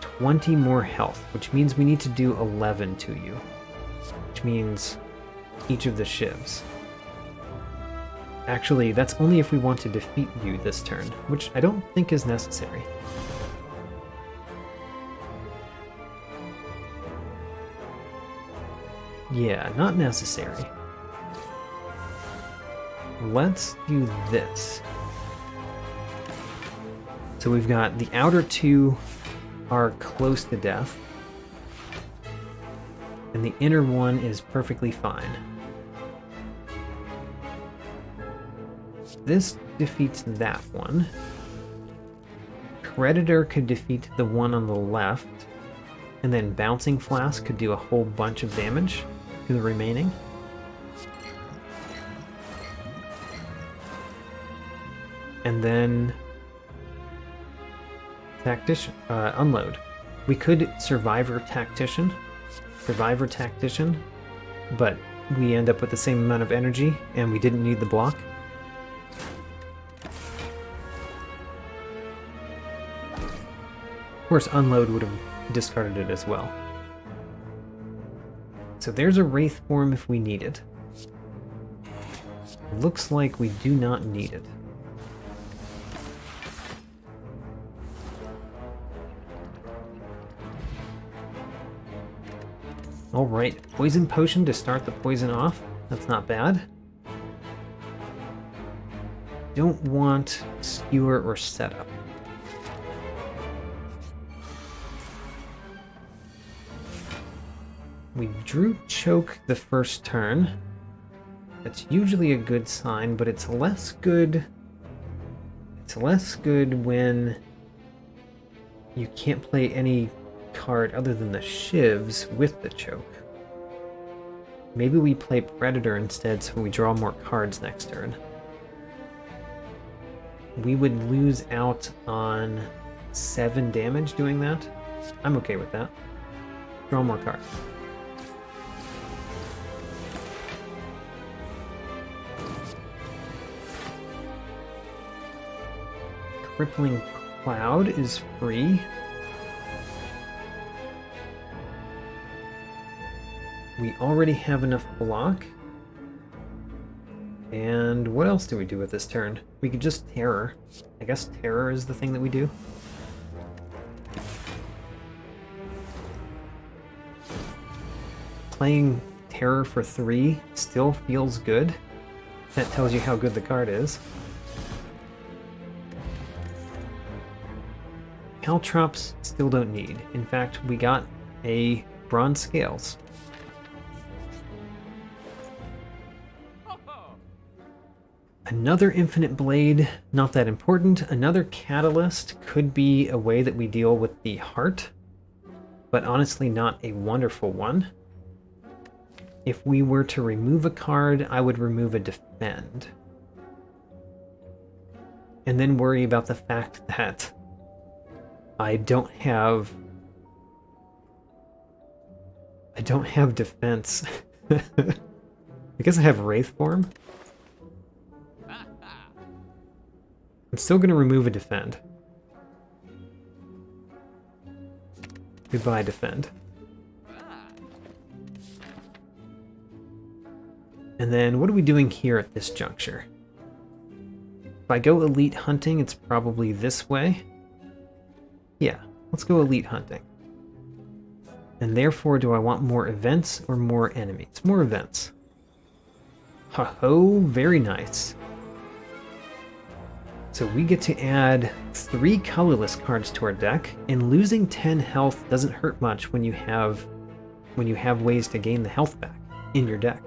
20 more health, which means we need to do 11 to you, which means each of the shivs. Actually, that's only if we want to defeat you this turn, which I don't think is necessary. Yeah, not necessary. Let's do this. So we've got the outer 2 are close to death, and the inner 1 is perfectly fine. This defeats that one. Predator could defeat the one on the left, and then Bouncing Flask could do a whole bunch of damage to the remaining. And then Unload. We could Survivor Tactician, but we end up with the same amount of energy, and we didn't need the block. Of course, Unload would have discarded it as well. So there's a Wraith Form if we need it. Looks like we do not need it. Alright, Poison Potion to start the poison off. That's not bad. Don't want Skewer or Setup. We drew Choke the first turn. That's usually a good sign, but it's less good. It's less good when you can't play any card other than the shivs with the choke. Maybe we play Predator instead so we draw more cards next turn. We would lose out on 7 damage doing that. I'm okay with that. Draw more cards. Crippling Cloud is free. We already have enough block. And what else do we do with this turn? We could just Terror. I guess Terror is the thing that we do. Playing Terror for 3 still feels good. That tells you how good the card is. Caltrops still don't need. In fact, we got a Bronze Scales. Another Infinite Blade, not that important. Another Catalyst could be a way that we deal with the heart, but honestly not a wonderful one. If we were to remove a card, I would remove a Defend. And then worry about the fact that I don't have defense. I guess I have Wraith Form. I'm still going to remove a Defend. Goodbye, Defend. And then what are we doing here at this juncture? If I go Elite Hunting, it's probably this way. Yeah, let's go Elite Hunting. And therefore, do I want more events or more enemies? More events. Ho-ho, very nice. So we get to add 3 colorless cards to our deck, and losing 10 health doesn't hurt much when you have ways to gain the health back in your deck.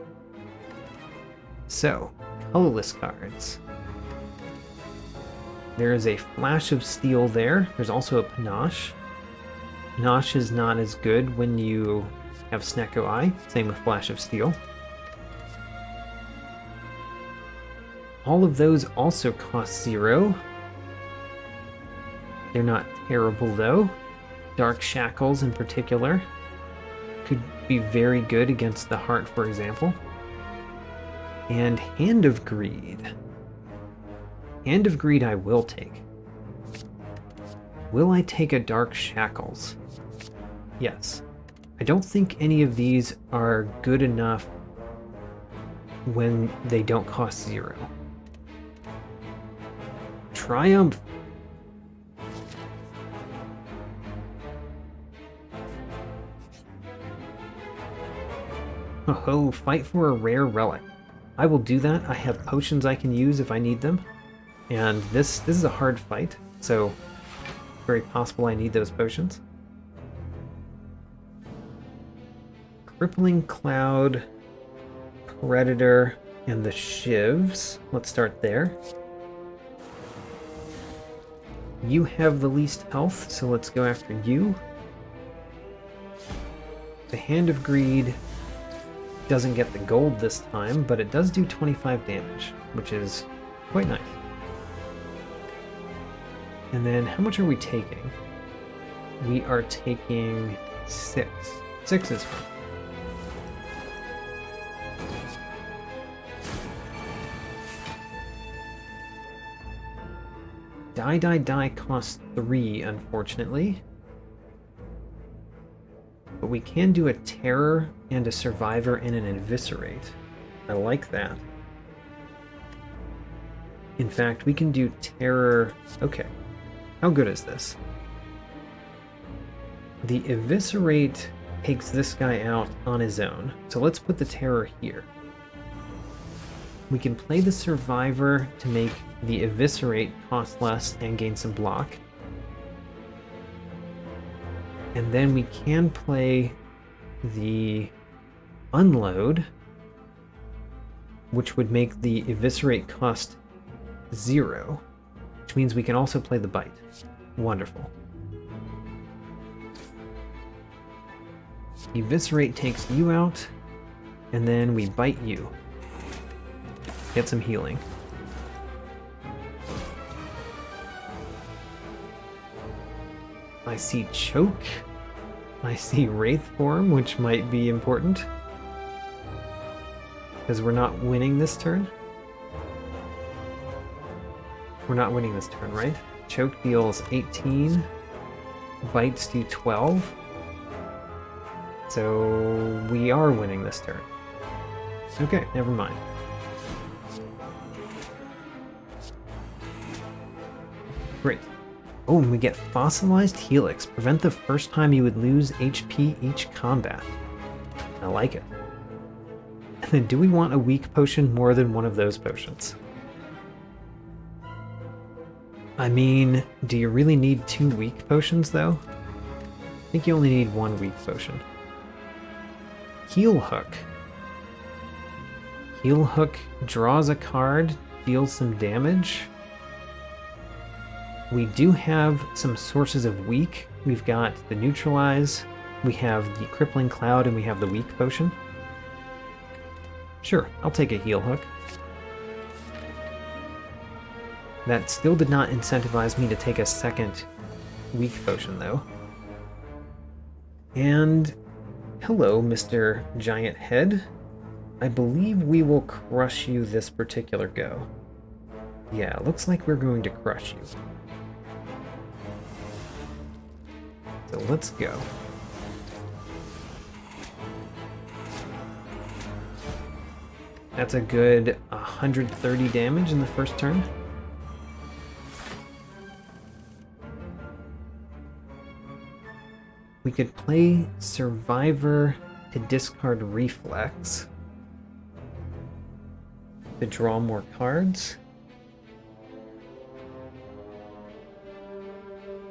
So, colorless cards. There is a Flash of Steel there. There's also a Panache. Panache is not as good when you have Snecko Eye. Same with Flash of Steel. All of those also cost 0. They're not terrible though. Dark Shackles in particular could be very good against the heart, for example. And Hand of Greed. Hand of Greed I will take. Will I take a Dark Shackles? Yes. I don't think any of these are good enough when they don't cost 0. Triumph. Oh, fight for a rare relic. I will do that. I have potions I can use if I need them. And this is a hard fight, so very possible I need those potions. Crippling Cloud, Predator, and the Shivs. Let's start there. You have the least health, so let's go after you. The Hand of Greed doesn't get the gold this time, but it does do 25 damage, which is quite nice. And then how much are we taking? We are taking 6. 6 is fine. Die costs 3, unfortunately. But we can do a Terror and a Survivor and an Eviscerate. I like that. In fact, we can do Terror... Okay. How good is this? The Eviscerate takes this guy out on his own. So let's put the Terror here. We can play the Survivor to make the Eviscerate cost less and gain some block. And then we can play the Unload, which would make the Eviscerate cost 0, which means we can also play the Bite. Wonderful. Eviscerate takes you out, and then we Bite you. Get some healing. I see Choke. I see Wraith Form, which might be important. Because we're not winning this turn. We're not winning this turn, right? Choke deals 18. Bites do 12. So we are winning this turn. Okay, never mind. Great. Oh, and we get Fossilized Helix. Prevent the first time you would lose HP each combat. I like it. And then do we want a weak potion more than one of those potions? I mean, do you really need 2 weak potions, though? I think you only need 1 weak potion. Heal Hook. Heal Hook draws a card, deals some damage. We do have some sources of weak. We've got the Neutralize, we have the Crippling Cloud, and we have the weak potion. Sure, I'll take a Heal Hook. That still did not incentivize me to take a second weak potion, though. And hello, Mr. Giant Head. I believe we will crush you this particular go. Yeah, looks like we're going to crush you. So let's go. That's a good 130 damage in the first turn. We could play Survivor to discard Reflex to draw more cards.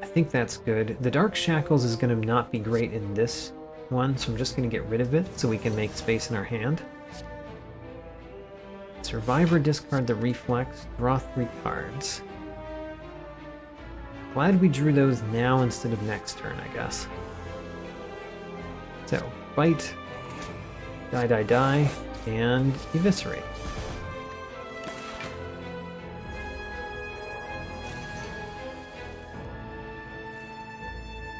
I think that's good. The Dark Shackles is going to not be great in this one, so I'm just going to get rid of it so we can make space in our hand. Survivor, discard the Reflex, draw 3 cards. Glad we drew those now instead of next turn, I guess. So, fight, die, and eviscerate.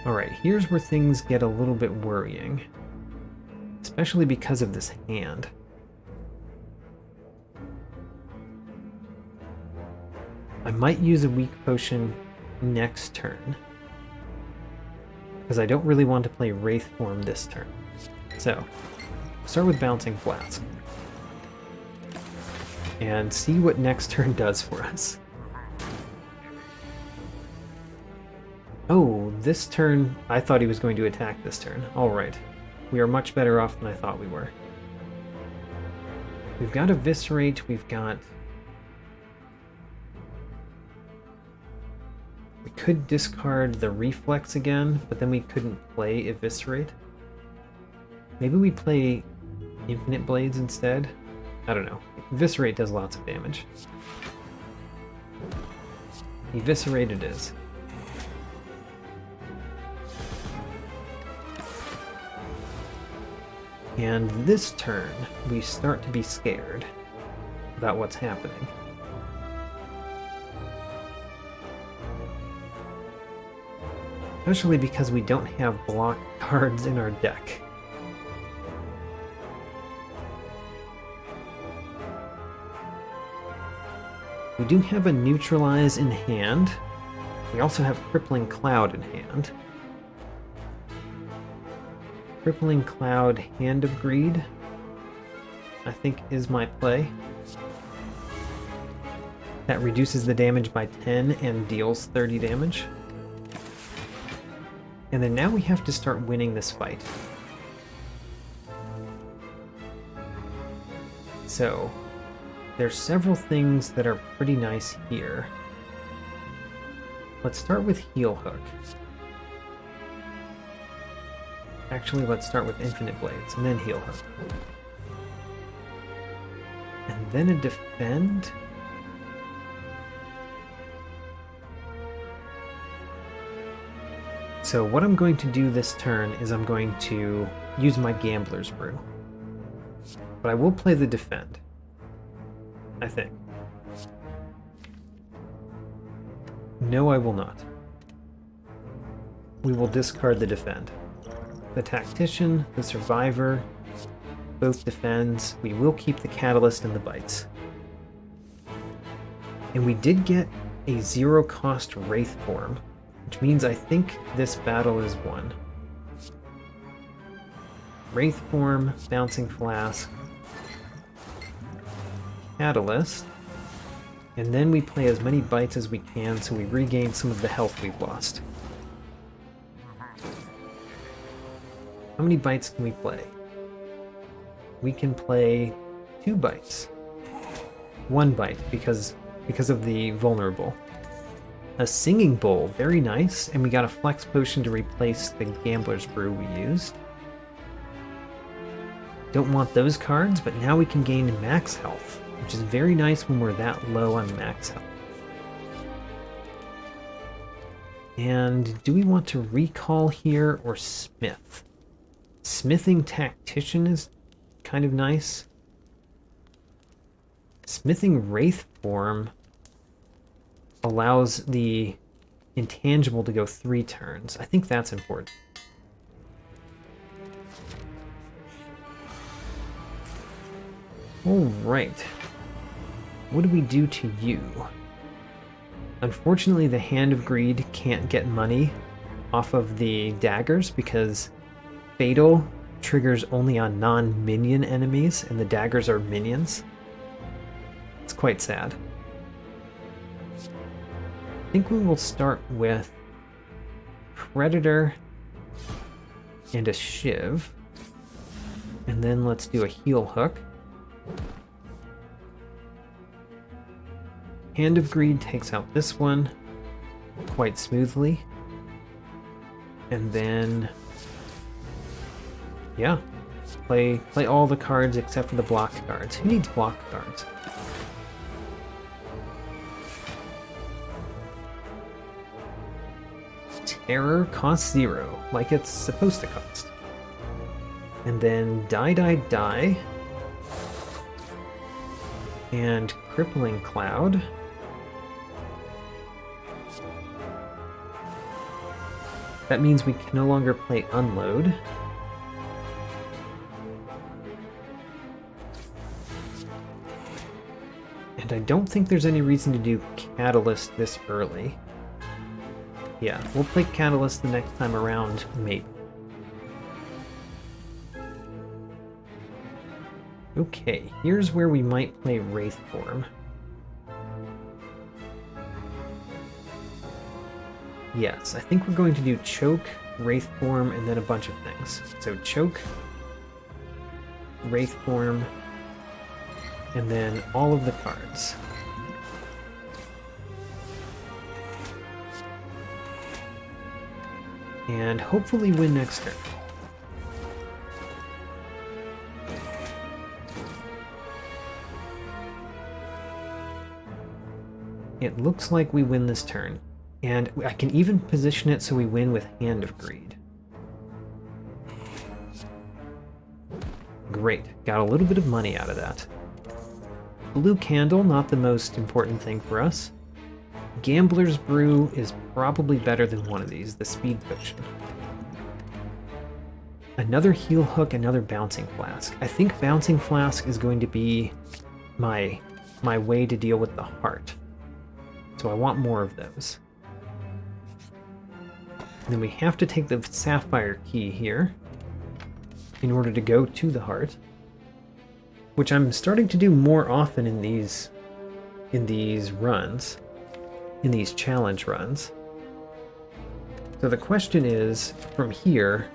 Alright, here's where things get a little bit worrying. Especially because of this hand. I might use a weak potion next turn, because I don't really want to play Wraith Form this turn. So, start with Bouncing Flask. And see what next turn does for us. Oh, this turn, I thought he was going to attack this turn. Alright. We are much better off than I thought we were. We've got Eviscerate, we've got... We could discard the Reflex again, but then we couldn't play Eviscerate. Maybe we play Infinite Blades instead? I don't know. Eviscerate does lots of damage. Eviscerate it is. And this turn, we start to be scared about what's happening. Especially because we don't have block cards in our deck. We do have a Neutralize in hand. We also have Crippling Cloud in hand. Crippling Cloud, Hand of Greed, I think is my play. That reduces the damage by 10 and deals 30 damage. And then now we have to start winning this fight. So, there's several things that are pretty nice here. Let's start with Heal Hook. Actually, let's start with Infinite Blades, and then Heal Hook. And then a Defend. So what I'm going to do this turn is I'm going to use my Gambler's Brew. But I will play the Defend, I think. No, I will not. We will discard the Defend. The Tactician, the Survivor, both defends. We will keep the Catalyst and the Bites. And we did get a 0-cost Wraith Form, which means I think this battle is won. Wraith Form, Bouncing Flask, Catalyst. And then we play as many bites as we can so we regain some of the health we've lost. How many bites can we play? We can play 2 bites. 1 bite because of the vulnerable. A singing bowl, very nice, and we got a flex potion to replace the gambler's brew we used. Don't want those cards, but now we can gain max health, which is very nice when we're that low on max health. And do we want to recall here or smith? Smithing tactician is kind of nice. Smithing wraith form allows the intangible to go 3 turns. I think that's important. Alright. What do we do to you? Unfortunately, the Hand of Greed can't get money off of the daggers because Fatal triggers only on non-minion enemies, and the daggers are minions. It's quite sad. I think we will start with Predator and a Shiv. And then let's do a Heel Hook. Hand of Greed takes out this one quite smoothly. And then, yeah, play all the cards except for the block cards. Who needs block cards? Terror costs 0, like it's supposed to cost. And then die. And Crippling Cloud. That means we can no longer play Unload. And I don't think there's any reason to do Catalyst this early. Yeah, we'll play Catalyst the next time around, maybe. Okay, here's where we might play Wraith Form. Yes, I think we're going to do Choke, Wraith Form, and then a bunch of things. So Choke, Wraith Form, and then all of the cards. And hopefully win next turn. It looks like we win this turn. And I can even position it so we win with Hand of Greed. Great, got a little bit of money out of that. Blue Candle, not the most important thing for us. Gambler's Brew is probably better than one of these, the Speed Potion. Another Heel Hook, another Bouncing Flask. I think Bouncing Flask is going to be my way to deal with the heart. So I want more of those. And then we have to take the Sapphire Key here in order to go to the heart, which I'm starting to do more often in these runs, in these challenge runs. So the question is, from here,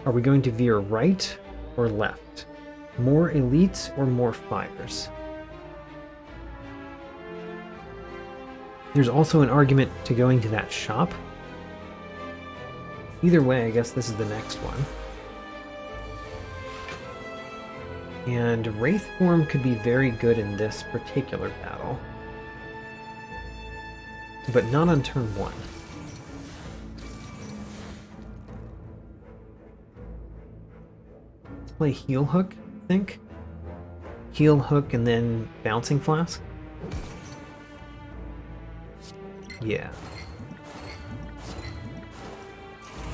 are we going to veer right or left? More elites or more fires? There's also an argument to going to that shop. Either way, I guess this is the next one. And Wraith Form could be very good in this particular battle. But not on turn 1. Let's play Heel Hook, I think. Heel Hook and then Bouncing Flask. Yeah.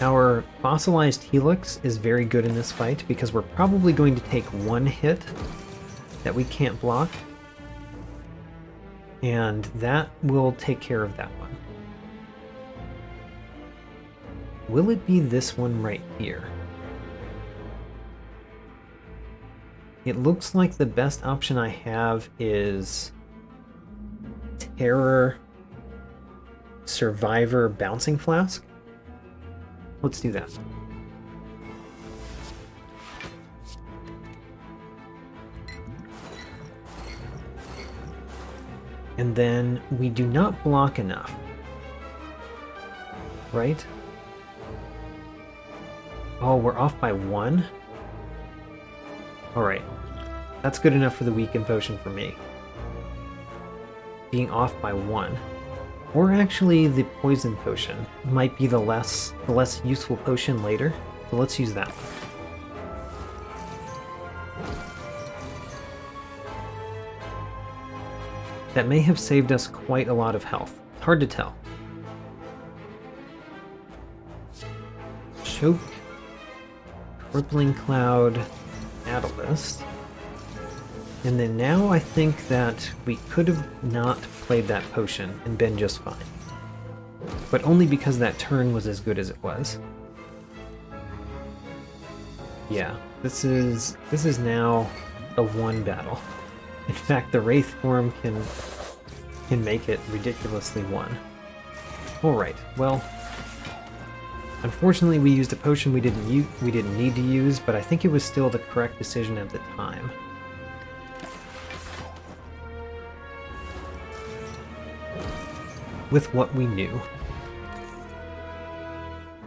Our Fossilized Helix is very good in this fight because we're probably going to take 1 hit that we can't block. And that will take care of that one. Will it be this one right here? It looks like the best option I have is Terror Survivor Bouncing Flask? Let's do that. And then we do not block enough. Right? Oh, we're off by 1? Alright. That's good enough for the weaken potion for me. Being off by 1. Or actually, the poison potion might be the less useful potion later. So let's use that one. That may have saved us quite a lot of health. Hard to tell. Choke, Crippling Cloud, Catalyst. And then now I think that we could have not played that potion and been just fine. But only because that turn was as good as it was. Yeah, this is now a 1 battle. In fact, the Wraith form can make it ridiculously 1. Alright, well, unfortunately we used a potion we didn't need to use, but I think it was still the correct decision at the time. With what we knew.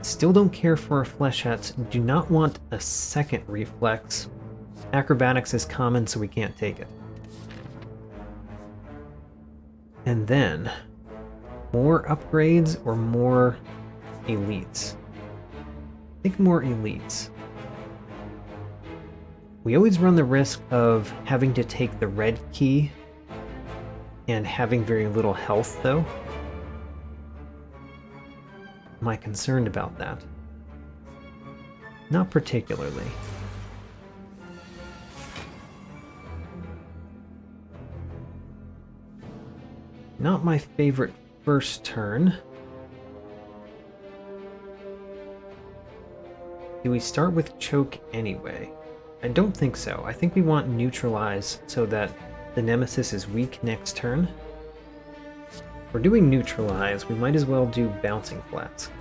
Still don't care for our flechettes, do not want a second reflex. Acrobatics is common, so we can't take it. And then, more upgrades or more elites? I think more elites. We always run the risk of having to take the red key and having very little health, though. Am I concerned about that? Not particularly. Not my favorite first turn. Do we start with choke anyway? I don't think so. I think we want neutralize so that the nemesis is weak next turn. If we're doing neutralize, we might as well do bouncing flask.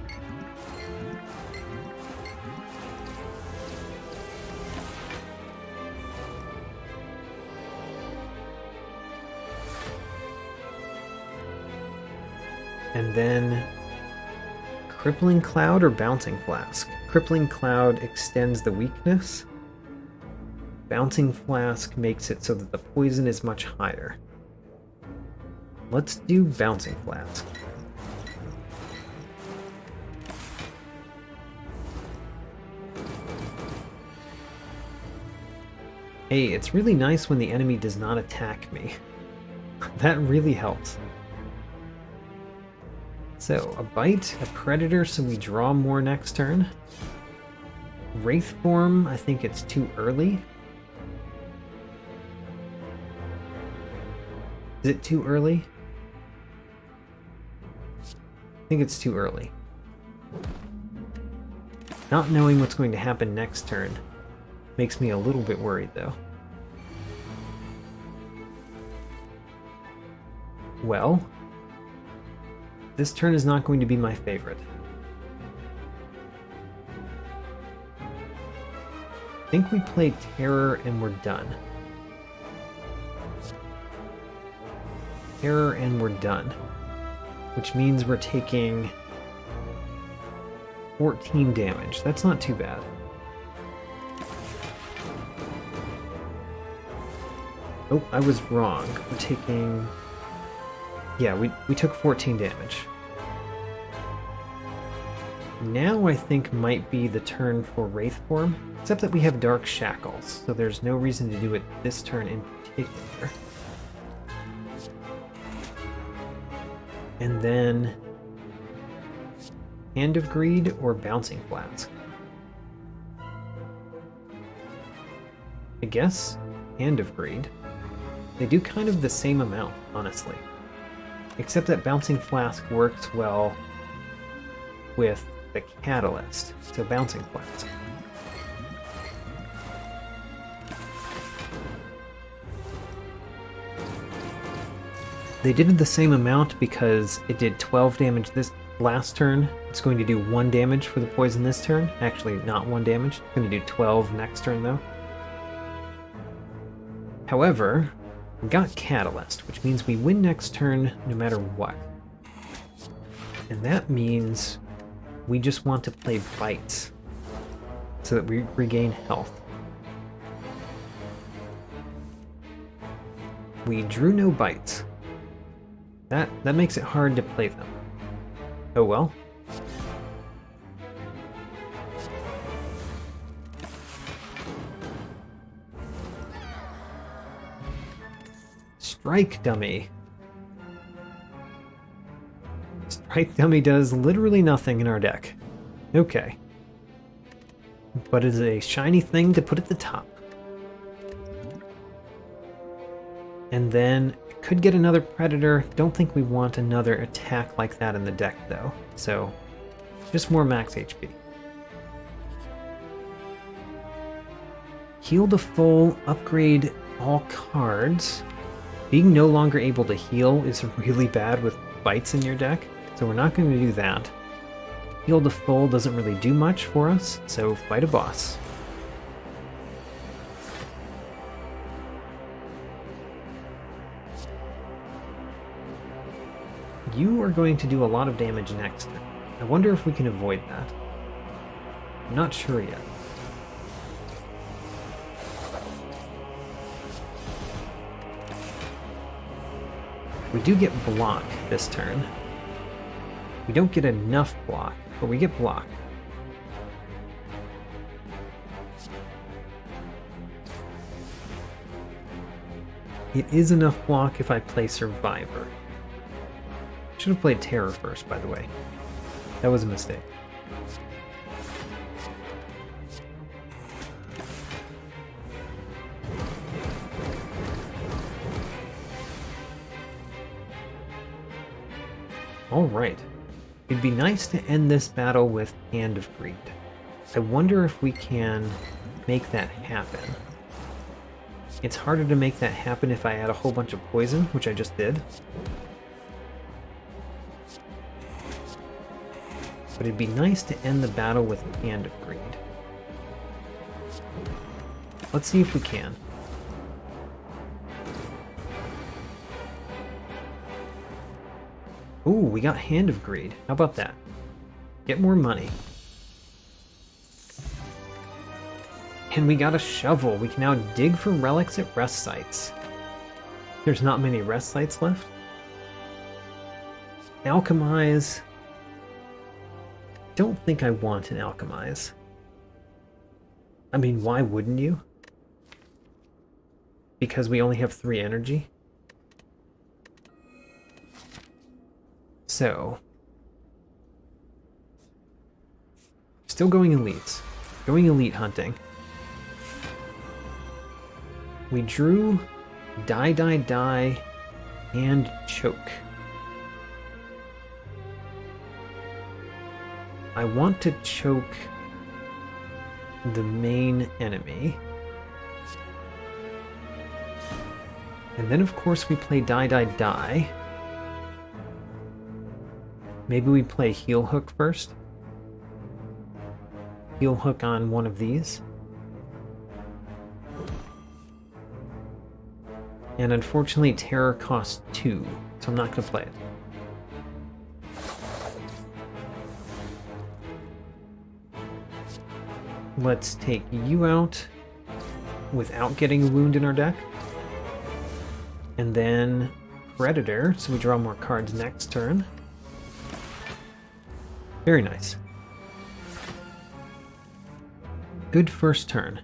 And then Crippling Cloud or Bouncing Flask? Crippling Cloud extends the weakness. Bouncing Flask makes it so that the poison is much higher. Let's do Bouncing Flask. Hey, it's really nice when the enemy does not attack me. That really helps. So, a bite, a predator, so we draw more next turn. Wraith form, I think it's too early. Is it too early? I think it's too early. Not knowing what's going to happen next turn makes me a little bit worried, though. Well, this turn is not going to be my favorite. I think we play Terror and we're done. Terror and we're done. Which means we're taking 14 damage. That's not too bad. Oh, I was wrong. We're taking... Yeah, we took 14 damage. Now I think might be the turn for Wraith form, except that we have Dark Shackles, so there's no reason to do it this turn in particular. And then Hand of Greed or Bouncing Flask? I guess Hand of Greed. They do kind of the same amount, honestly. Except that Bouncing Flask works well with the Catalyst, so Bouncing Flask. They did the same amount because it did 12 damage this last turn. It's going to do 1 damage for the poison this turn. Actually, not 1 damage. It's going to do 12 next turn, though. However, we got Catalyst, which means we win next turn no matter what. And that means we just want to play Bites so that we regain health. We drew no Bites. That makes it hard to play them. Oh well. Strike Dummy. Strike Dummy does literally nothing in our deck. Okay. But it's a shiny thing to put at the top. And then could get another Predator. Don't think we want another attack like that in the deck, though. So, just more max HP. Heal to full, upgrade all cards. Being no longer able to heal is really bad with Bites in your deck, so we're not going to do that. Heal to full doesn't really do much for us, so fight a boss. You are going to do a lot of damage next turn. I wonder if we can avoid that. I'm not sure yet. We do get block this turn. We don't get enough block, but we get block. It is enough block if I play Survivor. Should have played Terror first, by the way. That was a mistake. Alright. It'd be nice to end this battle with Hand of Greed. I wonder if we can make that happen. It's harder to make that happen if I add a whole bunch of poison, which I just did. But it'd be nice to end the battle with Hand of Greed. Let's see if we can. Ooh, we got Hand of Greed. How about that? Get more money. And we got a shovel. We can now dig for relics at rest sites. There's not many rest sites left. Alchemize. Don't think I want an Alchemize. I mean, why wouldn't you? Because we only have 3 energy? So... still going elites. Going elite hunting. We drew Die, and Choke. I want to choke the main enemy. And then of course we play Die. Maybe we play Heel Hook first. Heel Hook on one of these. And unfortunately Terror costs 2, so I'm not going to play it. Let's take you out without getting a wound in our deck. And then Predator, so we draw more cards next turn. Very nice. Good first turn.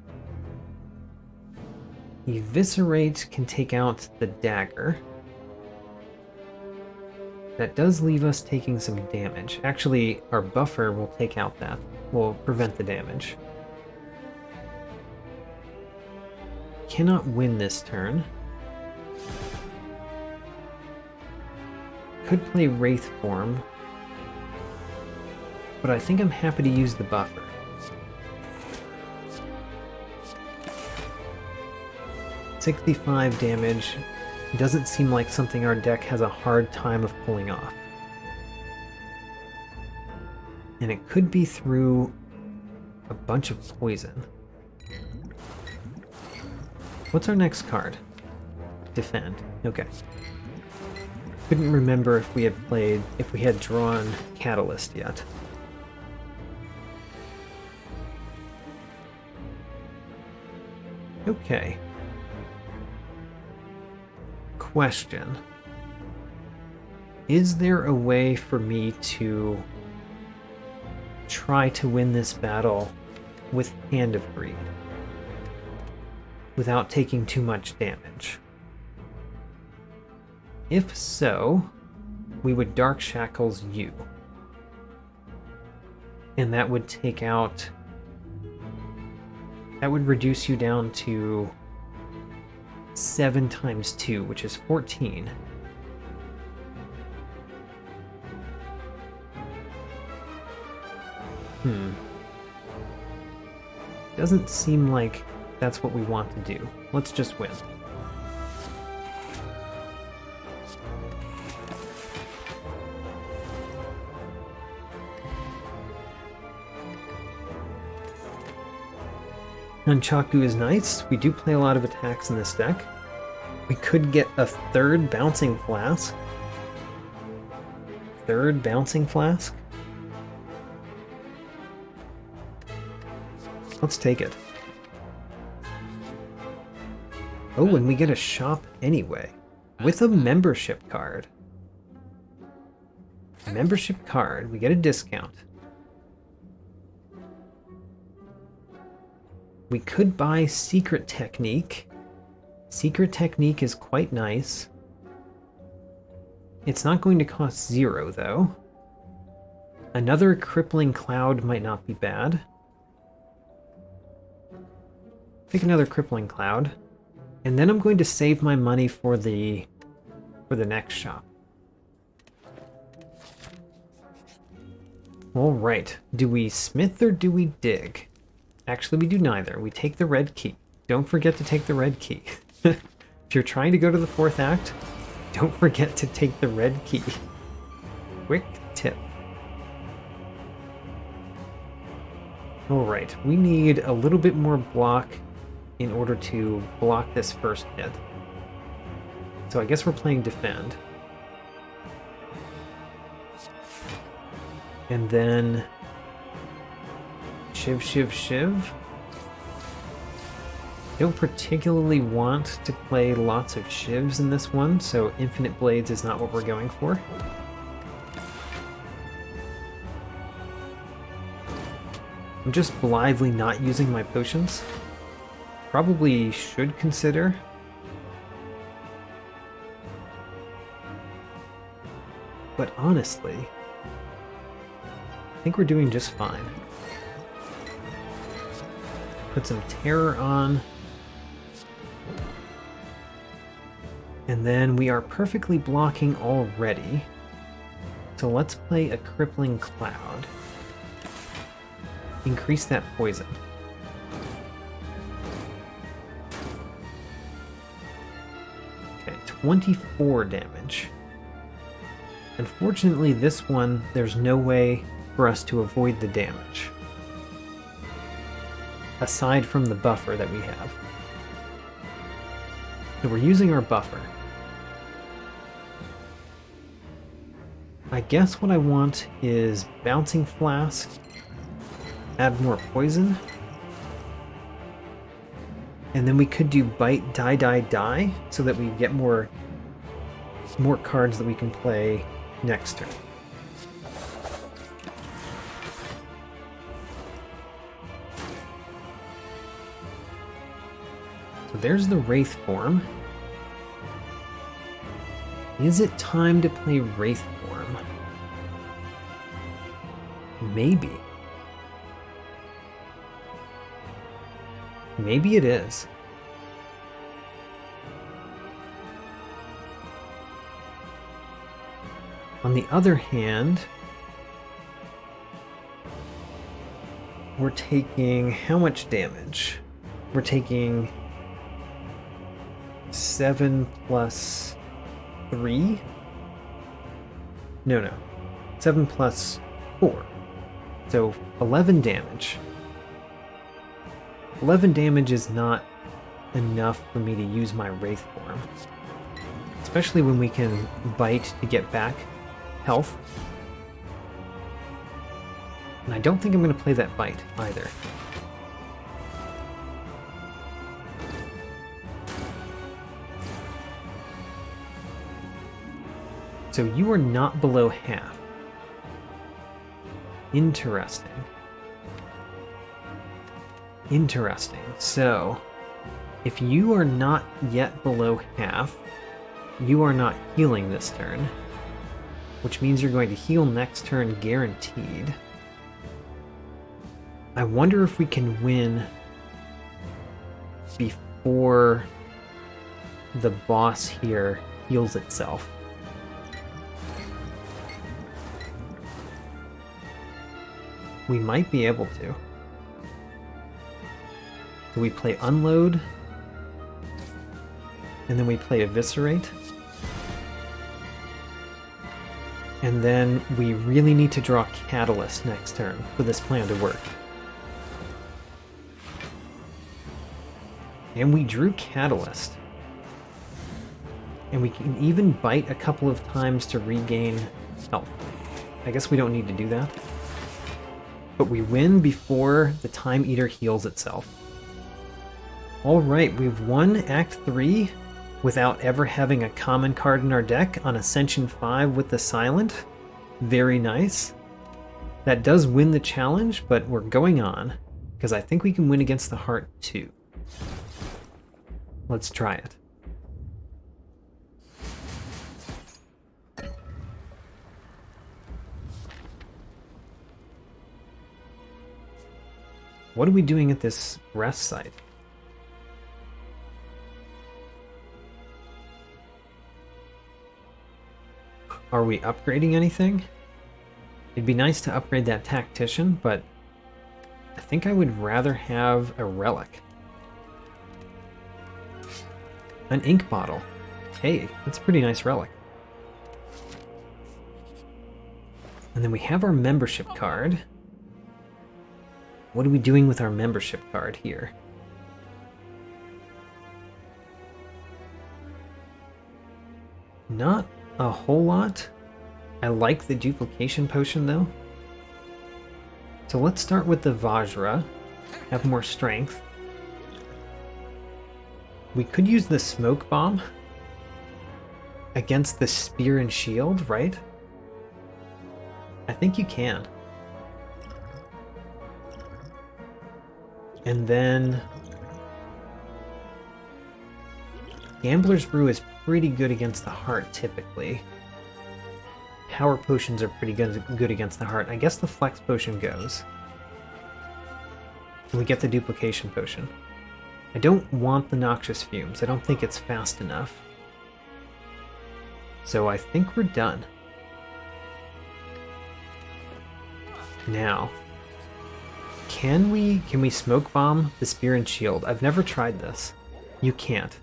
Eviscerate can take out the dagger. That does leave us taking some damage. Actually, our buffer will take out that. Will prevent the damage. Cannot win this turn. Could play Wraith Form, but I think I'm happy to use the buffer. $65 damage. It doesn't seem like something our deck has a hard time of pulling off. And it could be through a bunch of poison. What's our next card? Defend. Okay. Couldn't remember if we had drawn Catalyst yet. Okay. Question. Is there a way for me to try to win this battle with Hand of Greed without taking too much damage? If so, we would Dark Shackles you. And that would take out... That would reduce you down to 7 times 2, which is 14. Doesn't seem like that's what we want to do. Let's just win. Nunchaku is nice. We do play a lot of attacks in this deck. We could get a third Bouncing Flask. Third Bouncing Flask? Let's take it. Oh, and we get a shop anyway. With a membership card. Membership card, we get a discount. We could buy Secret Technique. Secret Technique is quite nice. It's not going to cost 0, though. Another Crippling Cloud might not be bad. Pick another Crippling Cloud. And then I'm going to save my money for the next shop. Alright, do we smith or do we dig? Actually, we do neither. We take the red key. Don't forget to take the red key. If you're trying to go to the 4th act, don't forget to take the red key. Quick tip. Alright, we need a little bit more block in order to block this first hit. So I guess we're playing Defend. And then Shiv, Shiv, Shiv. Don't particularly want to play lots of Shivs in this one, so Infinite Blades is not what we're going for. I'm just blithely not using my potions. Probably should consider. But honestly, I think we're doing just fine. Put some terror on. And then we are perfectly blocking already. So let's play a Crippling Cloud. Increase that poison. Okay, 24 damage. Unfortunately, this one, there's no way for us to avoid the damage. Aside from the buffer that we have. So we're using our buffer. I guess what I want is Bouncing Flask, add more poison, and then we could do Bite, Die, Die, Die, so that we get more cards that we can play next turn. So there's the Wraith form. Is it time to play Wraith form? Maybe. Maybe it is. On the other hand, we're taking how much damage? We're taking 7 plus 3? No. 7 plus 4. So 11 damage. 11 damage is not enough for me to use my Wraith form. Especially when we can bite to get back health. And I don't think I'm going to play that bite either. So you are not below half. Interesting. Interesting. So, if you are not yet below half, you are not healing this turn, which means you're going to heal next turn guaranteed. I wonder if we can win before the boss here heals itself. We might be able to. So we play Unload, and then we play Eviscerate. And then we really need to draw Catalyst next turn for this plan to work. And we drew Catalyst. And we can even bite a couple of times to regain health. I guess we don't need to do that. But we win before the Time Eater heals itself. Alright, we've won Act 3 without ever having a common card in our deck on Ascension 5 with the Silent. Very nice. That does win the challenge, but we're going on, because I think we can win against the Heart too. Let's try it. What are we doing at this rest site? Are we upgrading anything? It'd be nice to upgrade that Tactician, but I think I would rather have a relic. An ink bottle. Hey, that's a pretty nice relic. And then we have our membership card. What are we doing with our membership card here? Not a whole lot. I like the duplication potion though. So let's start with the Vajra. Have more strength. We could use the smoke bomb against the spear and shield, right? I think you can. And then Gambler's Brew is pretty good against the heart typically. Power potions are pretty good against the heart. I guess the flex potion goes. And we get the duplication potion. I don't want the noxious fumes. I don't think it's fast enough. So I think we're done. Now, can we smoke bomb the spear and shield? I've never tried this. You can't.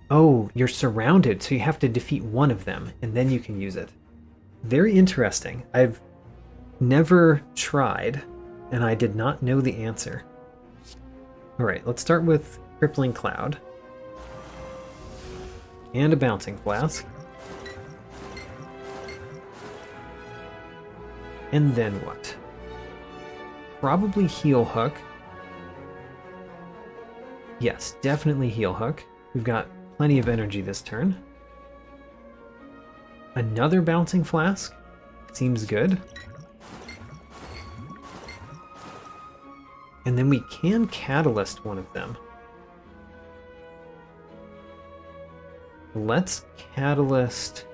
Oh, you're surrounded, so you have to defeat one of them, and then you can use it. Very interesting. I've never tried, and I did not know the answer. Alright, let's start with Crippling Cloud. And a Bouncing Flask. And then what? Probably Heal Hook. Yes, definitely Heal Hook. We've got plenty of energy this turn. Another Bouncing Flask. Seems good. And then we can Catalyst one of them. Let's Catalyst...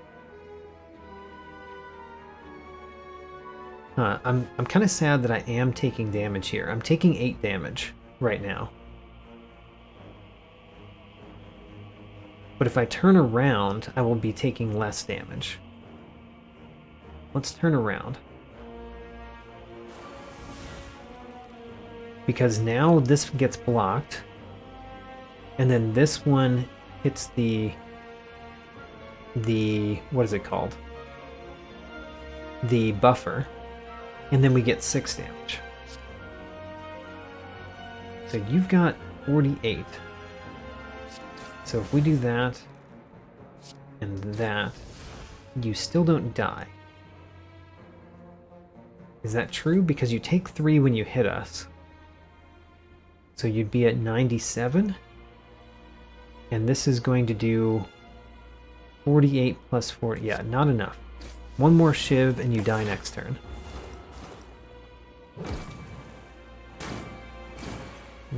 I'm kind of sad that I am taking damage here. I'm taking 8 damage right now. But if I turn around, I will be taking less damage. Let's turn around. Because now this gets blocked. And then this one hits the what is it called? The buffer. And then we get 6 damage. So you've got 48. So if we do that and that, you still don't die. Is that true? Because you take 3 when you hit us. So you'd be at 97. And this is going to do 48 plus 40. Yeah, not enough. One more shiv and you die next turn.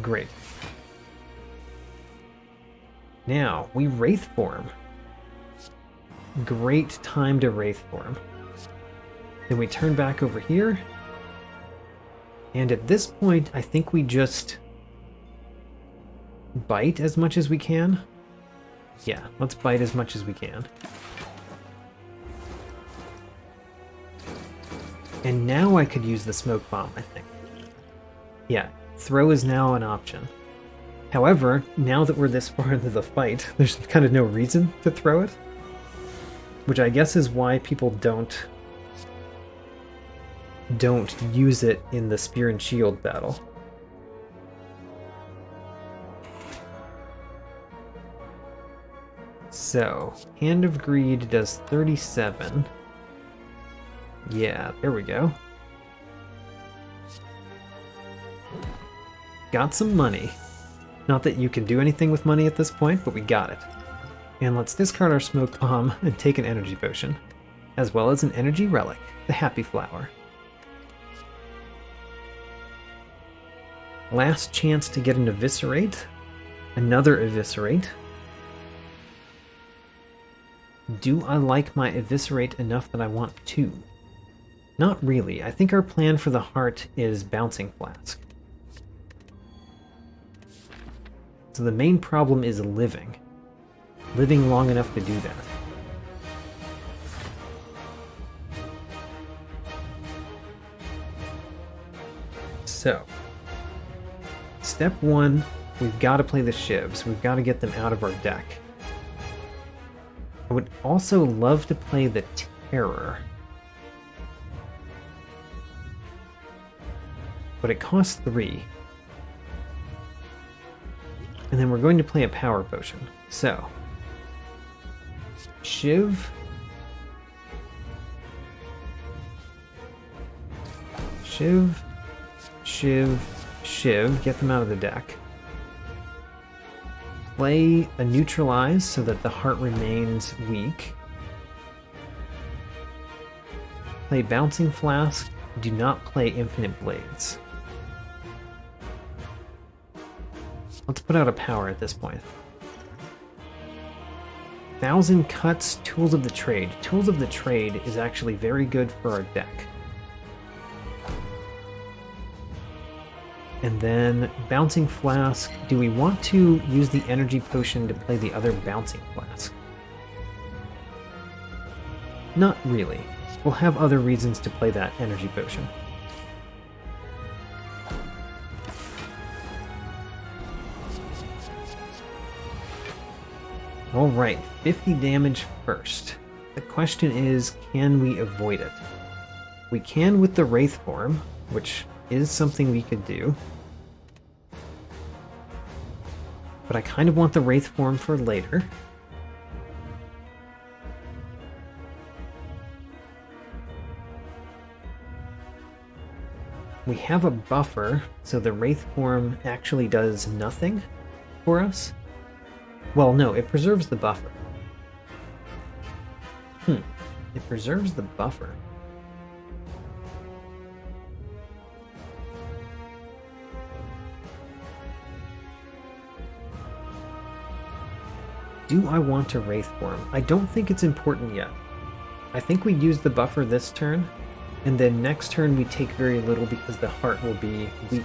Great. Now, we Wraith form. Great time to Wraith form. Then we turn back over here. And at this point, I think we just bite as much as we can. Yeah, let's bite as much as we can. And now I could use the smoke bomb, I think. Yeah, throw is now an option. However, now that we're this far into the fight, there's kind of no reason to throw it. Which I guess is why people don't use it in the Spear and Shield battle. So, Hand of Greed does 37. Yeah, there we go. Got some money. Not that you can do anything with money at this point, but we got it. And let's discard our Smoke Bomb and take an Energy Potion, as well as an Energy Relic, the Happy Flower. Last chance to get an Eviscerate. Another Eviscerate. Do I like my Eviscerate enough that I want 2? Not really. I think our plan for the heart is Bouncing Flask. So the main problem is living. Living long enough to do that. So, step 1, we've got to play the shivs. We've got to get them out of our deck. I would also love to play the Terror. But it costs 3. And then we're going to play a Power Potion. So, Shiv, Shiv, Shiv, Shiv, get them out of the deck. Play a Neutralize so that the heart remains weak. Play Bouncing Flask, do not play Infinite Blades. Let's put out a power at this point. 1,000 Cuts, Tools of the Trade. Tools of the Trade is actually very good for our deck. And then Bouncing Flask. Do we want to use the Energy Potion to play the other Bouncing Flask? Not really. We'll have other reasons to play that Energy Potion. Alright, 50 damage first. The question is, can we avoid it? We can with the Wraith form, which is something we could do. But I kind of want the Wraith form for later. We have a buffer, so the Wraith form actually does nothing for us. Well, no, it preserves the buffer. It preserves the buffer. Do I want to Wraith form? I don't think it's important yet. I think we use the buffer this turn, and then next turn we take very little because the heart will be weak.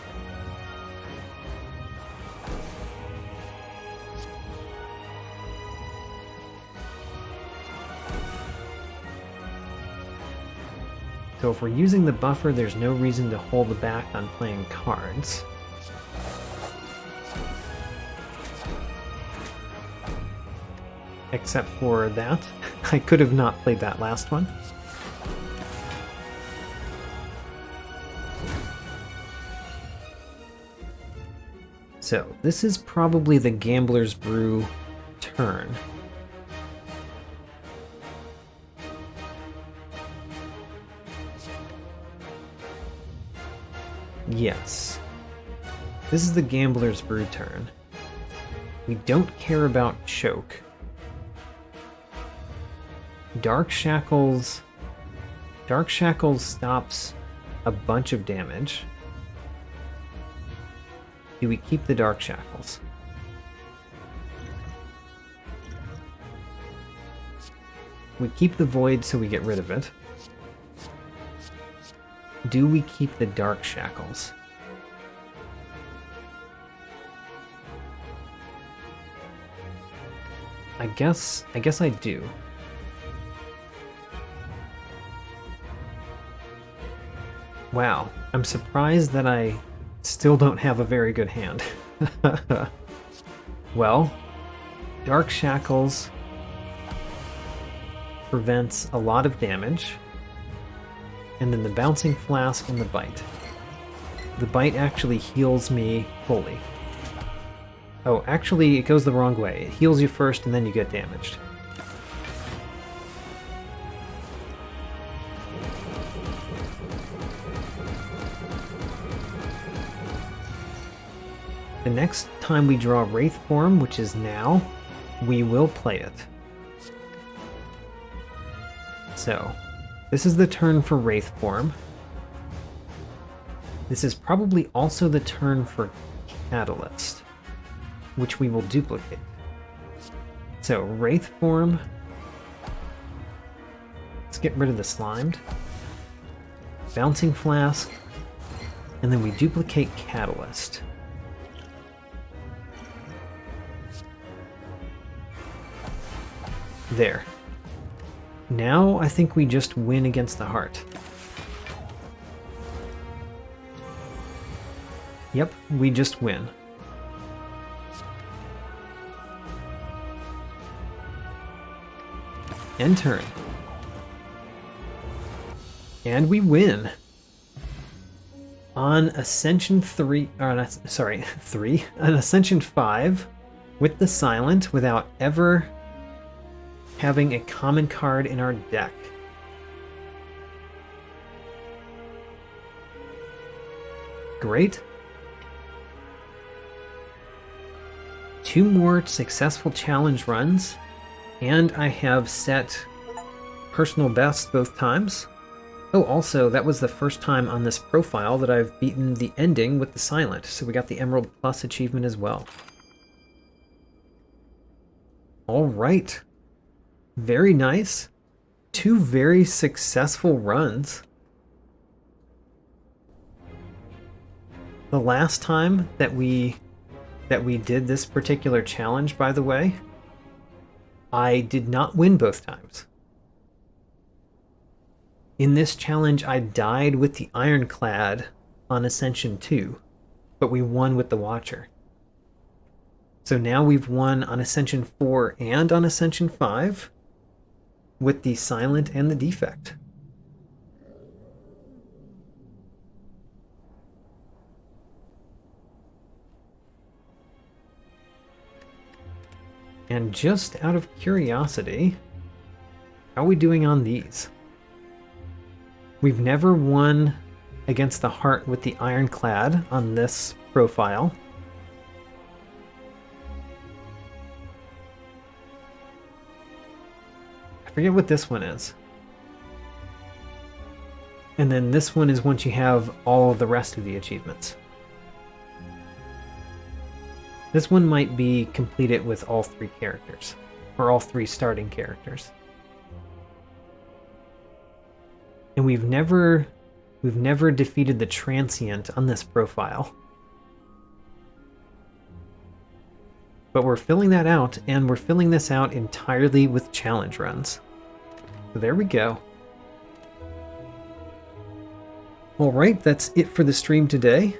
So if we're using the buffer, there's no reason to hold back on playing cards. except for that. I could have not played that last one. So, this is probably the Gambler's Brew turn. Yes. This is the Gambler's Brew turn. We don't care about choke. Dark Shackles stops a bunch of damage. Do we keep the Dark Shackles? We keep the Void so we get rid of it. Do we keep the Dark Shackles? I guess I do. Wow, I'm surprised that I still don't have a very good hand. Well, Dark Shackles prevents a lot of damage, and then the Bouncing Flask and the Bite. The Bite actually heals me fully. Oh, actually, it goes the wrong way. It heals you first, and then you get damaged. The next time we draw Wraith Form, which is now, we will play it. So, this is the turn for Wraith Form. This is probably also the turn for Catalyst, which we will duplicate. So, Wraith Form. Let's get rid of the Slimed. Bouncing Flask. And then we duplicate Catalyst. There. Now I think we just win against the heart. Yep, we just win. End turn. And we win. On Ascension 3, or sorry, 3, on Ascension 5, with the Silent, without ever having a common card in our deck. Great. 2 more successful challenge runs, and I have set personal best both times. Oh, also, that was the first time on this profile that I've beaten the ending with the Silent, so we got the Emerald Plus achievement as well. All right. Very nice. 2 very successful runs. The last time that we did this particular challenge, by the way, I did not win both times. In this challenge, I died with the Ironclad on Ascension 2, but we won with the Watcher. So now we've won on Ascension 4 and on Ascension 5 with the Silent and the Defect. And just out of curiosity, how are we doing on these? We've never won against the Heart with the Ironclad on this profile. I forget what this one is. And then this one is once you have all of the rest of the achievements. This one might be completed with all 3 characters, or all 3 starting characters. And we've never defeated the Transient on this profile. But we're filling that out, and we're filling this out entirely with challenge runs. So there we go. Alright, that's it for the stream today.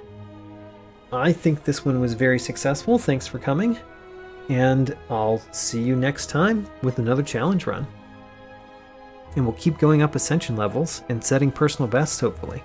I think this one was very successful. Thanks for coming. And I'll see you next time with another challenge run. And we'll keep going up ascension levels and setting personal bests, hopefully.